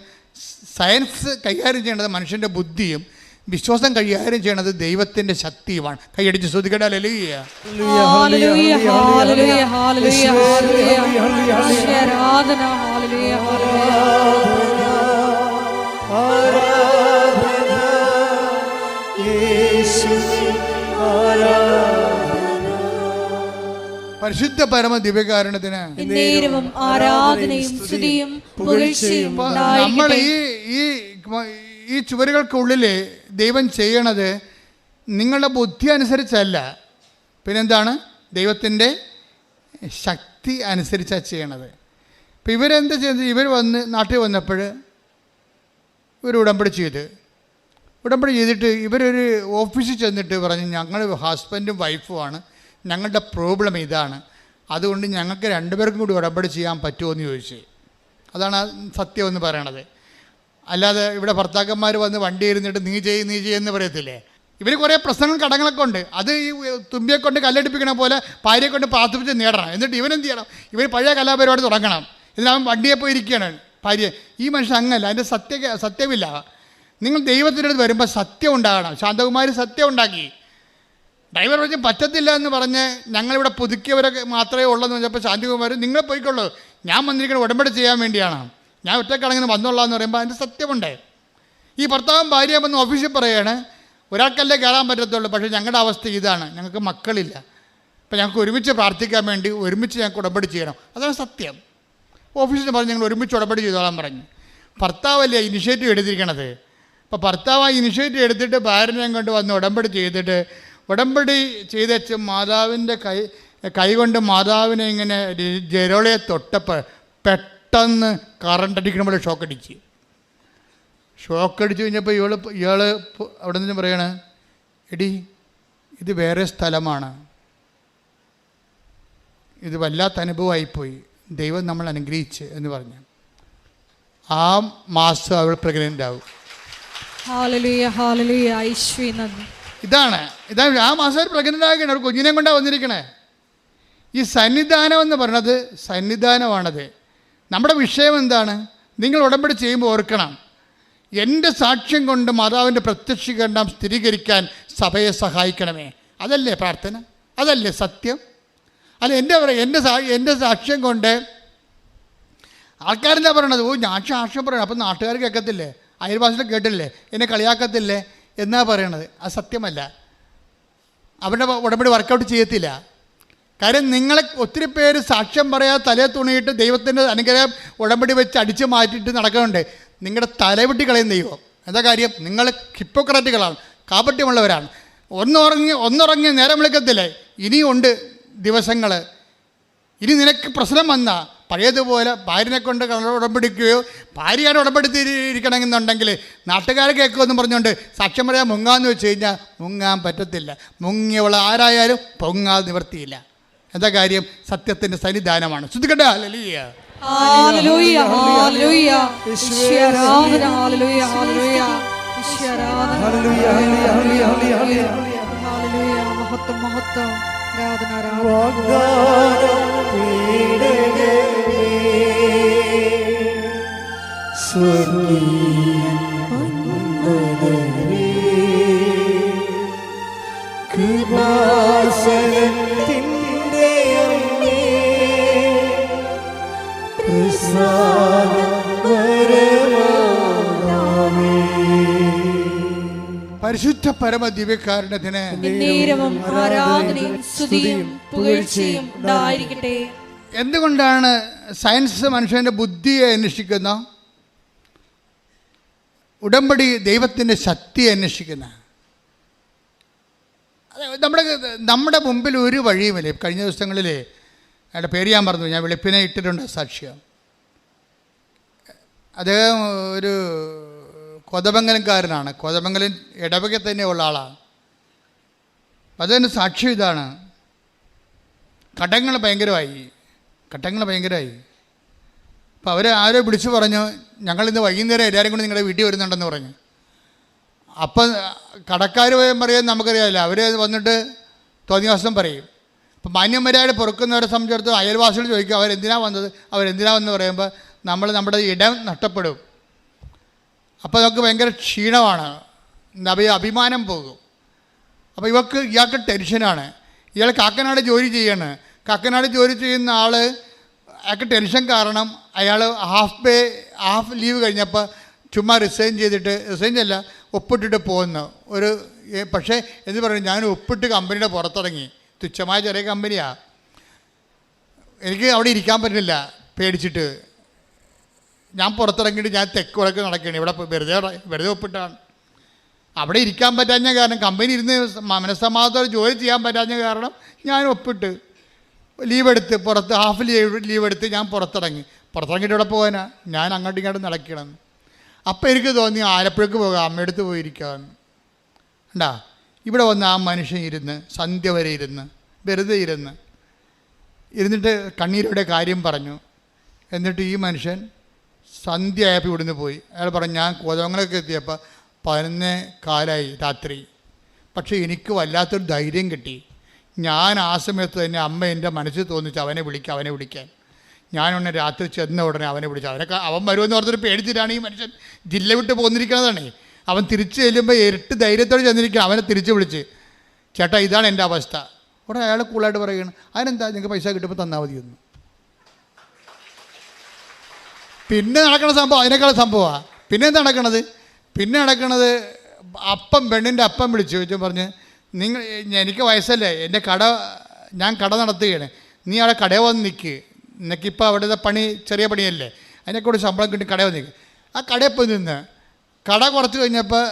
സയൻസ് കൈകാര്യം ചെയ്യേണ്ടത് മനുഷ്യൻ്റെ ബുദ്ധിയും വിശ്വാസം കൈകാര്യം ചെയ്യണത് ദൈവത്തിൻ്റെ ശക്തിയുമാണ്. കൈയടിച്ച് ശ്രദ്ധിക്കട്ടെ. ഹല്ലേലൂയ. ഹല്ലേലൂയ ഹല്ലേലൂയ ഹല്ലേലൂയ ഹല്ലേലൂയ. ആരാധന. ഹല്ലേലൂയ ആരാധന യേശുവേ ആരാധന. പരിശുദ്ധ പരമ ദിവ്യകാരുണ്യത്തിന് എന്നേരവും ആരാധനയും സ്തുതിയും പുകഴ്ചയും നമ്മൾ ഉണ്ടായിരിക്കട്ടെ. ഈ ചുവരുകൾക്കുള്ളിൽ ദൈവം ചെയ്യണത് നിങ്ങളുടെ ബുദ്ധി അനുസരിച്ചല്ല, പിന്നെന്താണ്? ദൈവത്തിൻ്റെ ശക്തി അനുസരിച്ചാണ് ചെയ്യണത്. ഇപ്പം ഇവരെന്താ ചെയ്തത്? ഇവർ നാട്ടിൽ വന്നപ്പോൾ ഒരു ഉടമ്പടി ചെയ്തിട്ട് ഇവരൊരു ഓഫീസിൽ ചെന്നിട്ട് പറഞ്ഞു, ഞങ്ങൾ ഹസ്ബൻഡും വൈഫുമാണ്, ഞങ്ങളുടെ പ്രോബ്ലം ഇതാണ്, അതുകൊണ്ട് ഞങ്ങൾക്ക് രണ്ടുപേർക്കും കൂടി ഉടമ്പടി ചെയ്യാൻ പറ്റുമോ എന്ന് ചോദിച്ചു. അതാണ് സത്യം എന്ന് പറയണത്. അല്ലാതെ ഇവിടെ ഭർത്താക്കന്മാർ വന്ന് വണ്ടി ഇരുന്നിട്ട് നീ ചെയ്യുമെന്ന് പറയത്തില്ലേ. ഇവർ കുറേ പ്രശ്നങ്ങൾ കടങ്ങളൊക്കെ ഉണ്ട്. അത് ഈ തുമ്പിയെ കൊണ്ട് കല്ലടിപ്പിക്കണ പോലെ ഭാര്യയെ കൊണ്ട് പ്രാർത്ഥിപ്പിച്ച് നേടണം. എന്നിട്ട് ഇവനെന്ത് ചെയ്യണം? ഇവർ പഴയ കലാപരിപാടി തുടങ്ങണം. ഇതിനവൻ വണ്ടിയെ പോയി ഇരിക്കുകയാണ് ഭാര്യ. ഈ മനുഷ്യൻ അങ്ങല്ല, അതിൻ്റെ സത്യമില്ല. നിങ്ങൾ ദൈവത്തിൻ്റെ അടുത്ത് വരുമ്പോൾ സത്യം ഉണ്ടാകണം. ശാന്തകുമാരി സത്യം ഉണ്ടാക്കി. ഡ്രൈവർ പറഞ്ഞ് പറ്റത്തില്ല എന്ന് പറഞ്ഞ് ഞങ്ങളിവിടെ പുതുക്കിയവരൊക്കെ മാത്രമേ ഉള്ളൂ എന്ന് പറഞ്ഞപ്പോൾ ശാന്തകുമാരി നിങ്ങൾ പോയിക്കൊള്ളൂ, ഞാൻ വന്നിരിക്കുന്നത് ഉടമ്പടി ചെയ്യാൻ വേണ്ടിയാണ്, ഞാൻ ഒറ്റക്കടങ്ങനെ വന്നോളാം എന്ന് പറയുമ്പോൾ അതിൻ്റെ സത്യമുണ്ട്. ഈ ഭർത്താവും ഭാര്യയും വന്ന് ഓഫീസിൽ പറയുകയാണ്, ഒരാൾക്കല്ലേ കയറാൻ പറ്റത്തുള്ളൂ, പക്ഷേ ഞങ്ങളുടെ അവസ്ഥ ഇതാണ്, ഞങ്ങൾക്ക് മക്കളില്ല, അപ്പം ഞങ്ങൾക്ക് ഒരുമിച്ച് പ്രാർത്ഥിക്കാൻ വേണ്ടി ഒരുമിച്ച് ഞങ്ങൾക്ക് ഉടമ്പടി ചെയ്യണം. അതാണ് സത്യം. ഓഫീസിൽ പറഞ്ഞ് ഞങ്ങൾ ഒരുമിച്ച് ഉടമ്പടി ചെയ്തോളാൻ പറഞ്ഞു. ഭർത്താവല്ലേ ഇനിഷ്യേറ്റീവ് എടുത്തിരിക്കണത്. അപ്പോൾ ഭർത്താവ് ആ ഇനിഷ്യേറ്റീവ് എടുത്തിട്ട് ഭാര്യനെയും കൊണ്ട് വന്ന് ഉടമ്പടി ചെയ്തേച്ച് മാതാവിൻ്റെ കൈ കൊണ്ട് മാതാവിനെ ഇങ്ങനെ ജെരോളയെ തൊട്ടപ്പോൾ പെട്ടെന്ന് കറണ്ട് അടിക്കണ പോലെ ഷോക്കടിച്ച് കഴിഞ്ഞപ്പോൾ ഇയാൾ അവിടെ നിന്ന് പറയണേ, എടി ഇത് വേറെ സ്ഥലമാണ്, ഇത് വല്ലാത്ത അനുഭവമായിപ്പോയി, ദൈവം നമ്മൾ അനുഗ്രഹിച്ച് എന്ന് പറഞ്ഞു. ആ മാസം അവൾ പ്രഗ്നൻ്റ് ആവും. ഇതാണ് ആ മാസം അവർ പ്രഗ്നൻ്റ് ആകണം. അവർ കുഞ്ഞിനെ കൊണ്ടാണ് വന്നിരിക്കണേ. ഈ സന്നിധാനം എന്ന് പറയണത് സന്നിധാനമാണത്. നമ്മുടെ വിഷയം എന്താണ്? നിങ്ങൾ ഉടമ്പടി ചെയ്യുമ്പോൾ ഓർക്കണം, എൻ്റെ സാക്ഷ്യം കൊണ്ട് മാതാവിൻ്റെ പ്രത്യക്ഷീകരണം സ്ഥിരീകരിക്കാൻ സഭയെ സഹായിക്കണമേ. അതല്ലേ പ്രാർത്ഥന? അതല്ലേ സത്യം? അല്ല എൻ്റെ സാക്ഷ്യം കൊണ്ട് ആൾക്കാരെന്താ പറയണത്? ഞാൻ സാക്ഷ്യം പറയണം, അപ്പം നാട്ടുകാർ കേൾക്കത്തില്ലേ, അയൽവാസികൾ കേട്ടില്ലേ, എന്നെ കളിയാക്കത്തില്ലേ എന്നാ പറയണത്. അത് സത്യമല്ല. അവരുടെ ഉടമ്പടി വർക്കൗട്ട് ചെയ്യത്തില്ല. കാര്യം നിങ്ങളെ ഒത്തിരി പേര് സാക്ഷ്യം പറയാതെ തലയെ തുണിയിട്ട് ദൈവത്തിൻ്റെ അനുഗ്രഹം ഉടമ്പടി വെച്ച് അടിച്ചു മാറ്റിയിട്ട് നടക്കുന്നുണ്ട്. നിങ്ങളുടെ തലവെട്ടി കളയുന്ന ദൈവം. എന്താ കാര്യം? നിങ്ങൾ ഹിപ്പോക്രാറ്റുകളാണ്, കാപട്യമുള്ളവരാണ്. ഒന്നുറങ്ങി നേരം വിളിക്കത്തില്ലേ? ഇനിയുണ്ട് ദിവസങ്ങൾ. ഇനി നിനക്ക് പ്രശ്നം വന്നാൽ പഴയതുപോലെ ഭാര്യനെ കൊണ്ട് ഉടമ്പടിക്കുകയോ ഭാര്യയാണ് ഉടമ്പടിത്തിരിക്കണമെന്നുണ്ടെങ്കിൽ നാട്ടുകാരെ കേൾക്കുമെന്ന് പറഞ്ഞുകൊണ്ട് സാക്ഷ്യം പറയാൻ മുങ്ങാന്ന് വെച്ച് കഴിഞ്ഞാൽ മുങ്ങാൻ പറ്റത്തില്ല. മുങ്ങിയവൾ ആരായാലും പൊങ്ങാൻ നിവർത്തിയില്ല. എന്താ കാര്യം? സത്യത്തിൻ്റെ സന്നിധാനമാണ്. ശ്രദ്ധിക്കട്ടെ. ഹല്ലേലൂയ, ഹല്ലേലൂയ, ഹല്ലേലൂയ, ഈശ്വരാധന, ഹല്ലേലൂയ, ഹല്ലേലൂയ, ഈശ്വരാധന, ഹല്ലേലൂയ, ഹല്ലേലൂയ, ഹല്ലേലൂയ, ഹല്ലേലൂയ, മഹത്വം, മഹത്വം, ആരാധന, പരിശുദ്ധ പരമ ദിവ്യകാരുണ്യത്തിന് ആരാധനയും സ്തുതിയും പുകഴ്ചയും ഉണ്ടായിരിക്കട്ടെ. എന്തുകൊണ്ടാണ് സയൻസ് മനുഷ്യൻ്റെ ബുദ്ധിയെ അന്വേഷിക്കുന്ന, ഉടമ്പടി ദൈവത്തിൻ്റെ ശക്തിയെ അന്വേഷിക്കുന്ന? നമ്മുടെ മുമ്പിൽ ഒരു വഴിയുമില്ലേ. കഴിഞ്ഞ ദിവസങ്ങളിൽ അയാളുടെ പേര് ഞാൻ പറഞ്ഞു, ഞാൻ വെളുപ്പിനെ ഇട്ടിട്ടുണ്ട് സാക്ഷ്യം. അദ്ദേഹം ഒരു കൊതമംഗലംകാരനാണ്, കൊതമംഗലം ഇടവക തന്നെയുള്ള ആളാണ്. അതിന് സാക്ഷ്യം ഇതാണ്, കടങ്ങൾ ഭയങ്കരമായി. അപ്പോൾ അവർ ആരോ വിളിച്ചു പറഞ്ഞു, ഞങ്ങളിന്ന് വൈകുന്നേരം എല്ലാവരും കൂടി നിങ്ങളുടെ വീട്ടിൽ വരുന്നുണ്ടെന്ന് പറഞ്ഞു. അപ്പം കടക്കാർ പറയാൻ നമുക്കറിയാമല്ലോ, അവർ വന്നിട്ട് തോന്നിവാസം പറയും. അപ്പം മാന്യന്മാരായിട്ട് പൊറുക്കുന്നവരെ സംബന്ധിച്ചിടത്തോളം അയൽവാസികൾ ചോദിക്കും അവരെന്തിനാണ് വന്നത് പറയുമ്പോൾ നമ്മുടെ ഇടം നഷ്ടപ്പെടും. അപ്പോൾ നമുക്ക് ഭയങ്കര ക്ഷീണമാണ്, അഭിമാനം പോകും. അപ്പോൾ ഇയാൾക്ക് ടെൻഷനാണ്. ഇയാൾ കാക്കനാട് ജോലി ചെയ്യാണ്. കാക്കനാട് ജോലി ചെയ്യുന്ന ആൾ അയാൾക്ക് ടെൻഷൻ കാരണം അയാൾ ഹാഫ് ലീവ് കഴിഞ്ഞപ്പോൾ ചുമ്മാ റിസൈൻ ഒപ്പിട്ടിട്ട് പോകുന്നു. പക്ഷേ എന്ന് പറയും, ഞാൻ ഒപ്പിട്ട് കമ്പനിയുടെ പുറത്തിറങ്ങി. തുച്ഛമായ ചെറിയ കമ്പനിയാണ്. എനിക്ക് അവിടെ ഇരിക്കാൻ പറ്റുന്നില്ല പേടിച്ചിട്ട്. ഞാൻ പുറത്തിറങ്ങിയിട്ട് ഞാൻ തെക്ക് വടക്ക് നടക്കുകയാണ്. ഇവിടെ വെറുതെ ഒപ്പിട്ടാണ്. അവിടെ ഇരിക്കാൻ പറ്റാഞ്ഞ കാരണം, കമ്പനി ഇരുന്ന് മനസ്സമാധാനത്തോടെ ജോലി ചെയ്യാൻ പറ്റാഞ്ഞ കാരണം ഞാൻ ഒപ്പിട്ട് ലീവ് എടുത്ത് പുറത്ത് ഹാഫ് ലീവ് എടുത്ത് ഞാൻ പുറത്തിറങ്ങിയിട്ട് ഇവിടെ പോകാനാ, ഞാൻ അങ്ങോട്ടും ഇങ്ങോട്ടും നടക്കണം. അപ്പം എനിക്ക് തോന്നി ആലപ്പുഴക്ക് പോകാം, അമ്മയടുത്ത് പോയിരിക്കാമെന്ന്. ഉണ്ടാ ഇവിടെ വന്ന് ആ മനുഷ്യൻ ഇരുന്ന് സന്ധ്യ വരെ വെറുതെ ഇരുന്നിട്ട് കണ്ണീരോടെ കാര്യം പറഞ്ഞു. എന്നിട്ട് ഈ മനുഷ്യൻ സന്ധ്യ ആയപ്പോൾ ഇവിടുന്ന് പോയി. അയാൾ പറഞ്ഞു, ഞാൻ കോതമംഗലമൊക്കെ എത്തിയപ്പോൾ 11:15 രാത്രി. പക്ഷേ എനിക്ക് വല്ലാത്തൊരു ധൈര്യം കിട്ടി. ഞാൻ ആ സമയത്ത് തന്നെ അമ്മ എൻ്റെ മനസ്സിൽ തോന്നിച്ച് അവനെ വിളിക്കാൻ. ഞാനുടനെ രാത്രി ചെന്ന ഉടനെ അവനെ വിളിച്ചു. അവൻ വരുമെന്ന് ഓർത്തൊരു പേടിച്ചിട്ടാണ് ഈ മനുഷ്യൻ ജില്ല വിട്ട് പോന്നിരിക്കുന്നതാണ്. അവൻ തിരിച്ചു ചെല്ലുമ്പോൾ ഇരട്ടി ധൈര്യത്തോടെ ചെന്നിരിക്കുക. അവനെ തിരിച്ച് വിളിച്ച്, ചേട്ടാ ഇതാണ് എൻ്റെ അവസ്ഥ. ഉടനെ അയാൾ കൂളായിട്ട് പറയുകയാണ്, അതിനെന്താ നിങ്ങൾക്ക് പൈസ കിട്ടുമ്പോൾ തന്നാൽ മതിയൊന്നു. പിന്നെ നടക്കണ സംഭവം അതിനേക്കാൾ സംഭവമാണ്. പിന്നെ എന്താ നടക്കണത്? പെണ്ണിൻ്റെ അപ്പം വിളിച്ചു ചോദിച്ചു, പറഞ്ഞ്, എനിക്ക് വയസ്സല്ലേ, ഞാൻ കട നടത്തുകയാണ്, നീ അവിടെ കടയിൽ വന്ന് നിൽക്ക്, നിനക്കിപ്പോൾ അവിടുത്തെ പണി ചെറിയ പണിയല്ലേ, അതിനെക്കൂടെ ശമ്പളം കിട്ടി കടയിൽ വന്ന് നിൽക്ക്. ആ കടയിൽ പോയി നിന്ന് കട കുറച്ച് കഴിഞ്ഞപ്പോൾ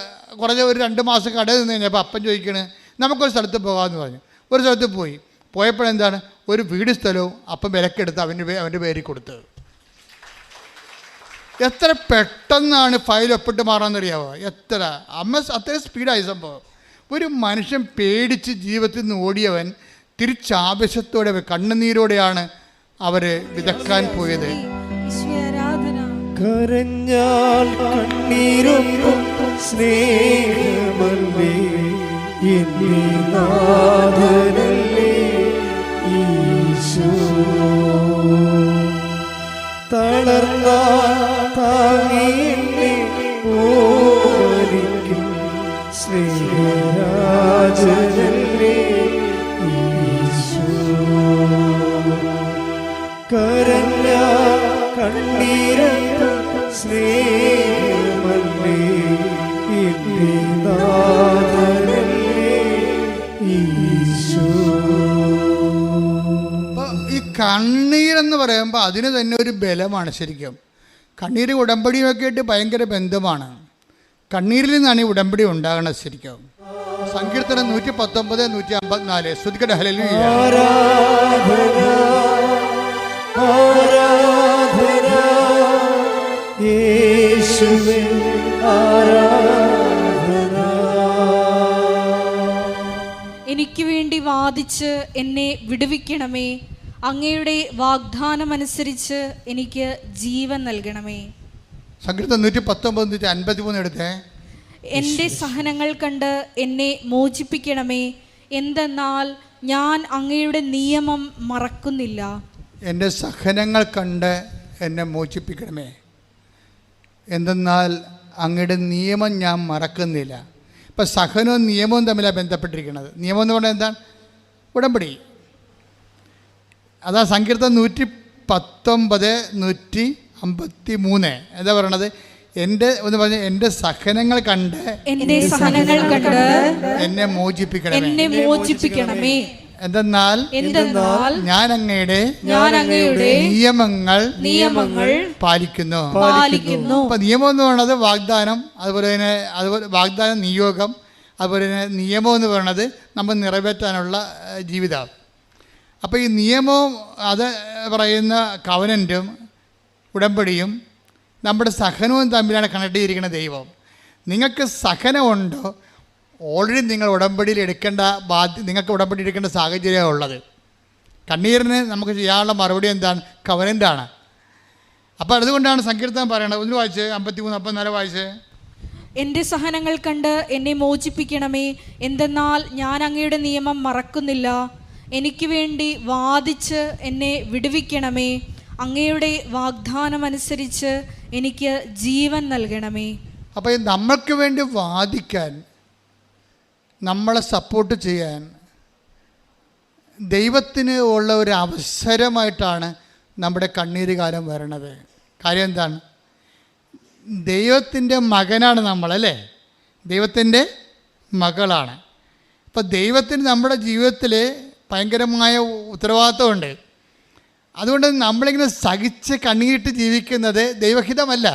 ഒരു 2 മാസം കടയിൽ നിന്ന് കഴിഞ്ഞപ്പോൾ അപ്പം ചോദിക്കണേ, നമുക്കൊരു സ്ഥലത്ത് പോകാമെന്ന് പറഞ്ഞു. ഒരു സ്ഥലത്ത് പോയപ്പോഴെന്താണ്, ഒരു വീട് സ്ഥലവും അപ്പം വിലക്കെടുത്ത് അവൻ്റെ പേരിൽ കൊടുത്തത്. എത്ര പെട്ടെന്നാണ് ഫയൽ ഒപ്പിട്ട് മാറാമെന്നറിയാമോ? അത്രയും സ്പീഡായി സംഭവം. ഒരു മനുഷ്യൻ പേടിച്ച് ജീവിതത്തിൽ നിന്ന് ഓടിയവൻ തിരിച്ചാവശ്യത്തോടെ കണ്ണുനീരോടെയാണ് അവർ വിതക്കാൻ പോയത്. കരഞ്ഞാൽ കണ്ണീരൊപ്പം സ്നേഹമല്ലേ എന്നീ നാഥനല്ലേ ഈശോ. തളർന്നാൽ താങ്ങി എന്നെ ഓമനിക്കും സ്നേഹരാജനല്ലേ ഈശോ. കരഞ്ഞാൽ കണ്ണീരൊപ്പം സ്നേഹമല്ലേ എന്നീ നാഥനല്ലേ ഈശോ. ഈ കണ്ണീരെന്ന് പറയുമ്പോൾ അതിന് തന്നെ ഒരു ബലമാണ്. ശരിക്കും കണ്ണീര് ഉടമ്പടിയുമൊക്കെ ആയിട്ട് ഭയങ്കര ബന്ധമാണ്. കണ്ണീരിൽ നിന്നാണ് ഈ ഉടമ്പടി ഉണ്ടാകണത്. ശരിക്കും സങ്കീർത്തനം 119, 154 ശ്രുതിക്കട്ടെ. ഹല്ലേലൂയ. ആരാധന യേശുവേ ആരാധന. എനിക്ക് വേണ്ടി വാദിച്ച് എന്നെ വിടുവിക്കണമേ, അങ്ങയുടെ വാഗ്ദാനമനുസരിച്ച് എനിക്ക് ജീവൻ നൽകണമേ. സങ്കീർത്തനം 119, 153 എടുത്തേ. എൻ്റെ സഹനങ്ങൾ കണ്ട് എന്നെ മോചിപ്പിക്കണമേ, എന്തെന്നാൽ ഞാൻ അങ്ങയുടെ നിയമം മറക്കുന്നില്ല. എൻ്റെ സഹനങ്ങൾ കണ്ട് എന്നെ മോചിപ്പിക്കണമേ, എന്തെന്നാൽ അങ്ങയുടെ നിയമം ഞാൻ മറക്കുന്നില്ല. ഇപ്പം സഹനവും നിയമവും തമ്മിലാണ് ബന്ധപ്പെട്ടിരിക്കുന്നത്. നിയമം എന്ന് പറഞ്ഞാൽ എന്താണ്? ഉടമ്പടി. അതാ സങ്കീർത്തനം 119, 153 എന്താ പറയണത്? എൻ്റെ സഹനങ്ങൾ കണ്ട് എന്നെ മോചിപ്പിക്കണമേ, എന്തെന്നാൽ ഞാൻ അങ്ങയുടെ നിയമങ്ങൾ പാലിക്കുന്നു. അപ്പൊ നിയമം എന്ന് പറയുന്നത് വാഗ്ദാനം, അതുപോലെ വാഗ്ദാനം, നിയോഗം, അതുപോലെ തന്നെ നിയമം എന്ന് പറയുന്നത് നമ്മൾ നിറവേറ്റാനുള്ള ജീവിതം. അപ്പോൾ ഈ നിയമവും അത് പറയുന്ന കവനൻറ്റും ഉടമ്പടിയും നമ്മുടെ സഹനവും തമ്മിലാണ് കണക്ട് ചെയ്തിരിക്കുന്ന ദൈവം. നിങ്ങൾക്ക് സഹനമുണ്ടോ, ഓൾറെഡി നിങ്ങൾ ഉടമ്പടിയിൽ നിങ്ങൾക്ക് ഉടമ്പടി എടുക്കേണ്ട സാഹചര്യമാണ് ഉള്ളത്. കണ്ണീരിന് നമുക്ക് ചെയ്യാനുള്ള മറുപടി എന്താണ്? കവനൻ്റാണ്. അപ്പോൾ അതുകൊണ്ടാണ് സങ്കീർത്തനം പറയണത്. ഒന്ന് വായിച്ച് 53, 54 വായിച്ച്. എൻ്റെ സഹനങ്ങൾ കണ്ട് എന്നെ മോചിപ്പിക്കണമേ, എന്തെന്നാൽ ഞാൻ അങ്ങയുടെ നിയമം മറക്കുന്നില്ല. എനിക്ക് വേണ്ടി വാദിച്ച് എന്നെ വിടുവിക്കണമേ, അങ്ങയുടെ വാഗ്ദാനമനുസരിച്ച് എനിക്ക് ജീവൻ നൽകണമേ. അപ്പോൾ നമ്മൾക്ക് വേണ്ടി വാദിക്കാൻ, നമ്മളെ സപ്പോർട്ട് ചെയ്യാൻ ദൈവത്തിന് ഉള്ള ഒരു അവസരമായിട്ടാണ് നമ്മുടെ കണ്ണീര് കാലം വരണത്. കാര്യം എന്താണ്? ദൈവത്തിൻ്റെ മകനാണ് നമ്മളല്ലേ, ദൈവത്തിൻ്റെ മകളാണ്. അപ്പോൾ ദൈവത്തിന് നമ്മുടെ ജീവിതത്തിൽ ഭയങ്കരമായ ഉത്തരവാദിത്വമുണ്ട്. അതുകൊണ്ട് നമ്മളിങ്ങനെ സഹിച്ച് കണ്ണീരിട്ട് ജീവിക്കുന്നത് ദൈവഹിതമല്ല.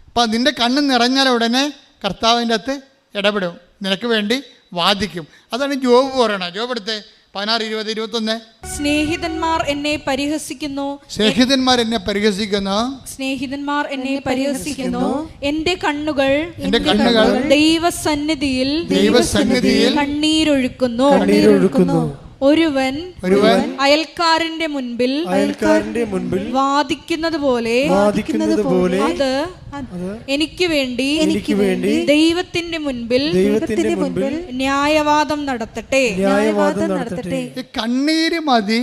അപ്പം നിൻ്റെ കണ്ണ് നിറഞ്ഞാൽ ഉടനെ കർത്താവിൻ്റെ അകത്ത് ഇടപെടും, നിനക്ക് വേണ്ടി വാദിക്കും. അതാണ് ജോബ് പറയണത്. ജോബ് എടുത്ത് 16, 20, 21. സ്നേഹിതന്മാർ എന്നെ പരിഹസിക്കുന്നു, സ്നേഹിതന്മാർ എന്നെ പരിഹസിക്കുന്നു, സ്നേഹിതന്മാർ എന്നെ പരിഹസിക്കുന്നു. എന്റെ കണ്ണുകൾ ദൈവസന്നിധിയിൽ കണ്ണീരൊഴുക്കുന്നു. ഒരുവൻ അയൽക്കാരന്റെ മുൻപിൽ വാദിക്കുന്നത് പോലെ അത് എനിക്ക് വേണ്ടി ദൈവത്തിന്റെ മുൻപിൽ ന്യായവാദം നടത്തട്ടെ. ഈ കണ്ണീര് മതി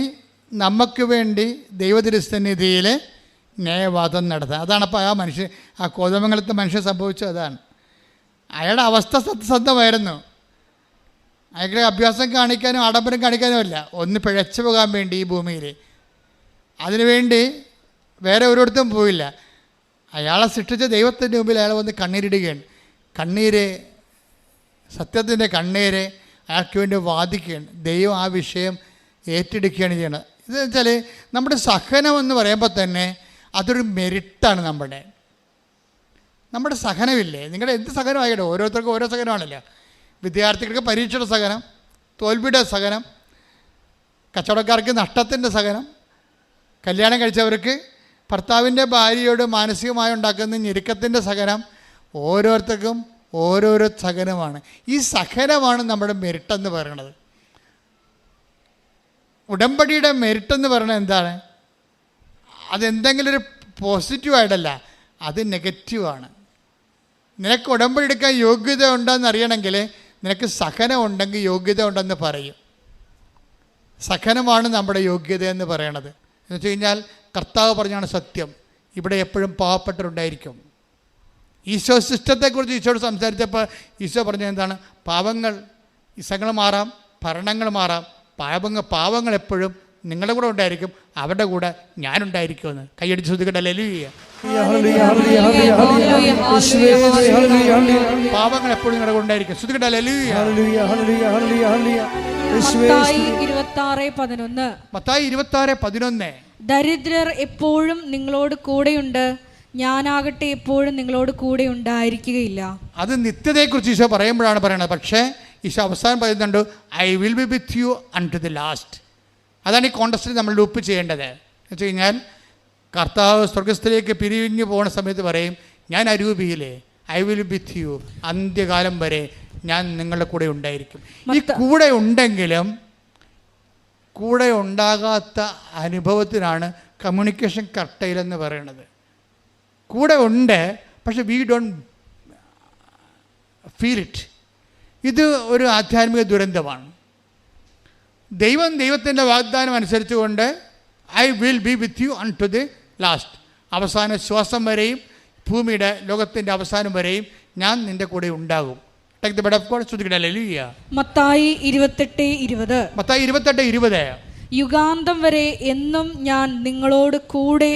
നമുക്ക് വേണ്ടി ദൈവതിരുസന്നിധിയിൽ ന്യായവാദം നടത്താൻ. അതാണ് അപ്പോൾ ആ കോതമംഗലത്തെ മനുഷ്യൻ സംഭവിച്ചത്. അതാണ് അയാളുടെ അവസ്ഥ. സത്യസന്ധമായിരുന്നു. അയാൾക്ക് അഭ്യാസം കാണിക്കാനും ആഡംബരം കാണിക്കാനും അല്ല, ഒന്ന് പിഴച്ചു പോകാൻ വേണ്ടി ഈ ഭൂമിയിൽ. അതിനുവേണ്ടി വേറെ ഒരിടത്തും പോയില്ല. അയാളെ സൃഷ്ടിച്ച ദൈവത്തിൻ്റെ മുമ്പിൽ അയാൾ വന്ന് കണ്ണീരിടുകയാണ്. കണ്ണീര്, സത്യത്തിൻ്റെ കണ്ണീര് അയാൾക്ക് വേണ്ടി വാദിക്കുകയാണ്. ദൈവം ആ വിഷയം ഏറ്റെടുക്കുകയാണ് ചെയ്യണത്. ഇതെന്ന് വെച്ചാൽ നമ്മുടെ സഹനം എന്ന് പറയുമ്പോൾ തന്നെ അതൊരു മെരിറ്റാണ്. നമ്മുടെ സഹനമില്ലേ, നിങ്ങളുടെ എന്ത് സഹനമായിട്ടോ, ഓരോരുത്തർക്കും ഓരോ സഹനമാണല്ലോ. വിദ്യാർത്ഥികൾക്ക് പരീക്ഷയുടെ സഹനം, തോൽവിയുടെ സഹനം, കച്ചവടക്കാർക്ക് നഷ്ടത്തിൻ്റെ സഹനം, കല്യാണം കഴിച്ചവർക്ക് ഭർത്താവിൻ്റെ ഭാര്യയോട് മാനസികമായി ഉണ്ടാക്കുന്ന ഞെരുക്കത്തിൻ്റെ സഹനം, ഓരോരുത്തർക്കും ഓരോരോ സഹനമാണ്. ഈ സഹനമാണ് നമ്മുടെ മെരിട്ടെന്ന് പറയുന്നത്. ഉടമ്പടിയുടെ മെരിട്ടെന്ന് പറയുന്നത് എന്താണ്? അതെന്തെങ്കിലും ഒരു പോസിറ്റീവായിട്ടല്ല, അത് നെഗറ്റീവാണ്. നിനക്ക് ഉടമ്പടി എടുക്കാൻ യോഗ്യത ഉണ്ടെന്ന് അറിയണമെങ്കിൽ നിനക്ക് സഹനം ഉണ്ടെങ്കിൽ യോഗ്യത ഉണ്ടെന്ന് പറയും. സഹനമാണ് നമ്മുടെ യോഗ്യത എന്ന് പറയണത്. എന്ന് വെച്ച് കഴിഞ്ഞാൽ കർത്താവ് പറഞ്ഞാണ് സത്യം. ഇവിടെ എപ്പോഴും പാവപ്പെട്ടവരുണ്ടായിരിക്കും. ഈശോ സിസ്റ്റത്തെക്കുറിച്ച് ഈശോയോട് സംസാരിച്ചപ്പോൾ ഈശോ പറഞ്ഞത് എന്താണ്? പാവങ്ങൾ, ഇസങ്ങൾ മാറാം, ഭരണങ്ങൾ മാറാം, പാവങ്ങൾ എപ്പോഴും നിങ്ങളുടെ കൂടെ ഉണ്ടായിരിക്കും, അവരുടെ കൂടെ ഞാനുണ്ടായിരിക്കുമെന്ന്. കൈയടിച്ച് ശ്രദ്ധിക്കട്ടെ. ഹല്ലേലൂയ. പാവങ്ങൾ എപ്പോഴും നിങ്ങളുടെ കൂടെ ഉണ്ടായിരിക്കും. ശ്രദ്ധിക്കട്ടെ. ഹല്ലേലൂയ. മത്തായി 26:11. ദരിദ്രർ എപ്പോഴും നിങ്ങളോട് കൂടെയുണ്ട്, ഞാനാകട്ടെ എപ്പോഴും നിങ്ങളോട് കൂടെ ഉണ്ടായിരിക്കുകയില്ല. അത് നിത്യതയെക്കുറിച്ച് ഈശോ പറയുമ്പോഴാണ് പറയണത്. പക്ഷേ ഈശോ അവസാനം പറയുന്നുണ്ട്, I will be with you unto the last. അതാണ് ഈ കോണ്ടസ്റ്റിൽ നമ്മൾ ലൂപ്പ് ചെയ്യേണ്ടത്. എന്ന് വെച്ച് കഴിഞ്ഞാൽ കർത്താവ് സ്വർഗസ്ഥയിലേക്ക് പിരിഞ്ഞു പോകുന്ന സമയത്ത് പറയും, ഞാൻ അരൂപിയിലെ ഐ വിൽ വിത്ത് യു, അന്ത്യകാലം വരെ ഞാൻ നിങ്ങളുടെ കൂടെ ഉണ്ടായിരിക്കും. ഈ കൂടെ ഉണ്ടെങ്കിലും കൂടെ ഉണ്ടാകാത്ത അനുഭവത്തിനാണ് കമ്മ്യൂണിക്കേഷൻ കർട്ടയിലെന്ന് പറയുന്നത്. കൂടെ ഉണ്ട്, പക്ഷെ വി ഡോണ്ട് ഫീൽ ഇറ്റ്. ഇത് ഒരു ആധ്യാത്മിക ദുരന്തമാണ്. ദൈവത്തിൻ്റെ വാഗ്ദാനം അനുസരിച്ചുകൊണ്ട് I will be with you unto the last, അവസാന ശ്വാസം വരെയും ഭൂമിയുടെ ലോകത്തിൻ്റെ അവസാനം വരെയും ഞാൻ നിൻ്റെ കൂടെ ഉണ്ടാകും. മത്തായി 28:20. യുഗാന്തം വരെ എന്നും ഞാൻ നിങ്ങളോട് കൂടെ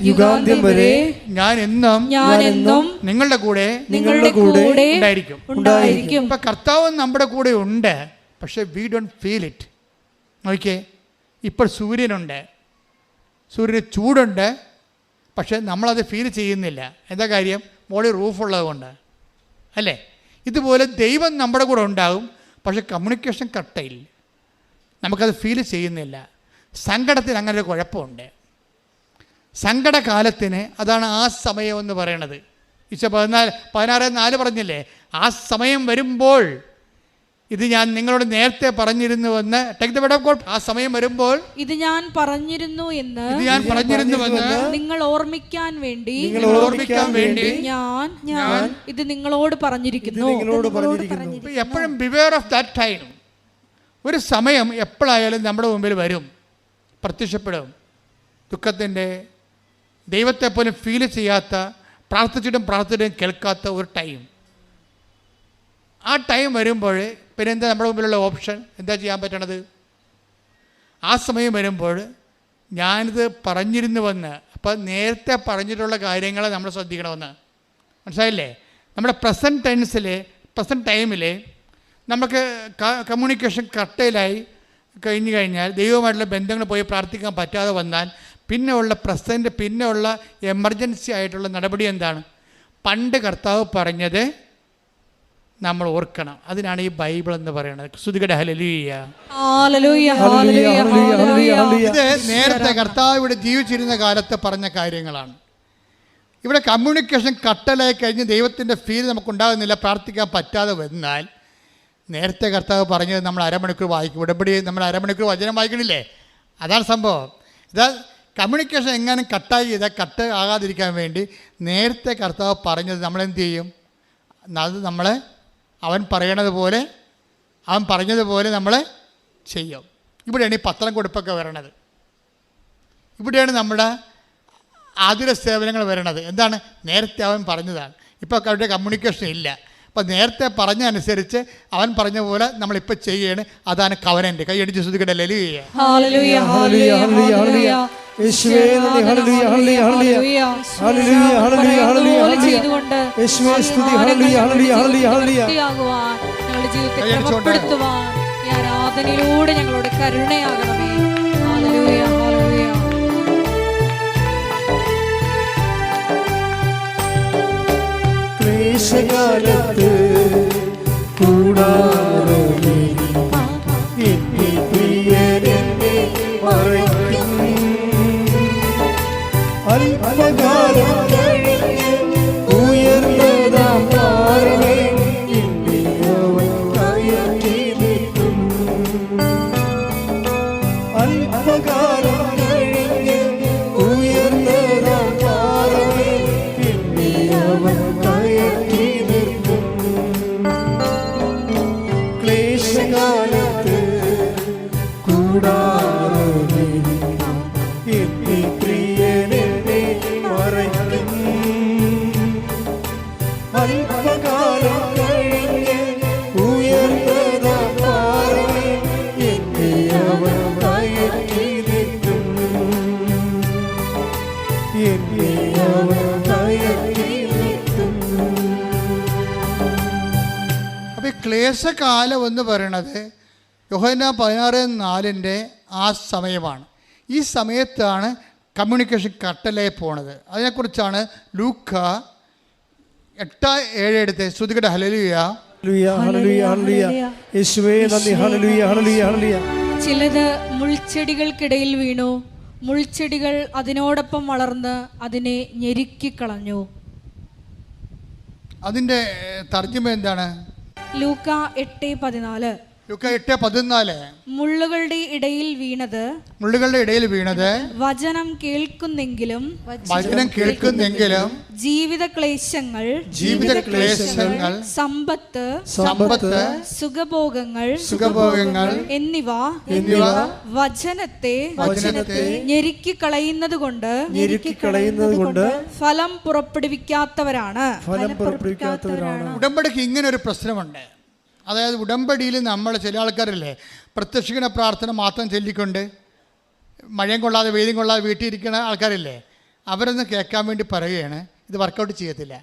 യുഗാന്ത്യം വരെ ഞാൻ എന്നും നിങ്ങളുടെ കൂടെ ഉണ്ടായിരിക്കും. ഇപ്പൊ കർത്താവ് നമ്മുടെ കൂടെ ഉണ്ട്, പക്ഷെ വി ഡോണ്ട് ഫീൽ ഇറ്റ്. നോക്കിയേ, ഇപ്പോൾ സൂര്യനുണ്ട്, സൂര്യന് ചൂടുണ്ട്, പക്ഷെ നമ്മളത് ഫീൽ ചെയ്യുന്നില്ല. എന്താ കാര്യം? മോളിൽ റൂഫുള്ളത് കൊണ്ട് അല്ലേ? ഇതുപോലെ ദൈവം നമ്മുടെ കൂടെ ഉണ്ടാകും, പക്ഷെ കമ്മ്യൂണിക്കേഷൻ കറക്റ്റായില്ല, നമുക്കത് ഫീൽ ചെയ്യുന്നില്ല. സങ്കടത്തിന് അങ്ങനെ ഒരു കുഴപ്പമുണ്ട്. സങ്കടകാലത്തിന് അതാണ് ആ സമയം എന്ന് പറയണത്. ഈശോ 16:4 പറഞ്ഞില്ലേ, ആ സമയം വരുമ്പോൾ ഇത് ഞാൻ നിങ്ങളോട് നേരത്തെ പറഞ്ഞിരുന്നുവെന്ന്. ആ സമയം വരുമ്പോൾ ഇത് ഞാൻ പറഞ്ഞിരുന്നു എന്ന് നിങ്ങൾ ഓർമ്മിക്കാൻ വേണ്ടി ഞാൻ ഇത് നിങ്ങളോട് പറഞ്ഞിരിക്കുന്നു. എപ്പോഴും ബിവെയർ ഓഫ് ദാറ്റ് ടൈം. ഒരു സമയം എപ്പോഴായാലും നമ്മുടെ മുമ്പിൽ വരും, പ്രത്യക്ഷപ്പെടും. ദുഃഖത്തിൻ്റെ, ദൈവത്തെ പോലും ഫീൽ ചെയ്യാത്ത, പ്രാർത്ഥിച്ചിട്ടും കേൾക്കാത്ത ഒരു ടൈം. ആ ടൈം വരുമ്പോൾ പിന്നെ എന്താ നമ്മുടെ മുമ്പിലുള്ള ഓപ്ഷൻ? എന്താ ചെയ്യാൻ പറ്റണത്? ആ സമയം വരുമ്പോൾ ഞാനിത് പറഞ്ഞിരുന്നുവെന്ന്, അപ്പം നേരത്തെ പറഞ്ഞിട്ടുള്ള കാര്യങ്ങളെ നമ്മൾ ശ്രദ്ധിക്കണമെന്ന്. മനസ്സിലായില്ലേ? നമ്മുടെ പ്രസൻറ്റ് ടൈമിൽ നമുക്ക് കമ്മ്യൂണിക്കേഷൻ കട്ടയിലായി കഴിഞ്ഞു കഴിഞ്ഞാൽ, ദൈവമായിട്ടുള്ള ബന്ധങ്ങൾ പോയി പ്രാർത്ഥിക്കാൻ പറ്റാതെ വന്നാൽ പിന്നെ ഉള്ള എമർജൻസി ആയിട്ടുള്ള നടപടി എന്താണ്? പണ്ട് കർത്താവ് പറഞ്ഞത് നമ്മൾ ഓർക്കണം. അതിനാണ് ഈ ബൈബിൾ എന്ന് പറയുന്നത്. ശ്രുതികട ഹല്ലേലൂയ. ഹല്ലേലൂയ, ഹല്ലേലൂയ, ഹല്ലേലൂയ. ഇത് നേരത്തെ കർത്താവ് ഇവിടെ ജീവിച്ചിരുന്ന കാലത്ത് പറഞ്ഞ കാര്യങ്ങളാണ്. ഇവിടെ കമ്മ്യൂണിക്കേഷൻ കട്ടലായി കഴിഞ്ഞ് ദൈവത്തിൻ്റെ ഫീൽ നമുക്കുണ്ടാകുന്നില്ല, പ്രാർത്ഥിക്കാൻ പറ്റാതെ വന്നാൽ നേരത്തെ കർത്താവ് പറഞ്ഞത് നമ്മൾ അരമണിക്കൂർ വായിക്കും. ഉടമ്പടി നമ്മൾ അരമണിക്കൂർ വചനം വായിക്കണില്ലേ? അതാണ് സംഭവം. ഇതാ കമ്മ്യൂണിക്കേഷൻ എങ്ങാനും കട്ടായി ചെയ്താൽ കട്ട് ആകാതിരിക്കാൻ വേണ്ടി നേരത്തെ കർത്താവ് പറഞ്ഞത് നമ്മളെന്ത് ചെയ്യും? അത് നമ്മളെ അവൻ പറഞ്ഞതുപോലെ നമ്മൾ ചെയ്യും. ഇവിടെയാണ് ഈ പത്രം കൊടുപ്പൊക്കെ വരണത്. ഇവിടെയാണ് നമ്മുടെ ആതുര സേവനങ്ങൾ വരണത്. എന്താണ്? നേരത്തെ അവൻ പറഞ്ഞതാണ്. ഇപ്പോൾ അവരുടെ കമ്മ്യൂണിക്കേഷൻ ഇല്ല. അപ്പോൾ നേരത്തെ പറഞ്ഞ അനുസരിച്ച് അവൻ പറഞ്ഞ പോലെ നമ്മളിപ്പോൾ ചെയ്യാണ്. അതാണ് കവനൻ്റ്. കൈയടിച്ച് ശ്രുതികട ഹല്ലേലൂയ. ഹല്ലേലൂയ, ഹല്ലേലൂയ, ഹല്ലേലൂയ. യേശുവേ നന്ദി. ഹല്ലേലൂയ, ഹല്ലേലൂയ, ഹല്ലേലൂയ, ഹല്ലേലൂയ, ഹല്ലേലൂയ, ഹല്ലേലൂയ. യേശുവേ സ്തുതി. ഹല്ലേലൂയ, ഹല്ലേലൂയ, ഹല്ലേലൂയ, ഹല്ലേലൂയ. ഞങ്ങളുടെ ജീവിതത്തെ ക്രമപ്പെടുത്തുവാൻ ഈ ആരാധനയിലൂടെ ഞങ്ങളുടെ കരുണയാകണമേ. Hallelujah, hallelujah. ക്ലേശകാലത്ത് കൂടാരമേ എന്നെ പ്രിയനെന്നെ മറയ്ക്കും. അല്പകാലം കഴിഞ്ഞ് ഉയർന്നതാം പാറമേ എന്നെ അവൻ കയറ്റി നിർത്തും. അല്പകാലം കഴിഞ്ഞ് ഉയർന്നതാം പാറമേ എന്നെ അവൻ കയറ്റി നിർത്തും. ക്ലേശകാലത്ത് കൂടാരമേ എന്നെ പ്രിയനെന്നെ മറയ്ക്കും. അല്പകാലം കഴിഞ്ഞ് ഉയർന്നതാം പാറമേ എന്നെ അവൻ കയറ്റി നിർത്തും. എന്നെ അവൻ കയറ്റി നിർത്തും. അപ്പോൾ ഈ ക്ലേശകാലം എന്ന് പറയണത് യോഹന്നാൻ 16:4 ആ സമയമാണ്. ഈ സമയത്താണ് കമ്മ്യൂണിക്കേഷൻ കട്ടലായി പോണത്. അതിനെക്കുറിച്ചാണ് ലൂക്ക 8:7 എടുത്ത് ശ്രുതികട ഹല്ലേലൂയ. ഹല്ലേലൂയ, ഹല്ലേലൂയ, ഹല്ലേലൂയ. യേശുവേ നന്ദി. ഹല്ലേലൂയ, ഹല്ലേലൂയ, ഹല്ലേലൂയ. ചിലത് മുൾച്ചെടികൾക്കിടയിൽ വീണു, മുൾച്ചെടികൾ അതിനോടൊപ്പം വളർന്ന് അതിനെ ഞെരുക്കിക്കളഞ്ഞു. അതിൻ്റെ തർജ്ജിമ എന്താണ്? ലൂക്ക 8:14. ലൂക്ക 8:14. മുള്ളുകളുടെ ഇടയിൽ വീണത് വചനം കേൾക്കുന്നെങ്കിലും ജീവിത ക്ലേശങ്ങൾ സമ്പത്ത് സുഖഭോഗങ്ങൾ എന്നിവ വചനത്തെ ഞെരുക്കി കളയുന്നത് കൊണ്ട് ഫലം പുറപ്പെടുവിക്കാത്തവരാണ്. ഉടമ്പടിക്ക് ഇങ്ങനെ ഒരു പ്രശ്നമുണ്ട്. അതായത് ഉടമ്പടിയിൽ നമ്മൾ ചില ആൾക്കാരല്ലേ പ്രത്യക്ഷീകരണ പ്രാർത്ഥന മാത്രം ചൊല്ലിക്കൊണ്ട് മഴയും കൊള്ളാതെ വെയിലും കൊള്ളാതെ വീട്ടിൽ ഇരിക്കുന്ന ആൾക്കാരില്ലേ, അവരൊന്ന് കേൾക്കാൻ വേണ്ടി പറയുകയാണ്. ഇത് വർക്കൗട്ട് ചെയ്യത്തില്ല.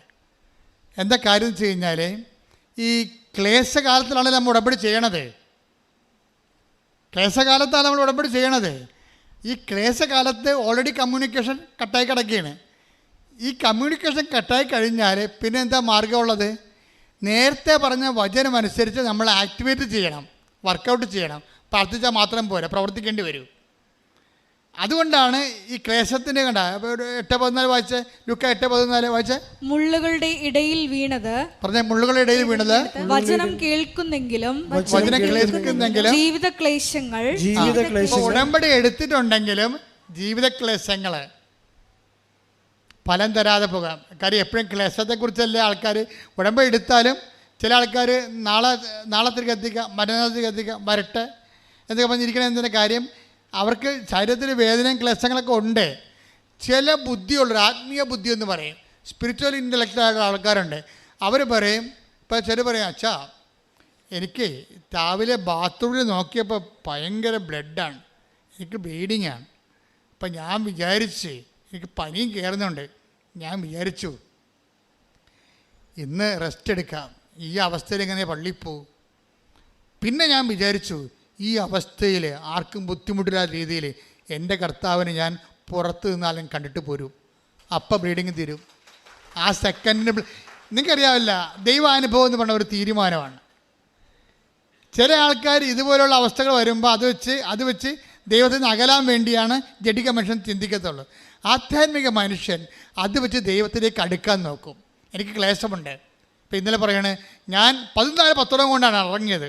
എന്താ കാര്യം എന്ന് വെച്ച് കഴിഞ്ഞാൽ ഈ ക്ലേശകാലത്തിലാണ് നമ്മൾ ഉടമ്പടി ചെയ്യണത്. ഈ ക്ലേശകാലത്ത് ഓൾറെഡി കമ്മ്യൂണിക്കേഷൻ കട്ടായി കിടക്കുകയാണ്. ഈ കമ്മ്യൂണിക്കേഷൻ കട്ടായി കഴിഞ്ഞാൽ പിന്നെ എന്താ മാർഗമുള്ളത്? നേരത്തെ പറഞ്ഞ വചനം അനുസരിച്ച് നമ്മൾ ആക്ടിവേറ്റ് ചെയ്യണം, വർക്കൗട്ട് ചെയ്യണം. പ്രാർത്ഥിച്ചാൽ മാത്രം പോരാ, പ്രവർത്തിക്കേണ്ടി വരും. അതുകൊണ്ടാണ് ഈ ക്ലേശത്തിൻ്റെ കണ്ട 8:14 വായിച്ച്, ലൂക്ക 8:14 വായിച്ച്. മുള്ളുകളുടെ ഇടയിൽ വീണത് വചനം കേൾക്കുന്നെങ്കിലും ജീവിത ക്ലേശങ്ങൾ. ഉടമ്പടി എടുത്തിട്ടുണ്ടെങ്കിലും ജീവിത ക്ലേശങ്ങൾ ഫലം തരാതെ പോകാം. കാര്യം എപ്പോഴും ക്ലേശത്തെക്കുറിച്ചല്ലേ ആൾക്കാർ ഉടമ്പടി എടുത്താലും ചില ആൾക്കാർ നാളത്തേക്ക് എത്തിക്കാം, മറ്റന്നാളത്തേക്ക് എത്തിക്കാം, വരട്ടെ എന്നൊക്കെ പറഞ്ഞിരിക്കണം. എന്തിൻ്റെ കാര്യം? അവർക്ക് ശരീരത്തിൽ വേദനയും ക്ലേശങ്ങളൊക്കെ ഉണ്ട്. ചില ബുദ്ധിയുള്ളൊരു ആത്മീയ ബുദ്ധി എന്ന് പറയും, സ്പിരിച്വൽ ഇൻ്റലക്റ്റായിട്ടുള്ള ആൾക്കാരുണ്ട്. അവർ പറയും, ഇപ്പോൾ ചില പറയും, അച്ഛാ എനിക്ക് രാവിലെ ബാത്റൂമിൽ നോക്കിയപ്പോൾ ഭയങ്കര ബ്ലഡാണ്, എനിക്ക് ബ്ലീഡിങ് ആണ്. അപ്പം ഞാൻ വിചാരിച്ച് എനിക്ക് പനിയും കയറുന്നുണ്ട്, ഞാൻ വിചാരിച്ചു ഇന്ന് റെസ്റ്റ് എടുക്കാം, ഈ അവസ്ഥയിൽ ഇങ്ങനെ പള്ളിയിൽ പോവും. പിന്നെ ഞാൻ വിചാരിച്ചു ഈ അവസ്ഥയിൽ ആർക്കും ബുദ്ധിമുട്ടില്ലാത്ത രീതിയിൽ എൻ്റെ കർത്താവിനെ ഞാൻ പുറത്ത് നിന്നാലും കണ്ടിട്ട് പോരും, അപ്പം ബ്ലീഡിങ് തീരും. ആ സെക്കൻഡിന് നിങ്ങൾക്കറിയാവില്ല, ദൈവാനുഭവം എന്ന് പറഞ്ഞ ഒരു തീരുമാനമാണ്. ചില ആൾക്കാർ ഇതുപോലുള്ള അവസ്ഥകൾ വരുമ്പോൾ അത് വെച്ച് ദൈവത്തിൽ നിന്ന് അകലാൻ വേണ്ടിയാണ് ജഡിക മനുഷ്യൻ ചിന്തിക്കത്തുള്ളൂ. ആധ്യാത്മിക മനുഷ്യൻ അത് വെച്ച് ദൈവത്തിലേക്ക് അടുക്കാൻ നോക്കും. എനിക്ക് ക്ലേശമുണ്ട്. ഇപ്പം ഇന്നലെ പറയണേ, ഞാൻ 14 പത്രം കൊണ്ടാണ് ഇറങ്ങിയത്.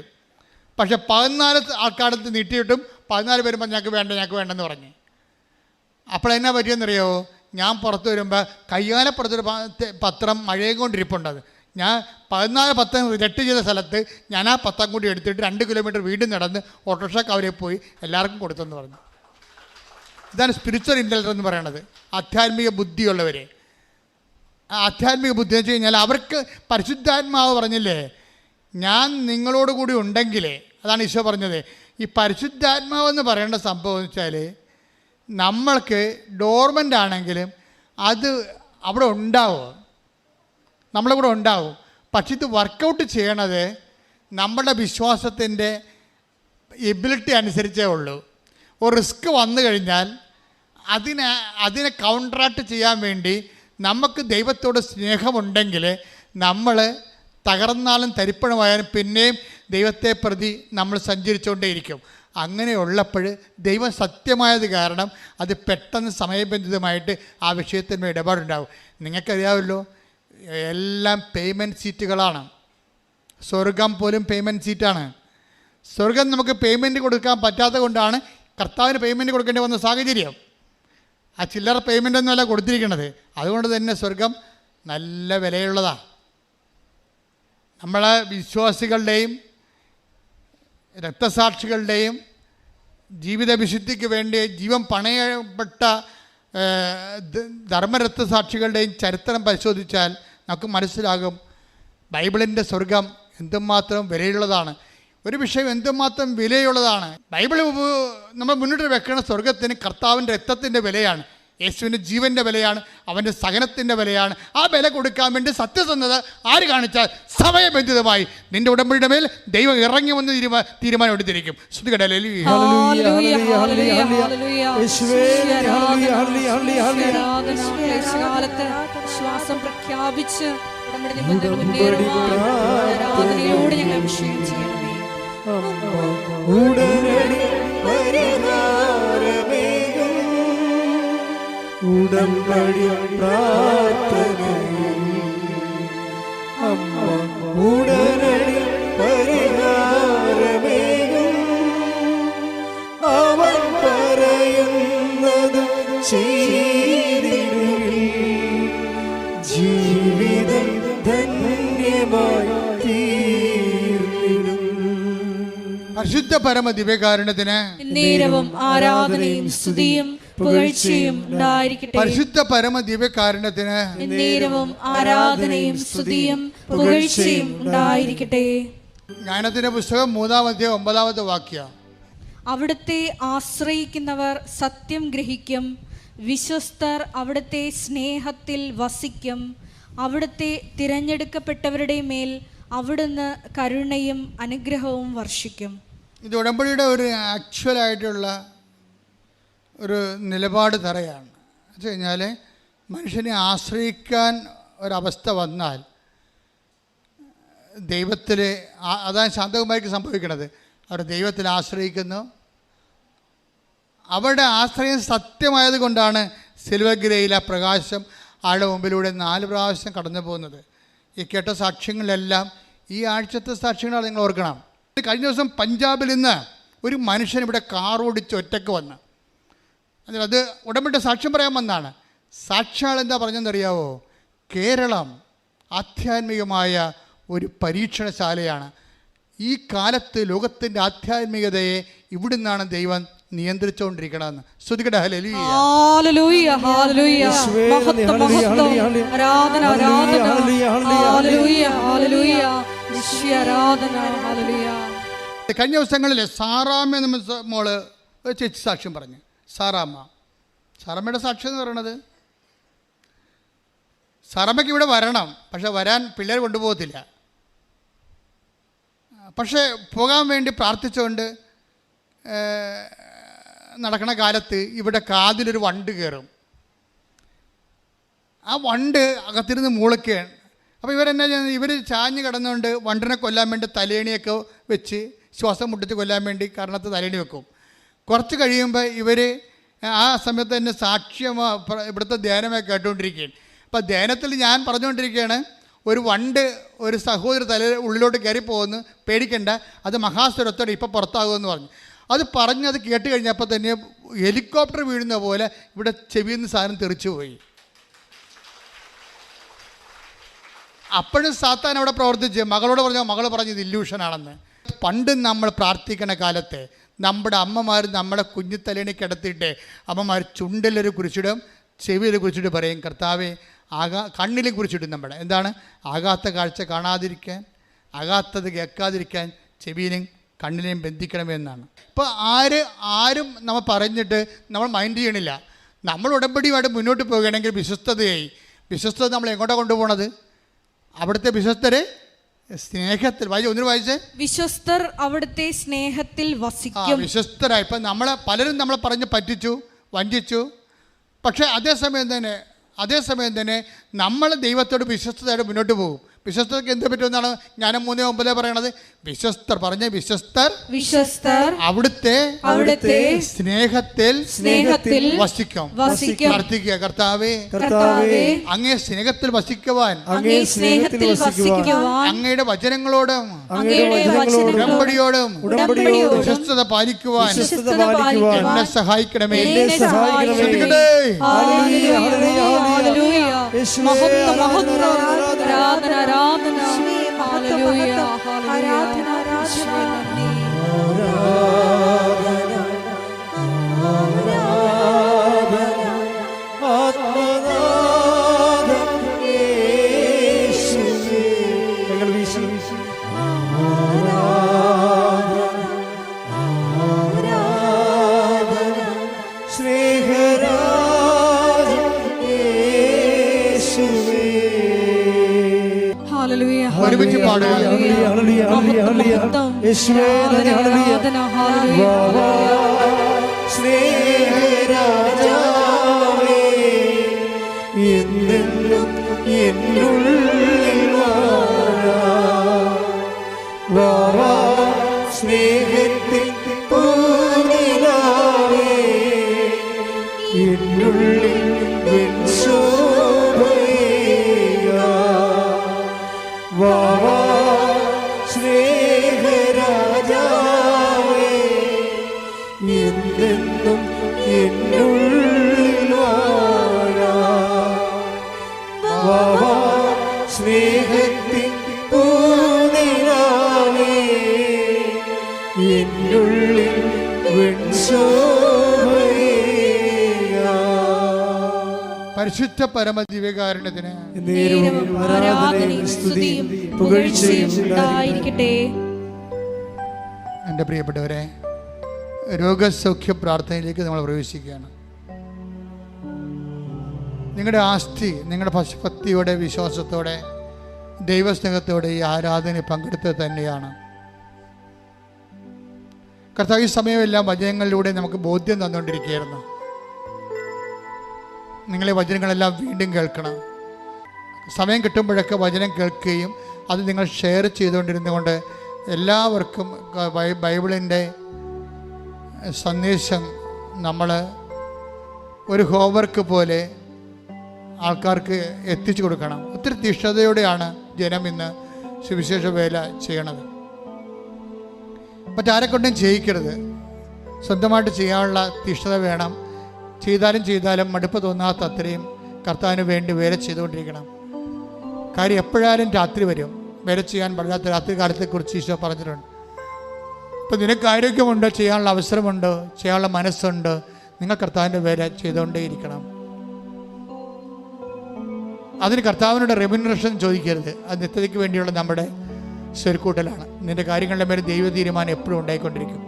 പക്ഷെ 14 ആൾക്കാരത്ത് നീട്ടിയിട്ടും 14 വരുമ്പോൾ ഞങ്ങൾക്ക് വേണ്ടെന്ന് പറഞ്ഞു. അപ്പോൾ എന്നാ പറ്റിയെന്നറിയോ? ഞാൻ പുറത്ത് വരുമ്പോൾ കയ്യാലപ്പുറത്തൊരു പത്രം മഴയും കൊണ്ടിരിപ്പുണ്ട്. അത് ഞാൻ 14 പത്രം റിജക്റ്റ് ചെയ്ത സ്ഥലത്ത് ഞാൻ ആ പത്രം കൂടി എടുത്തിട്ട് 2 കിലോമീറ്റർ വീണ്ടും നടന്ന് ഓട്ടോറിക്ഷ കവരെ പോയി എല്ലാവർക്കും കൊടുത്തെന്ന് പറഞ്ഞു. ഇതാണ് സ്പിരിച്വൽ ഇൻ്റലിജൻസ് എന്ന് പറയണത്. ആധ്യാത്മിക ബുദ്ധിയുള്ളവർ. ആധ്യാത്മിക ബുദ്ധി എന്ന് വെച്ച് കഴിഞ്ഞാൽ അവർക്ക് പരിശുദ്ധാത്മാവ് പറഞ്ഞില്ലേ, ഞാൻ നിങ്ങളോട് കൂടി ഉണ്ടെങ്കിൽ, അതാണ് ഈശോ പറഞ്ഞത്. ഈ പരിശുദ്ധാത്മാവെന്ന് പറയേണ്ട സംഭവം എന്ന് വെച്ചാൽ നമ്മൾക്ക് ഡോർമെൻ്റ് ആണെങ്കിലും അത് അവിടെ ഉണ്ടാവും, നമ്മളെ കൂടെ ഉണ്ടാവും. പക്ഷെ ഇത് വർക്കൗട്ട് ചെയ്യണത് നമ്മുടെ വിശ്വാസത്തിൻ്റെ എബിലിറ്റി അനുസരിച്ചേ ഉള്ളൂ. ഒരു റിസ്ക് വന്നു കഴിഞ്ഞാൽ അതിനെ കൗണ്ടറാക്ട് ചെയ്യാൻ വേണ്ടി നമുക്ക് ദൈവത്തോട് സ്നേഹമുണ്ടെങ്കിൽ നമ്മൾ തകർന്നാലും തരിപ്പണമായാലും പിന്നെയും ദൈവത്തെ പ്രതി നമ്മൾ സഞ്ചരിച്ചുകൊണ്ടേയിരിക്കും. അങ്ങനെയുള്ളപ്പോൾ ദൈവം സത്യമായത് കാരണം അത് പെട്ടെന്ന് സമയബന്ധിതമായിട്ട് ആ വിഷയത്തിന്മേൽ ഇടപാടുണ്ടാവും. നിങ്ങൾക്കറിയാമല്ലോ, എല്ലാം പേയ്മെൻറ്റ് സീറ്റുകളാണ്. സ്വർഗം പോലും പേയ്മെൻറ്റ് സീറ്റാണ്. സ്വർഗം നമുക്ക് പേയ്മെൻറ്റ് കൊടുക്കാൻ പറ്റാത്തത് കൊണ്ടാണ് കർത്താവിന് പേയ്മെൻറ്റ് കൊടുക്കേണ്ടി വന്ന സാഹചര്യം. ആ ചില്ലറ പേയ്മെൻ്റ് ഒന്നുമല്ല കൊടുത്തിരിക്കുന്നത്. അതുകൊണ്ട് തന്നെ സ്വർഗം നല്ല വിലയുള്ളതാണ്. നമ്മളെ വിശ്വാസികളുടെയും രക്തസാക്ഷികളുടെയും ജീവിത വിശുദ്ധിക്ക് വേണ്ടി ജീവൻ പണയപ്പെട്ട ധർമ്മരക്തസാക്ഷികളുടെയും ചരിത്രം പരിശോധിച്ചാൽ നമുക്ക് മനസ്സിലാകും ബൈബിളിൻ്റെ സ്വർഗം എന്തുമാത്രം വിലയുള്ളതാണ്. ഒരു വിഷയം എന്തുമാത്രം വിലയുള്ളതാണ്. ബൈബിൾ നമ്മൾ മുന്നോട്ട് വെക്കുന്ന സ്വർഗത്തിന് കർത്താവിൻ്റെ രക്തത്തിൻ്റെ വിലയാണ്, യേശുവിൻ്റെ ജീവൻ്റെ വിലയാണ്, അവൻ്റെ സഹനത്തിൻ്റെ വിലയാണ്. ആ വില കൊടുക്കാൻ വേണ്ടി സത്യസന്ധത ആര് കാണിച്ചാൽ സമയബന്ധിതമായി നിന്റെ ഉടമ്പടിയുടെ മേൽ ദൈവം ഇറങ്ങി വന്ന് തീരുമാനം എടുത്തിരിക്കും. ശ്വാസം പ്രഖ്യാപിച്ച് ആരാധനയോടെ ഞങ്ങൾ അഭിഷേകം ചെയ്യണമേ. ഉടമ്പടി പ്രാർത്ഥനയിൽ അമ്മ ഉടനടി പരിഹാരമേകും. അവൻ പറയുന്നത് ചെയ്തിടുകിൽ ജീവിതം ധന്യമായി തീർന്നിടും. പരിശുദ്ധ പരമ ദിവ്യകാരുണ്യത്തിന് നേരവും ആരാധനയും സ്തുതിയും പുകഴ്ചയും ഉണ്ടായിരിക്കട്ടെ. പരിശുദ്ധ പരമ ദിവ്യകാരുണ്യത്തിന് നേരവും ആരാധനയും സ്തുതിയും പുകഴ്ചയും ഉണ്ടായിരിക്കട്ടെ. ജ്ഞാനത്തിന്റെ പുസ്തകം 3-ാം അധ്യായം 9-ാമത്തെ വാക്യം. അവിടുത്തെ ആശ്രയിക്കുന്നവർ സത്യം ഗ്രഹിക്കും, വിശ്വസ്തർ അവിടുത്തെ സ്നേഹത്തിൽ വസിക്കും. അവിടുത്തെ തിരഞ്ഞെടുക്കപ്പെട്ടവരുടെ മേൽ അവിടുന്ന് കരുണയും അനുഗ്രഹവും വർഷിക്കും. ഇത് ഉടമ്പടിയുടെ ഒരു ആക്ച്വലായിട്ടുള്ള ഒരു നിലപാട് തറയാണ്. എന്ന് കഴിഞ്ഞാൽ മനുഷ്യനെ ആശ്രയിക്കാൻ ഒരവസ്ഥ വന്നാൽ ദൈവത്തിൽ, അതാണ് ശാന്തകുമാരിക്ക് സംഭവിക്കുന്നത്. അവർ ദൈവത്തിൽ ആശ്രയിക്കുന്നു. അവരുടെ ആശ്രയം സത്യമായത് കൊണ്ടാണ് സിൽവഗിരയിലെ പ്രകാശം ആളുടെ മുമ്പിലൂടെ 4 പ്രാവശ്യം കടന്നു പോകുന്നത്. ഈ കേട്ട സാക്ഷ്യങ്ങളിലെല്ലാം ഈ ആഴ്ചത്തെ സാക്ഷ്യങ്ങളാണ് നിങ്ങൾ ഓർക്കണം. കഴിഞ്ഞ ദിവസം പഞ്ചാബിൽ നിന്ന് ഒരു മനുഷ്യൻ ഇവിടെ കാർ ഓടിച്ച് ഒറ്റയ്ക്ക് വന്ന്, അത് ഉടമ്പടി സാക്ഷ്യം പറയാൻ വന്നാണ്. സാക്ഷിയാൾ എന്താ പറഞ്ഞെന്നറിയാവോ? കേരളം ആധ്യാത്മികമായ ഒരു പരീക്ഷണശാലയാണ്. ഈ കാലത്ത് ലോകത്തിൻ്റെ ആധ്യാത്മികതയെ ഇവിടുന്നാണ് ദൈവം നിയന്ത്രിച്ചുകൊണ്ടിരിക്കണമെന്ന്. ശ്രുതികട ഹല്ലേലൂയ. ഹല്ലേലൂയ ഹല്ലേലൂയ. മഹത്വം മഹത്വം. ആരാധന ആരാധന. ഹല്ലേലൂയ ഹല്ലേലൂയ. യേശുവേ ആരാധന. ഹല്ലേലൂയ. കഴിഞ്ഞ ദിവസങ്ങളിൽ സാറാമ്മ എന്ന മോള് ഒരു ചേച്ചി സാക്ഷ്യം പറഞ്ഞു. സാറാമ്മയുടെ സാക്ഷ്യം എന്ന് പറയണത്, സാറാമ്മയ്ക്ക് ഇവിടെ വരണം, പക്ഷെ വരാൻ പിള്ളേർ കൊണ്ടുപോകത്തില്ല. പക്ഷേ പോകാൻ വേണ്ടി പ്രാർത്ഥിച്ചുകൊണ്ട് നടക്കണ കാലത്ത് ഇവിടെ കാതിലൊരു വണ്ട് കയറും. ആ വണ്ട് അകത്തിരുന്ന് മൂളയ്ക്കുകയാണ്. അപ്പോൾ ഇവരെന്നാ ചെയ്യുന്നത്? ഇവർ ചാഞ്ഞ് കിടന്നുകൊണ്ട് വണ്ടിനെ കൊല്ലാൻ വേണ്ടി തലേണിയൊക്കെ വെച്ച് ശ്വാസം മുട്ടിച്ച് കൊല്ലാൻ വേണ്ടി കാരണത്ത് തലേണി വെക്കും. കുറച്ച് കഴിയുമ്പോൾ ഇവർ ആ സമയത്ത് തന്നെ സാക്ഷ്യം ഇവിടുത്തെ ധ്യാനമൊക്കെ കേട്ടുകൊണ്ടിരിക്കുകയാണ്. അപ്പോൾ ധ്യാനത്തിൽ ഞാൻ പറഞ്ഞുകൊണ്ടിരിക്കുകയാണ്, ഒരു വണ്ട് ഒരു സഹോദരി തല ഉള്ളിലോട്ട് കയറി പോകുന്നു, പേടിക്കണ്ട, അത് മഹാസ്വരത്തോടെ ഇപ്പോൾ പുറത്താകുമെന്ന് പറഞ്ഞു. അത് പറഞ്ഞത് കേട്ട് കഴിഞ്ഞപ്പോൾ തന്നെ ഹെലികോപ്റ്റർ വീഴുന്ന പോലെ ഇവിടെ ചെവിയിൽ നിന്ന് സാധനം തെറിച്ചു പോയി. അപ്പോഴും സാത്താൻ അവിടെ പ്രവർത്തിച്ച് മകളോട് മകൾ പറഞ്ഞത് ഇല്യൂഷനാണെന്ന്. പണ്ട് നമ്മൾ പ്രാർത്ഥിക്കുന്ന കാലത്ത് നമ്മുടെ അമ്മമാർ നമ്മളെ കുഞ്ഞിത്തലേണി കിടത്തിയിട്ട് അമ്മമാർ ചുണ്ടിലൊരു കുറിച്ചിടും, ചെവിയിൽ കുറിച്ചിട്ട് പറയും, കർത്താവേ കണ്ണിൽ കുറിച്ചിടും. നമ്മുടെ എന്താണ്? ആകാത്ത കാഴ്ച കാണാതിരിക്കാൻ, ആകാത്തത് കേൾക്കാതിരിക്കാൻ ചെവിയിലും കണ്ണിനെയും ബന്ധിക്കണമെന്നാണ്. ഇപ്പോൾ ആരും നമ്മൾ പറഞ്ഞിട്ട് നമ്മൾ മൈൻഡ് ചെയ്യണില്ല. നമ്മൾ ഉടമ്പടിയുമായിട്ട് മുന്നോട്ട് പോകുകയാണെങ്കിൽ വിശ്വസ്തത നമ്മൾ എങ്ങോട്ടാണ് കൊണ്ടുപോകണത്? അവിടുത്തെ വിശ്വസ്തരെ സ്നേഹത്തിൽ ഒന്നിനു വായിച്ചേ, വിശ്വസ്തർ അവിടുത്തെ സ്നേഹത്തിൽ വസിക്കും. വിശ്വസ്തരായി. ഇപ്പം പലരും നമ്മളെ പറഞ്ഞ് പറ്റിച്ചു, വഞ്ചിച്ചു. പക്ഷേ അതേസമയം തന്നെ നമ്മൾ ദൈവത്തോട് വിശ്വസ്തയായിട്ട് മുന്നോട്ട് പോകും. വിശ്വസ്തർക്ക് എന്ത് പറ്റുമെന്നാണ് ഞാൻ 3:9 പറയണത്. വിശ്വസ്തർ അവിടുത്തെ സ്നേഹത്തിൽ വസിക്കും. പ്രാർത്ഥിക്കുക, കർത്താവേ അങ്ങേ സ്നേഹത്തിൽ വസിക്കുവാൻ, അങ്ങയുടെ വചനങ്ങളോടും ഉടമ്പടിയോടും വിശ്വസ്തത പാലിക്കുവാൻ എന്നെ സഹായിക്കണമേ. ഒരുമിച്ച് പാടുക. സ്നേഹത്തിൽ സ്നേഹരാജാവേ എന്നെന്നും എന്നുള്ളിൽ വാഴാ സ്നേഹത്തിൻ പൂനിലാവേ എന്നുള്ളിൽ പരിശുദ്ധ പരമദിവ്യകാരുണ്യത്തിന് എൻ്റെ പ്രിയപ്പെട്ടവരെ, രോഗസൗഖ്യ പ്രാർത്ഥനയിലേക്ക് നമ്മൾ പ്രവേശിക്കുകയാണ്. നിങ്ങളുടെ ആസ്തി നിങ്ങളുടെ ഭക്തിയോടെ, വിശ്വാസത്തോടെ, ദൈവസ്നേഹത്തോടെ ഈ ആരാധന പങ്കെടുത്തത് തന്നെയാണ്. കർത്താവ് ഈ സമയമെല്ലാം വചനങ്ങളിലൂടെ നമുക്ക് ബോധ്യം തന്നുകൊണ്ടിരിക്കുകയായിരുന്നു. നിങ്ങളെ വചനങ്ങളെല്ലാം വീണ്ടും കേൾക്കണം. സമയം കിട്ടുമ്പോഴൊക്കെ വചനം കേൾക്കുകയും അത് നിങ്ങൾ ഷെയർ ചെയ്തുകൊണ്ടിരുന്നുകൊണ്ട് എല്ലാവർക്കും ബൈബിളിൻ്റെ സന്ദേശം നമ്മൾ ഒരു ഹോംവർക്ക് പോലെ ആൾക്കാർക്ക് എത്തിച്ചു കൊടുക്കണം. ഒത്തിരി തീഷ്ണതയോടെയാണ് ജനം ഇന്ന് സുവിശേഷ വേല ചെയ്യണത്. മറ്റാരെക്കൊണ്ടും ചെയ്യിക്കരുത്. സ്വന്തമായിട്ട് ചെയ്യാനുള്ള തീഷ്ണത വേണം. ചെയ്താലും മടുപ്പ് തോന്നാത്ത അത്രയും കർത്താവിന് വേണ്ടി വേല ചെയ്തുകൊണ്ടിരിക്കണം. കാര്യം എപ്പോഴായാലും രാത്രി വരും. വേല ചെയ്യാൻ പറ്റാത്ത രാത്രി കാലത്തെക്കുറിച്ച് ഈശോ പറഞ്ഞിട്ടുണ്ട്. ഇപ്പം നിനക്ക് ആരോഗ്യമുണ്ടോ, ചെയ്യാനുള്ള അവസരമുണ്ടോ, ചെയ്യാനുള്ള മനസ്സുണ്ട്, നിങ്ങൾ കർത്താവിൻ്റെ വേല ചെയ്തുകൊണ്ടേയിരിക്കണം. അതിന് കർത്താവിനോട് റെമ്യൂണറേഷൻ ചോദിക്കരുത്. അത് നിത്യതയ്ക്ക് വേണ്ടിയുള്ള നമ്മുടെ സ്വരുക്കൂട്ടലാണ്. നിൻ്റെ കാര്യങ്ങളുടെ മേലെ ദൈവ തീരുമാനം എപ്പോഴും ഉണ്ടായിക്കൊണ്ടിരിക്കും.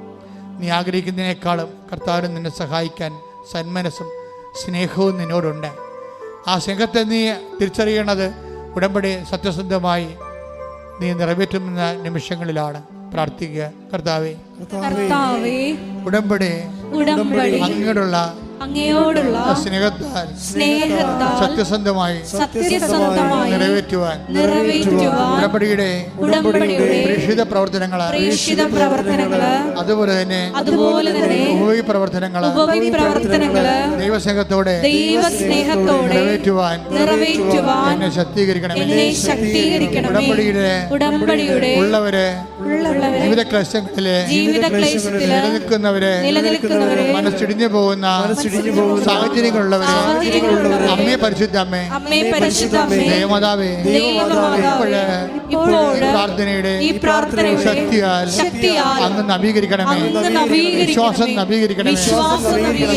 നീ ആഗ്രഹിക്കുന്നതിനേക്കാളും കർത്താവിന് നിന്നെ സഹായിക്കാൻ സന്മനസ്സും സ്നേഹവും നിന്നോടുണ്ട്. ആ സ്നേഹത്തെ നീ തിരിച്ചറിയണത് ഉടമ്പടി സത്യസന്ധമായി നീ നിറവേറ്റുന്ന നിമിഷങ്ങളിലാണ്. പ്രാർത്ഥിക്കുക, കർത്താവേ ഉടമ്പടി അങ്ങോട്ടുള്ള അങ്ങയോടുള്ള സ്നേഹത്താൽ സത്യസന്ധമായി നിറവേറ്റുവാൻ ഉടമ്പടിയുടെ പ്രേക്ഷിത പ്രവർത്തനങ്ങള് അതുപോലെ തന്നെ ഉപവി പ്രവർത്തനങ്ങള് ദൈവസ്നേഹത്തോടെ നിറവേറ്റുവാൻ എന്നെ ശക്തീകരിക്കണം. ഉടമ്പടിയുടെ ഉള്ളവരെ ജീവിത ക്ലേശങ്ങളിലെ നിലനിൽക്കുന്നവരെ മനസ്സിടിഞ്ഞു പോകുന്ന സാഹചര്യങ്ങളുള്ളവരെ അമ്മേ പരിശുദ്ധ അമ്മേ ദേവമാതാവേ പ്രാർത്ഥനയുടെ ശക്തിയാൽ അങ്ങ് നവീകരിക്കണമേ. വിശ്വാസം നവീകരിക്കണമേ.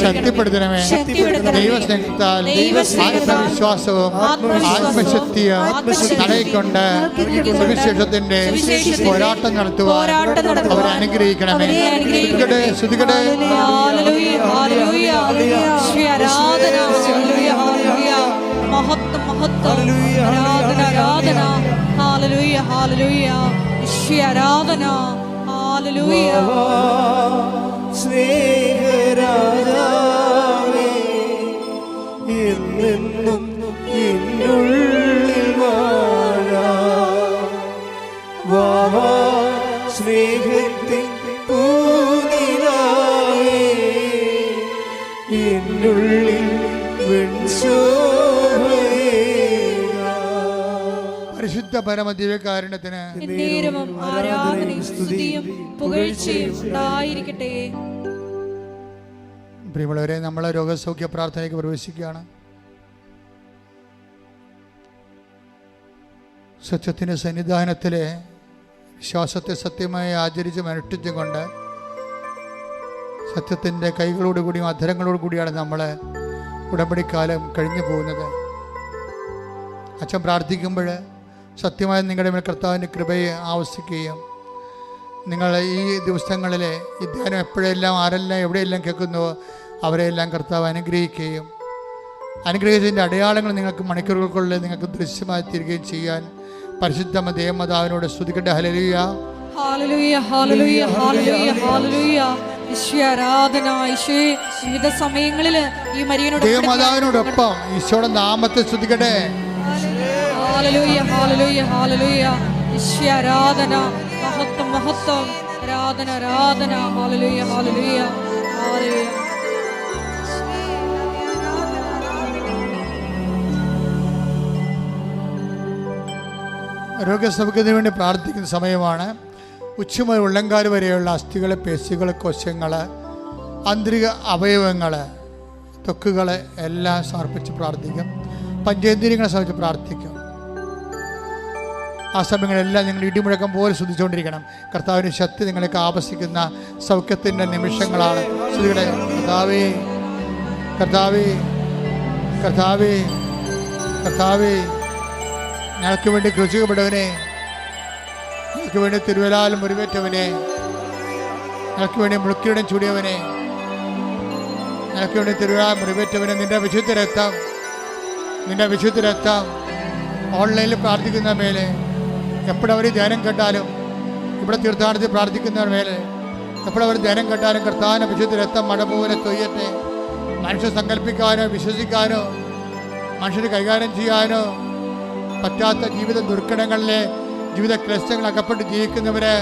ശക്തിപ്പെടുത്തണമേ. ദൈവസ്നേഹത്താൽ ആത്മവിശ്വാസവും ആത്മശക്തിയും തടയിക്കൊണ്ട് സുവിശേഷത്തിന്റെ പോരാട്ടം നടത്തുവാൻ അവരെ അനുഗ്രഹിക്കണമേ. ശ്രുതികടെ മഹത്വം മഹത്വം ആരാധന ആരാധന ഹല്ലേലൂയ ഹല്ലേലൂയ ഈശോയെ ആരാധന ഹല്ലേലൂയ. സ്നേഹരാജാവേ എന്നെന്നും എന്നുള്ളിൽ വാഴാ സ്നേഹത്തിൻ പൂനിലാവേ എന്നുള്ളിൽ പരിശുദ്ധ പരമദിവ്യകാരുണ്യത്തിന് ആരാധനയും സ്തുതിയും പുകഴ്ചയും ഉണ്ടായിരിക്കട്ടെ. പ്രിയമുള്ളവരെ, നമ്മൾ രോഗസൗഖ്യ പ്രാർത്ഥനയ്ക്ക് പ്രവേശിക്കുകയാണ്. സത്യത്തിൻ്റെ സന്നിധാനത്തിലെ വിശ്വാസത്തെ സത്യമായി ആചരിച്ചും അനുഷ്ഠിച്ചും കൊണ്ട് സത്യത്തിൻ്റെ കൈകളോടുകൂടിയും അധരങ്ങളോടുകൂടിയാണ് നമ്മൾ ഉടമ്പടിക്കാലം കഴിഞ്ഞു പോകുന്നത്. അച്ഛൻ പ്രാർത്ഥിക്കുമ്പോൾ സത്യമായി നിങ്ങളുടെ മേൽ കർത്താവിൻ്റെ കൃപയെ ആവശ്യിക്കുകയും നിങ്ങൾ ഈ ദിവസങ്ങളിലെ ഈ ധ്യാനം എപ്പോഴെല്ലാം ആരെല്ലാം എവിടെയെല്ലാം കേൾക്കുന്നുവോ അവരെയെല്ലാം കർത്താവ് അനുഗ്രഹിക്കുകയും അനുഗ്രഹിച്ചതിൻ്റെ അടയാളങ്ങൾ നിങ്ങൾക്ക് മണിക്കൂറുകൾക്കുള്ളിൽ നിങ്ങൾക്ക് ദൃശ്യമായി തീരുകയും ചെയ്യാൻ പരിശുദ്ധ ദേവമാതാവിനോട് സ്തുതിക്കട്ടെ. ഹല്ലേലൂയ ഹല്ലേലൂയ ഹല്ലേലൂയ ഹല്ലേലൂയ ഹല്ലേലൂയ. ഈശോയെ ആരാധന. ഈശോയെ വിവിധ സമയങ്ങളിൽ ഈ മരിയനോട് ദേവമാതാവിനോടൊപ്പം ഈശോയുടെ നാമത്തെ സ്തുതിക്കട്ടെ. ഹല്ലേലൂയ ഹല്ലേലൂയ ഹല്ലേലൂയ. ഈശോയെ ആരാധന. മഹത്വം മഹത്വം ആരാധന ആരാധന. ഹല്ലേലൂയ ഹല്ലേലൂയ ഹല്ലേലൂയ. രോഗസൗഖ്യത്തിന് വേണ്ടി പ്രാർത്ഥിക്കുന്ന സമയമാണ്. ഉച്ചമുതൽ ഉള്ളങ്കാല് വരെയുള്ള അസ്ഥികൾ, പേശികൾ, കോശങ്ങൾ, ആന്തരിക അവയവങ്ങൾ, ത്വക്കുകൾ എല്ലാം സമർപ്പിച്ച് പ്രാർത്ഥിക്കും. പഞ്ചേന്ദ്രിയങ്ങളെ സമർപ്പിച്ച് പ്രാർത്ഥിക്കും. ആ സമയങ്ങളെല്ലാം നിങ്ങൾ ഇടിമുഴക്കം പോലെ ശ്രദ്ധിച്ചുകൊണ്ടിരിക്കണം. കർത്താവിൻ്റെ ശക്തി നിങ്ങൾക്ക് ആവശ്യിക്കുന്ന സൗഖ്യത്തിൻ്റെ നിമിഷങ്ങളാണ്. ശ്രുതികളെ കർത്താവേ കർത്താവേ കർത്താവേ കർത്താവേ ഞങ്ങൾക്ക് വേണ്ടി ക്രൂശിക്കപ്പെട്ടവനെ, ഞങ്ങൾക്ക് വേണ്ടി തിരുവലാൽ മുറിവേറ്റവനെ, ഞങ്ങൾക്ക് വേണ്ടി മുളുക്കിയുടെ ചൂടിയവനെ, ഞങ്ങൾക്ക് വേണ്ടി തിരുവലാൽ മുറിവേറ്റവനെ, നിന്റെ വിശുദ്ധ രക്തം ഓൺലൈനിൽ പ്രാർത്ഥിക്കുന്ന മേലെ എപ്പോഴവർ ധ്യാനം കേട്ടാലും, ഇവിടെ തീർത്ഥാടനത്തിൽ പ്രാർത്ഥിക്കുന്നവർ മേലെ എപ്പോഴവർ ധ്യാനം കേട്ടാലും കർത്താവിൻ്റെ വിശുദ്ധ രക്തം മഴ പോലെ തൊയ്യട്ടെ. മനുഷ്യർ സങ്കല്പിക്കാനോ വിശ്വസിക്കാനോ മനുഷ്യർ കൈകാര്യം ചെയ്യാനോ പറ്റാത്ത ജീവിത ദുർഘടങ്ങളിലെ ജീവിത ക്ലേശങ്ങൾ അകപ്പെട്ട് ജീവിക്കുന്നവര്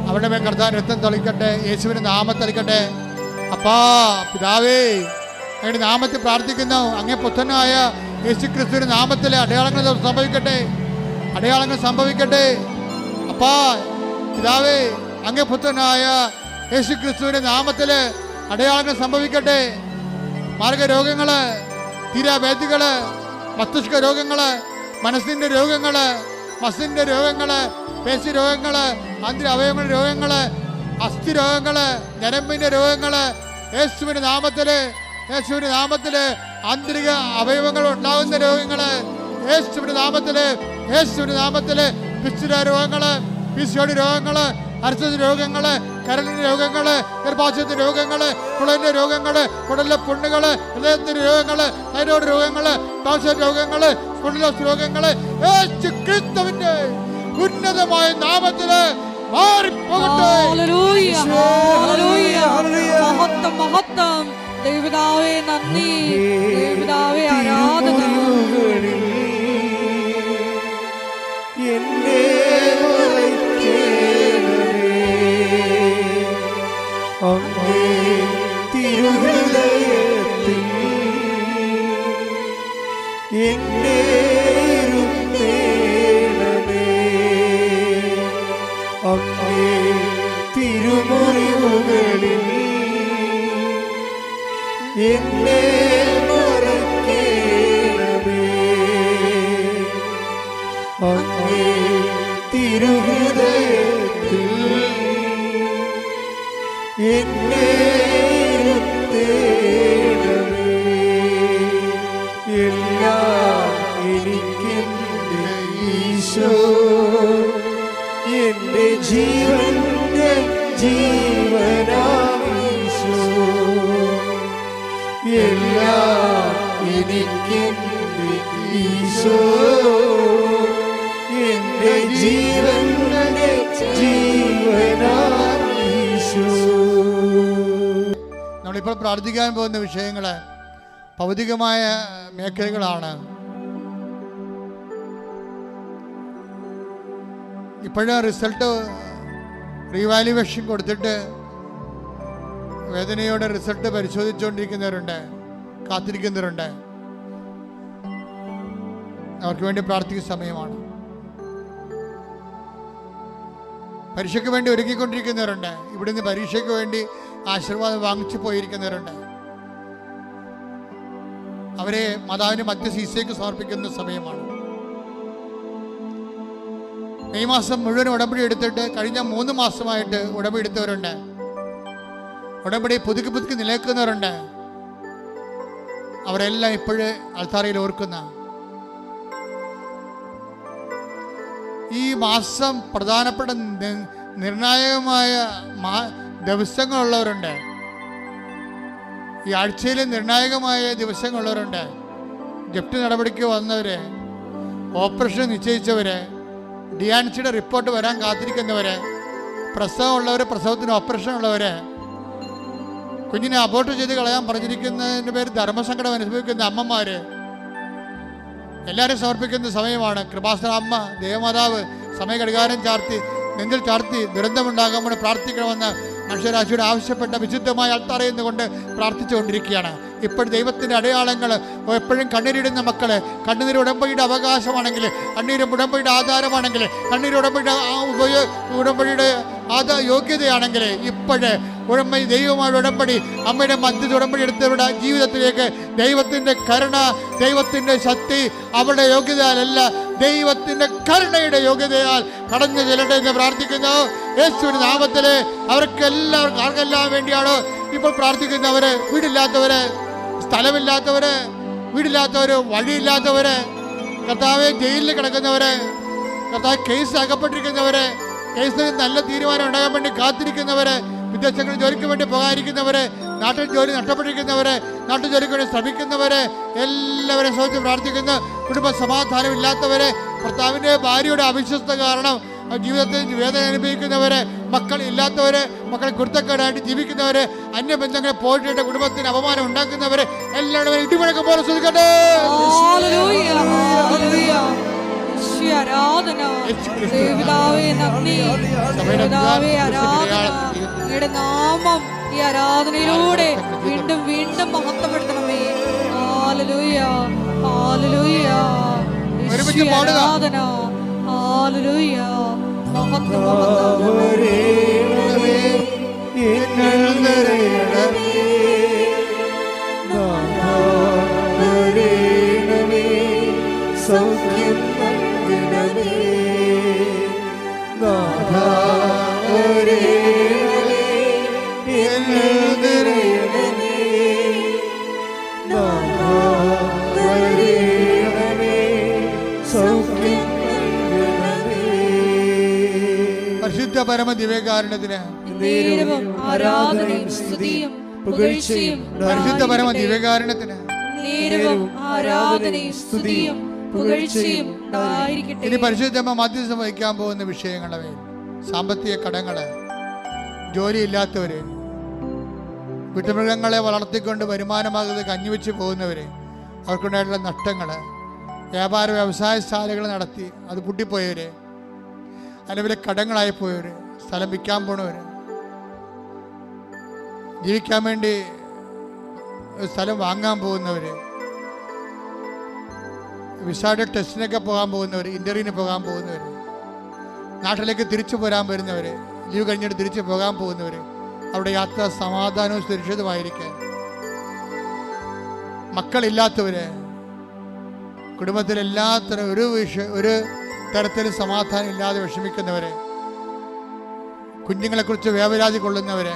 അവരുടെ മേൽ കർത്താവിന്റെ രക്തം തളിക്കട്ടെ. യേശുവിന്റെ നാമത്തിൽ തളിക്കട്ടെ. അപ്പാ പിതാവേ, അങ്ങയുടെ നാമത്തിൽ പ്രാർത്ഥിക്കുന്നു. അങ്ങേ പുത്രനായ യേശു ക്രിസ്തുവിന്റെ നാമത്തിലെ അടയാളങ്ങൾ സംഭവിക്കട്ടെ. അപ്പാ പിതാവേ, അങ്ങേ പുത്രനായ യേശു ക്രിസ്തുവിന്റെ നാമത്തില് അടയാളങ്ങൾ സംഭവിക്കട്ടെ. മാർഗരോഗങ്ങള്, തീരാവേദികള്, മസ്തിഷ്ക രോഗങ്ങള്, മനസ്സിന്റെ രോഗങ്ങള്, മസിന്റെ രോഗങ്ങള്, പേശി രോഗങ്ങള്, ആന്തരിക അവയവങ്ങളുടെ രോഗങ്ങള്, അസ്ഥി രോഗങ്ങള്, ഞരമ്പിന്റെ രോഗങ്ങള്, യേശുവിന്റെ നാമത്തില് ആന്തരിക അവയവങ്ങൾ ഉണ്ടാകുന്ന രോഗങ്ങള് യേശുവിന്റെ നാമത്തില് പിസ്തുര രോഗങ്ങള്, പിസിയോടി രോഗങ്ങള്, അർച്ചതി രോഗങ്ങള്, കരളിന്റെ രോഗങ്ങള്, ഗർഭാശയത്തിന്റെ രോഗങ്ങള്, കുളന്റെ രോഗങ്ങള്, കുടലിലെ പുണ്ണുകള്, ഹൃദയത്തിന്റെ രോഗങ്ങള്, തൈറോയ്ഡ് രോഗങ്ങള്, രോഗങ്ങള്, സ്പോണ്ടിലോസ് രോഗങ്ങള് യേശു ക്രിസ്തുവിന്റെ ഉന്നതമായ നാമത്തില് മാറിപ്പോകട്ടെ. ഹല്ലേലൂയ ഹല്ലേലൂയ. മഹത്വം മഹത്വം ദൈവപിതാവേ നന്ദി, ദൈവപിതാവേ ആരാധന. എന്നെ മറയ്ക്കണമേ, അങ്ങേ തിരുഹൃദയത്തിൽ എന്നെ ഇരുത്തേണമേ, അങ്ങേ തിരുമുറിവുകളിൽ എന്നെ മറയ്ക്കണമേ, അങ്ങേ തിരുഹൃദയത്തിൽ എന്നെ ഇരുത്തേണമേ. എല്ലാം എനിക്കെന്റെ ഈശോ, എന്റെ ജീവന്റെ ജീവനാമീശോ, എല്ലാം എനിക്കെന്റെ ഈശോ, എന്റെ ജീവന്റെ ജീവനാമീശോ. നമ്മളിപ്പോൾ പ്രാർത്ഥിക്കാൻ പോകുന്ന വിഷയങ്ങൾ ഭൗതികമായ മേഖലകളാണ്. ഇപ്പോഴും റിസൾട്ട് റീവാലുവേഷൻ കൊടുത്തിട്ട് വേദനയോടെ റിസൾട്ട് പരിശോധിച്ചുകൊണ്ടിരിക്കുന്നവരുണ്ട്, കാത്തിരിക്കുന്നവരുണ്ട്. അവർക്ക് വേണ്ടി പ്രാർത്ഥിക്കുന്ന സമയമാണ്. പരീക്ഷയ്ക്ക് വേണ്ടി ഒരുക്കിക്കൊണ്ടിരിക്കുന്നവരുണ്ട്. ഇവിടുന്ന് പരീക്ഷയ്ക്ക് വേണ്ടി ആശീർവാദം വാങ്ങിച്ചു പോയിരിക്കുന്നവരുണ്ട്. അവരെ മാതാവിന്റെ മധ്യശീശയ്ക്ക് സമർപ്പിക്കുന്ന സമയമാണ്. മെയ് മാസം മുഴുവൻ ഉടമ്പടി എടുത്തിട്ട് കഴിഞ്ഞ 3 മാസമായിട്ട് ഉടമ്പടി എടുത്തവരുണ്ട്. ഉടമ്പടി പുതുക്കി നിലനിൽക്കുന്നവരുണ്ട്. അവരെല്ലാം ഇപ്പോഴേ അൾത്താരയിൽ ഓർക്കുന്ന ഈ മാസം പ്രധാനപ്പെട്ട നിർണായകമായ ദിവസങ്ങളുള്ളവരുണ്ട്. ഈ ആഴ്ചയിലെ നിർണായകമായ ദിവസങ്ങളുള്ളവരുണ്ട്. ജപ്തി നടപടിക്ക് വന്നവര്, ഓപ്പറേഷൻ നിശ്ചയിച്ചവര്, ഡിയാൻസിയുടെ റിപ്പോർട്ട് വരാൻ കാത്തിരിക്കുന്നവര്, പ്രസവമുള്ളവര്, പ്രസവത്തിന് ഓപ്പറേഷൻ ഉള്ളവര്, കുഞ്ഞിനെ അബോർട്ട് ചെയ്ത് കളയാൻ പറഞ്ഞിരിക്കുന്നതിൻ്റെ പേര് ധർമ്മസങ്കടം അനുഭവിക്കുന്ന അമ്മമാര്, എല്ലാവരും സമർപ്പിക്കുന്ന സമയമാണ്. കൃപാസന അമ്മ ദേവമാതാവ് സമയഘടികാരം ചാർത്തി നെഞ്ചിൽ ചാർത്തി ദുരന്തമുണ്ടാകാൻ പ്രാർത്ഥിക്കണമെന്ന് മനുഷ്യരാശിയുടെ ആവശ്യപ്പെട്ട വിശുദ്ധമായ അൾത്താരയിൽ നിന്നുകൊണ്ട് പ്രാർത്ഥിച്ചുകൊണ്ടിരിക്കുകയാണ്. ഇപ്പോഴും ദൈവത്തിൻ്റെ അടയാളങ്ങൾ എപ്പോഴും കണ്ണീരിടുന്ന മക്കള്, കണ്ണുനീര് ഉടമ്പടിയുടെ അവകാശമാണെങ്കിൽ, കണ്ണീര് ഉടമ്പടിയുടെ ആധാരമാണെങ്കിൽ, കണ്ണീര് ഉടമ്പടിയുടെ യോഗ്യതയാണെങ്കിൽ, ഇപ്പോഴ് ഉടമ്പടി ദൈവമായുള്ള ഉടമ്പടി അമ്മയുടെ മധ്യത്തിൽ ഉടമ്പടി എടുത്തവരുടെ ജീവിതത്തിലേക്ക് ദൈവത്തിൻ്റെ കരുണ, ദൈവത്തിൻ്റെ ശക്തി അവരുടെ യോഗ്യതയാലല്ല, ദൈവത്തിൻ്റെ കരുണയുടെ യോഗ്യതയാൽ കടന്നു ചെല്ലട്ടെ എന്ന് പ്രാർത്ഥിക്കുന്നു. യേശുവിന്റെ നാമത്തില് ആർക്കെല്ലാം വേണ്ടിയാണ് ഇപ്പോൾ പ്രാർത്ഥിക്കുന്നവര്? വീടില്ലാത്തവര്, സ്ഥലമില്ലാത്തവര്, വീടില്ലാത്തവര്, വഴിയില്ലാത്തവര്, കർത്താവെ ജയിലിൽ കിടക്കുന്നവര്, കർത്താവ് കേസ് അകപ്പെട്ടിരിക്കുന്നവര്, കേസിന് നല്ല തീരുമാനം ഉണ്ടാകാൻ വേണ്ടി കാത്തിരിക്കുന്നവര്, വിദേശങ്ങളിൽ ജോലിക്ക് വേണ്ടി പോകാതിരിക്കുന്നവര്, നാട്ടിൽ ജോലി നഷ്ടപ്പെട്ടിരിക്കുന്നവര്, നാട്ടിൽ ജോലിക്ക് വേണ്ടി ശ്രമിക്കുന്നവര്, എല്ലാവരെയും സംബന്ധിച്ച് പ്രാർത്ഥിക്കുന്ന കുടുംബ സമാധാനം ഇല്ലാത്തവര്, ഭർത്താവിൻ്റെ ഭാര്യയുടെ അവിശ്വസ്ത കാരണം ജീവിതത്തിൽ വേദന അനുഭവിക്കുന്നവര്, മക്കൾ ഇല്ലാത്തവര്, മക്കൾ കുരുത്തക്കേടായിട്ട് ജീവിക്കുന്നവര്, അന്യബന്ധങ്ങളെ പോയിട്ട് കുടുംബത്തിന് അപമാനം ഉണ്ടാക്കുന്നവര്, എല്ലാവരും ഇടിമുഴക്കം പോലെ ശ്രദ്ധിക്കട്ടെ. ആരാധന ദൈവപിതാവേ നന്ദി, ദൈവപിതാവേ ആരാധന. അങ്ങയുടെ നാമം ഈ ആരാധനയിലൂടെ വീണ്ടും വീണ്ടും മഹത്വപ്പെടുത്തണമേ. ഹല്ലേലൂയ, ഹല്ലേലൂയ, ആരാധന, ഹല്ലേലൂയ, മഹത്വം, സൗഖ്യം നൽകണമേ, നാഥാ വരേണമേ, എന്നിൽ നിറയണമേ, നാഥാ വരേണമേ, സൗഖ്യം നൽകണമേ. പരിശുദ്ധ പരമ ദിവ്യകാരുണ്യത്തിന് നേരവും ആരാധനയും സ്തുതിയും പുകഴ്ചയും പരിശുദ്ധ പരമ ദിവ്യകാരുണ്യത്തിന് നേരവും ആരാധനയും സ്തുതിയും പുകഴ്ചയും ഉണ്ടായിരിക്കട്ടെ. ഇനി പരിശുദ്ധമ്മ മധ്യസ്ഥം വഹിക്കാൻ പോകുന്ന വിഷയങ്ങളെ സാമ്പത്തിക കടങ്ങള്, ജോലിയില്ലാത്തവര്, വീട്ടുമൃഗങ്ങളെ വളർത്തിക്കൊണ്ട് വരുമാനമാകുന്നത് കഞ്ഞിവെച്ച് പോകുന്നവർ, അവർക്കുണ്ടായിട്ടുള്ള നഷ്ടങ്ങൾ, വ്യാപാര വ്യവസായ ശാലകൾ നടത്തി അത് പൂട്ടിപ്പോയവർ, അതിന് കടങ്ങളായി പോയവർ, സ്ഥലം വിൽക്കാൻ പോണവർ, ജീവിക്കാൻ വേണ്ടി ഒരു സ്ഥലം വാങ്ങാൻ പോകുന്നവർ, വിസയുടെ ടെസ്റ്റിനൊക്കെ പോകാൻ പോകുന്നവർ, ഇൻ്റർവ്യൂവിന് പോകാൻ പോകുന്നവർ, നാട്ടിലേക്ക് തിരിച്ചു പോരാൻ വരുന്നവർ, ലീവ് കഴിഞ്ഞിട്ട് തിരിച്ചു പോകാൻ പോകുന്നവർ, അവിടെ യാത്ര സമാധാനവും സുരക്ഷിതമായിരിക്കാൻ, മക്കളില്ലാത്തവർ, കുടുംബത്തിലെല്ലാത്തരം ഒരു തരത്തിലും സമാധാനം ഇല്ലാതെ വിഷമിക്കുന്നവർ, കുഞ്ഞുങ്ങളെക്കുറിച്ച് വേവലാതി കൊള്ളുന്നവർ,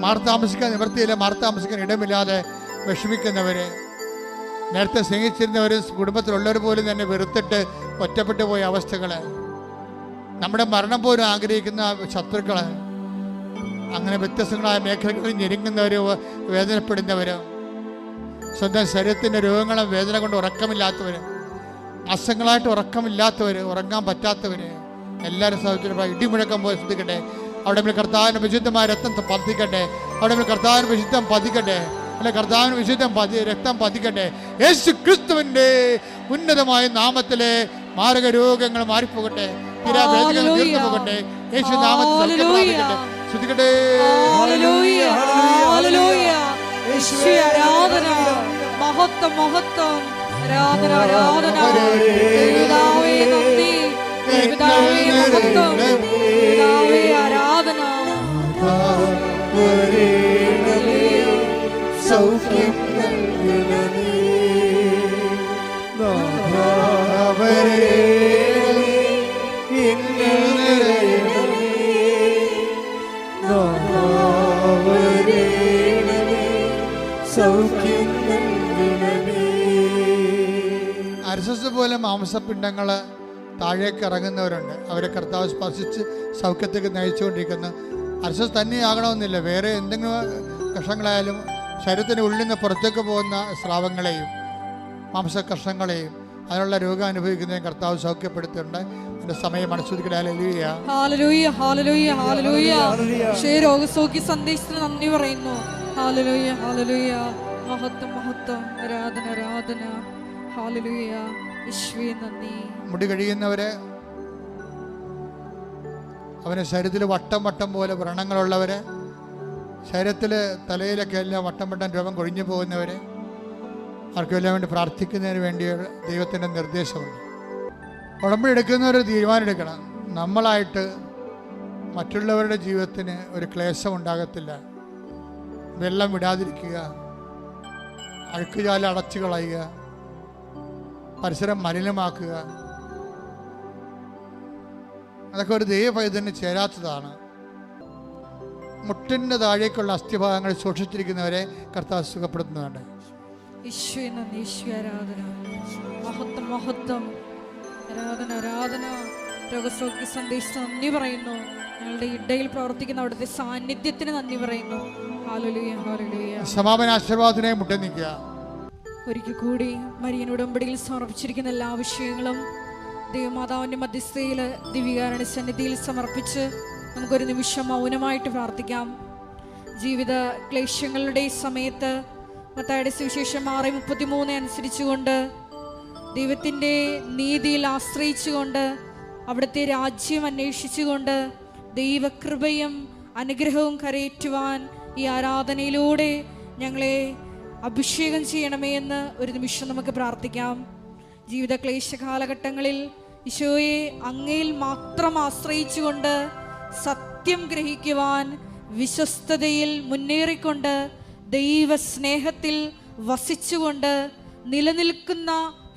മാർത്താമസിക്കാൻ നിവൃത്തിയില്ല, മാർത്താമസിക്കാൻ ഇടമില്ലാതെ വിഷമിക്കുന്നവർ, നേരത്തെ സ്നേഹിച്ചിരുന്നവർ കുടുംബത്തിലുള്ളവർ പോലും തന്നെ വെറുത്തിട്ട് ഒറ്റപ്പെട്ടു പോയ അവസ്ഥകൾ, നമ്മുടെ മരണം പോലും ആഗ്രഹിക്കുന്ന ശത്രുക്കൾ, അങ്ങനെ വ്യത്യസ്തങ്ങളായ മേഖലകളിൽ ഞെരുങ്ങുന്നവർ, വേദനപ്പെടുന്നവർ, സ്വന്തം ശരീരത്തിൻ്റെ രോഗങ്ങളും വേദന കൊണ്ട് ഉറക്കമില്ലാത്തവർ, മാസങ്ങളായിട്ട് ഉറക്കമില്ലാത്തവർ, ഉറങ്ങാൻ പറ്റാത്തവർ, എല്ലാവരും സാഹചര്യം ഇടിമുഴക്കം പോലെ ശ്രദ്ധിക്കട്ടെ. അവിടെ കർത്താവിന് വിശുദ്ധമായ രക്തം പതിക്കട്ടെ, അവിടെ കർത്താവിന് വിശുദ്ധം പതിക്കട്ടെ, അല്ലെ കർത്താവിന് വിശുദ്ധം രക്തം പതിക്കട്ടെ. യേശു ക്രിസ്തുവിൻ്റെ ഉന്നതമായ നാമത്തിലെ മാരക രോഗങ്ങൾ മാറിപ്പോകട്ടെ, തീരാവേദനകൾ തീർന്നു പോകട്ടെ. യേശു നാമത്തിൽ ശ്രദ്ധിക്കട്ടെ. ആരാധന, മഹത്വം, മഹത്വം, ആരാധന, ആരാധന. പിതാവേ നന്ദി, പിതാവേ മഹത്വം, പിതാവേ ആരാധന. സൗഖ്യം നൽകണമേ, അർശസ് പോലെ മാംസപിണ്ഡങ്ങൾ താഴേക്ക് ഇറങ്ങുന്നവരുണ്ട്. അവരെ കർത്താവ് സ്പർശിച്ച് സൗഖ്യത്തേക്ക് നയിച്ചുകൊണ്ടിരിക്കുന്നു. അർശസ് തന്നെയാകണമെന്നില്ല, വേറെ എന്തെങ്കിലും കഷങ്ങളായാലും ശരീരത്തിന് ഉള്ളിൽ നിന്ന് പുറത്തേക്ക് പോകുന്ന സ്രാവങ്ങളെയും മാംസകഷ്ണങ്ങളെയും അതിനുള്ള രോഗം അനുഭവിക്കുന്നതിനും കർത്താവ് സൗഖ്യപ്പെടുത്തിയിട്ടുണ്ട്. അതിന്റെ സമയം രോഗസൗഖ്യ സന്ദേശത്തിന് നന്ദി പറയുന്നു. ഹല്ലേലൂയ, ഹല്ലേലൂയ, മഹത്വം, മഹത്വം, ആരാധന, ആരാധന. ഹല്ലേലൂയ, യേശുവേ നന്ദി. മുടി കഴിയുന്നവരെ, അവന് ശരീരത്തിൽ വട്ടം വട്ടം പോലെ വ്രണങ്ങളുള്ളവര്, ശരീരത്തിൽ തലയിലൊക്കെ എല്ലാം വട്ടം വട്ടം രോഗം കൊഴിഞ്ഞു പോകുന്നവരെ, അവർക്കെല്ലാം വേണ്ടി പ്രാർത്ഥിക്കുന്നതിന് വേണ്ടി ദൈവത്തിൻ്റെ നിർദ്ദേശമുണ്ട്. ഉടമ്പടി എടുക്കുന്നവർ തീരുമാനം എടുക്കണം. നമ്മളായിട്ട് മറ്റുള്ളവരുടെ ജീവിതത്തിന് ഒരു ക്ലേശം ഉണ്ടാകത്തില്ല. വെള്ളം വിടാതിരിക്കുക, അഴുക്കുചാല അടച്ചു കളയുക, പരിസരം മലിനമാക്കുക, അതൊക്കെ ഒരു ദൈവഭയത്തിന് ചേരാത്തതാണ്. മുട്ടിൻ്റെ താഴേക്കുള്ള അസ്ഥിഭാഗങ്ങൾ സൂക്ഷിച്ചിരിക്കുന്നവരെ കർത്താവ് സുഖപ്പെടുത്തുന്നുണ്ട്. മഹത്വം, മഹത്വം, ആരാധന, ആരാധന. രോഗസൗഖ്യ സന്ദേശത്തിന് നന്ദി പറയുന്നു. ഞങ്ങളുടെ ഇടയിൽ പ്രവർത്തിക്കുന്ന അവിടുത്തെ സാന്നിധ്യത്തിന് നന്ദി പറയുന്നു. Hallelujah, hallelujah. സമാപന ആശീർവാദത്തിനെ മുട്ടി നിൽക്കുക. ഒരിക്കൽ കൂടി മരിയൻ ഉടമ്പടിയിൽ സമർപ്പിച്ചിരിക്കുന്ന എല്ലാ വിഷയങ്ങളും ദൈവമാതാവിൻ്റെ മധ്യസ്ഥയിൽ ദിവ്യകാരുണ്യ സന്നിധിയിൽ സമർപ്പിച്ച് നമുക്കൊരു നിമിഷം മൗനമായിട്ട് പ്രാർത്ഥിക്കാം. ജീവിത ക്ലേശങ്ങളുടെ സമയത്ത് മത്തായിയുടെ സുവിശേഷം 6:33 അനുസരിച്ചുകൊണ്ട് ദൈവത്തിൻ്റെ നീതിയിൽ ആശ്രയിച്ചുകൊണ്ട് അവിടുത്തെ രാജ്യം അന്വേഷിച്ചുകൊണ്ട് ദൈവകൃപയും അനുഗ്രഹവും കരയേറ്റുവാൻ ഈ ആരാധനയിലൂടെ ഞങ്ങളെ അഭിഷേകം ചെയ്യണമേ എന്ന് ഒരു നിമിഷം നമുക്ക് പ്രാർത്ഥിക്കാം. ജീവിത ക്ലേശ കാലഘട്ടങ്ങളിൽ ഈശോയെ അങ്ങയിൽ മാത്രം ആശ്രയിച്ചുകൊണ്ട് സത്യം ഗ്രഹിക്കുവാൻ, വിശ്വസ്തതയിൽ മുന്നേറിക്കൊണ്ട് ദൈവസ്നേഹത്തിൽ വസിച്ചുകൊണ്ട് നിലനിൽക്കുന്ന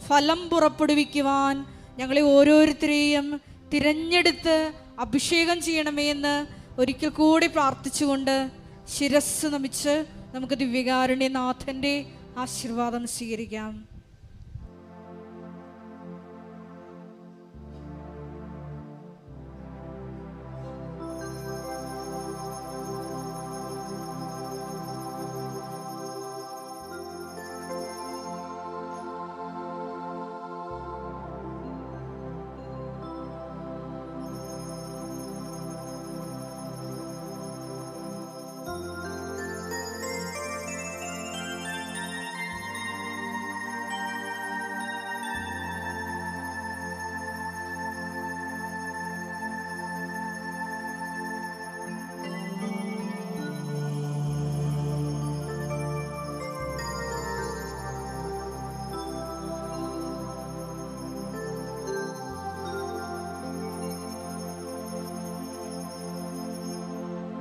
ഫലം പുറപ്പെടുവിക്കുവാൻ ഞങ്ങളെ ഓരോരുത്തരെയും തിരഞ്ഞെടുത്ത് അഭിഷേകം ചെയ്യണമേ എന്ന് ഒരിക്കൽ കൂടി പ്രാർത്ഥിച്ചുകൊണ്ട് ശിരസ് നമിച്ച് നമുക്ക് ദിവ്യകാരുണ്യനാഥൻ്റെ ആശീർവാദം സ്വീകരിക്കാം.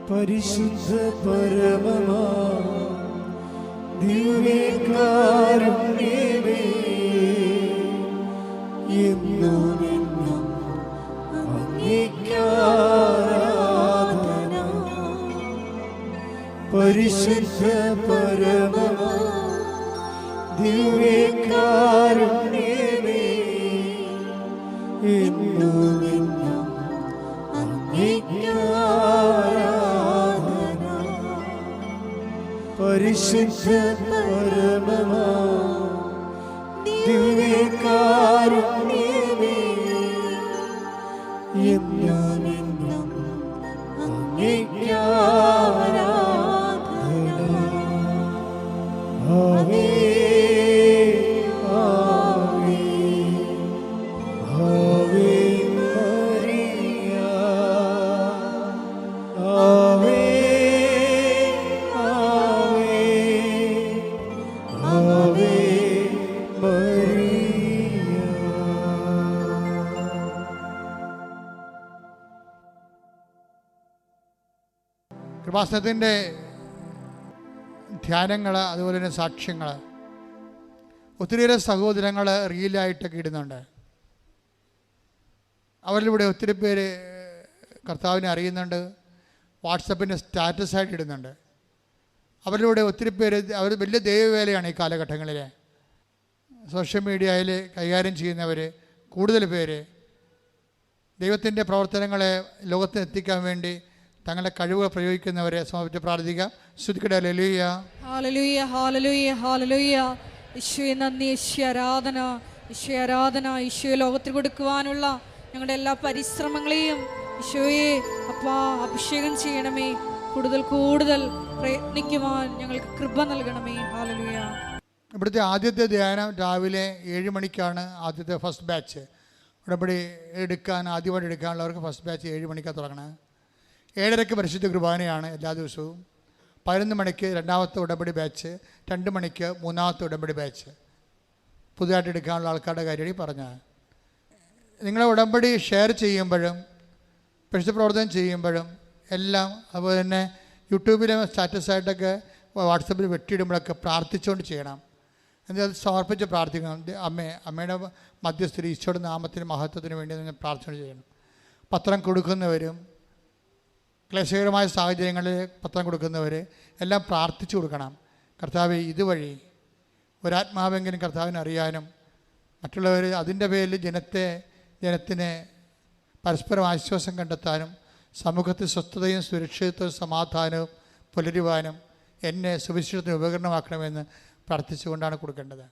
പരിശുദ്ധ പരമമാ ദിവ്യകാരുണ്യമേ, എന്നും എന്നും അങ്ങേയ്ക്കാരാധന. പരിശുദ്ധ പരമമാ ദിവ്യകാരുണ്യമേ, എന്നും എന്നും അങ്ങേയ്ക്കാരാധന. പരിശുദ്ധ പരമമാ ദിവ്യകാരുണ്യമേ, എന്നും എന്നും അങ്ങേയ്ക്കാരാധന. ആമേൻ. കൃപാസനത്തിൻ്റെ ധ്യാനങ്ങൾ, അതുപോലെ തന്നെ സാക്ഷ്യങ്ങൾ, ഒത്തിരിയേറെ സഹോദരങ്ങൾ റീലായിട്ടൊക്കെ ഇടുന്നുണ്ട്. അവരിലൂടെ ഒത്തിരി പേര് കർത്താവിനെ അറിയുന്നുണ്ട്. വാട്സപ്പിൻ്റെ സ്റ്റാറ്റസായിട്ട് ഇടുന്നുണ്ട്. അവരിലൂടെ ഒത്തിരി പേര്, അവർ വലിയ ദൈവവേലയാണ് ഈ കാലഘട്ടങ്ങളിൽ. സോഷ്യൽ മീഡിയയിൽ കൈകാര്യം ചെയ്യുന്നവർ കൂടുതൽ പേര് ദൈവത്തിൻ്റെ പ്രവർത്തനങ്ങളെ ലോകത്തിന് എത്തിക്കാൻ വേണ്ടി തങ്ങളുടെ കഴിവുകൾ പ്രയോഗിക്കുന്നവരെ സമർപ്പിച്ച് പ്രാർത്ഥിക്കാം. സ്തുതിക്കട്ടെ. ഹല്ലേലൂയ, ഹല്ലേലൂയ, ഹല്ലേലൂയ, ഹല്ലേലൂയ. ഈശോയെ നന്ദി, ഈശോ ആരാധന, ഈശോ ആരാധന. ഈശോയെ ലോകത്തിൽ കൊടുക്കുവാനുള്ള ഞങ്ങളുടെ എല്ലാ പരിശ്രമങ്ങളെയും ഈശോയെ അപ്പാ അഭിഷേകം ചെയ്യണമേ. കൂടുതൽ കൂടുതൽ പ്രയത്നിക്കുവാൻ ഞങ്ങൾക്ക് കൃപ നൽകണമേ. ഹല്ലേലൂയ. ഇവിടുത്തെ ആദ്യത്തെ ധ്യാനം രാവിലെ 7 മണിക്കാണ് ആദ്യത്തെ ഫസ്റ്റ് ബാച്ച്. ഉടമ്പടി എടുക്കാൻ ആദ്യമായിട്ട് എടുക്കാനുള്ളവർക്ക് ഫസ്റ്റ് ബാച്ച് 7 മണിക്കാണ് തുടങ്ങണത്. 7:30 പരിശുദ്ധ കുർബാനയാണ് എല്ലാ ദിവസവും. 11 മണിക്ക് രണ്ടാമത്തെ ഉടമ്പടി ബാച്ച്, 2 മണിക്ക് മൂന്നാമത്തെ ഉടമ്പടി ബാച്ച്. പുതുതായിട്ട് എടുക്കാനുള്ള ആൾക്കാരുടെ കാര്യമാണ് ഈ പറഞ്ഞത്. നിങ്ങളെ ഉടമ്പടി ഷെയർ ചെയ്യുമ്പോഴും പരിശുദ്ധ പ്രവർത്തനം ചെയ്യുമ്പോഴും എല്ലാം, അതുപോലെ തന്നെ യൂട്യൂബിലെ സ്റ്റാറ്റസായിട്ടൊക്കെ വാട്സപ്പിൽ വെട്ടിയിടുമ്പോഴൊക്കെ പ്രാർത്ഥിച്ചുകൊണ്ട് ചെയ്യണം. എന്നിട്ട് സമർപ്പിച്ച് പ്രാർത്ഥിക്കണം. അമ്മയുടെ മധ്യസ്ഥ ഈശോയുടെ നാമത്തിന് മഹത്വത്തിന് വേണ്ടി നിങ്ങൾ പ്രാർത്ഥന ചെയ്യണം. പത്രം കൊടുക്കുന്നവരും ക്ലേശകരമായ സാഹചര്യങ്ങളിൽ പത്രം കൊടുക്കുന്നവർ എല്ലാം പ്രാർത്ഥിച്ചു കൊടുക്കണം. കർത്താവ് ഇതുവഴി ഒരാത്മാവെങ്കിലും കർത്താവിനെ അറിയാനും മറ്റുള്ളവർ അതിൻ്റെ പേരിൽ ജനത്തിന് പരസ്പരം ആശ്വാസം കണ്ടെത്താനും സമൂഹത്തിൽ സ്വസ്ഥതയും സുരക്ഷിതത്വവും സമാധാനവും പുലരുവാനും എന്നെ സുവിശേഷത്തിന് ഉപകരണമാക്കണമെന്ന് പ്രാർത്ഥിച്ചുകൊണ്ടാണ് കൊടുക്കേണ്ടത്.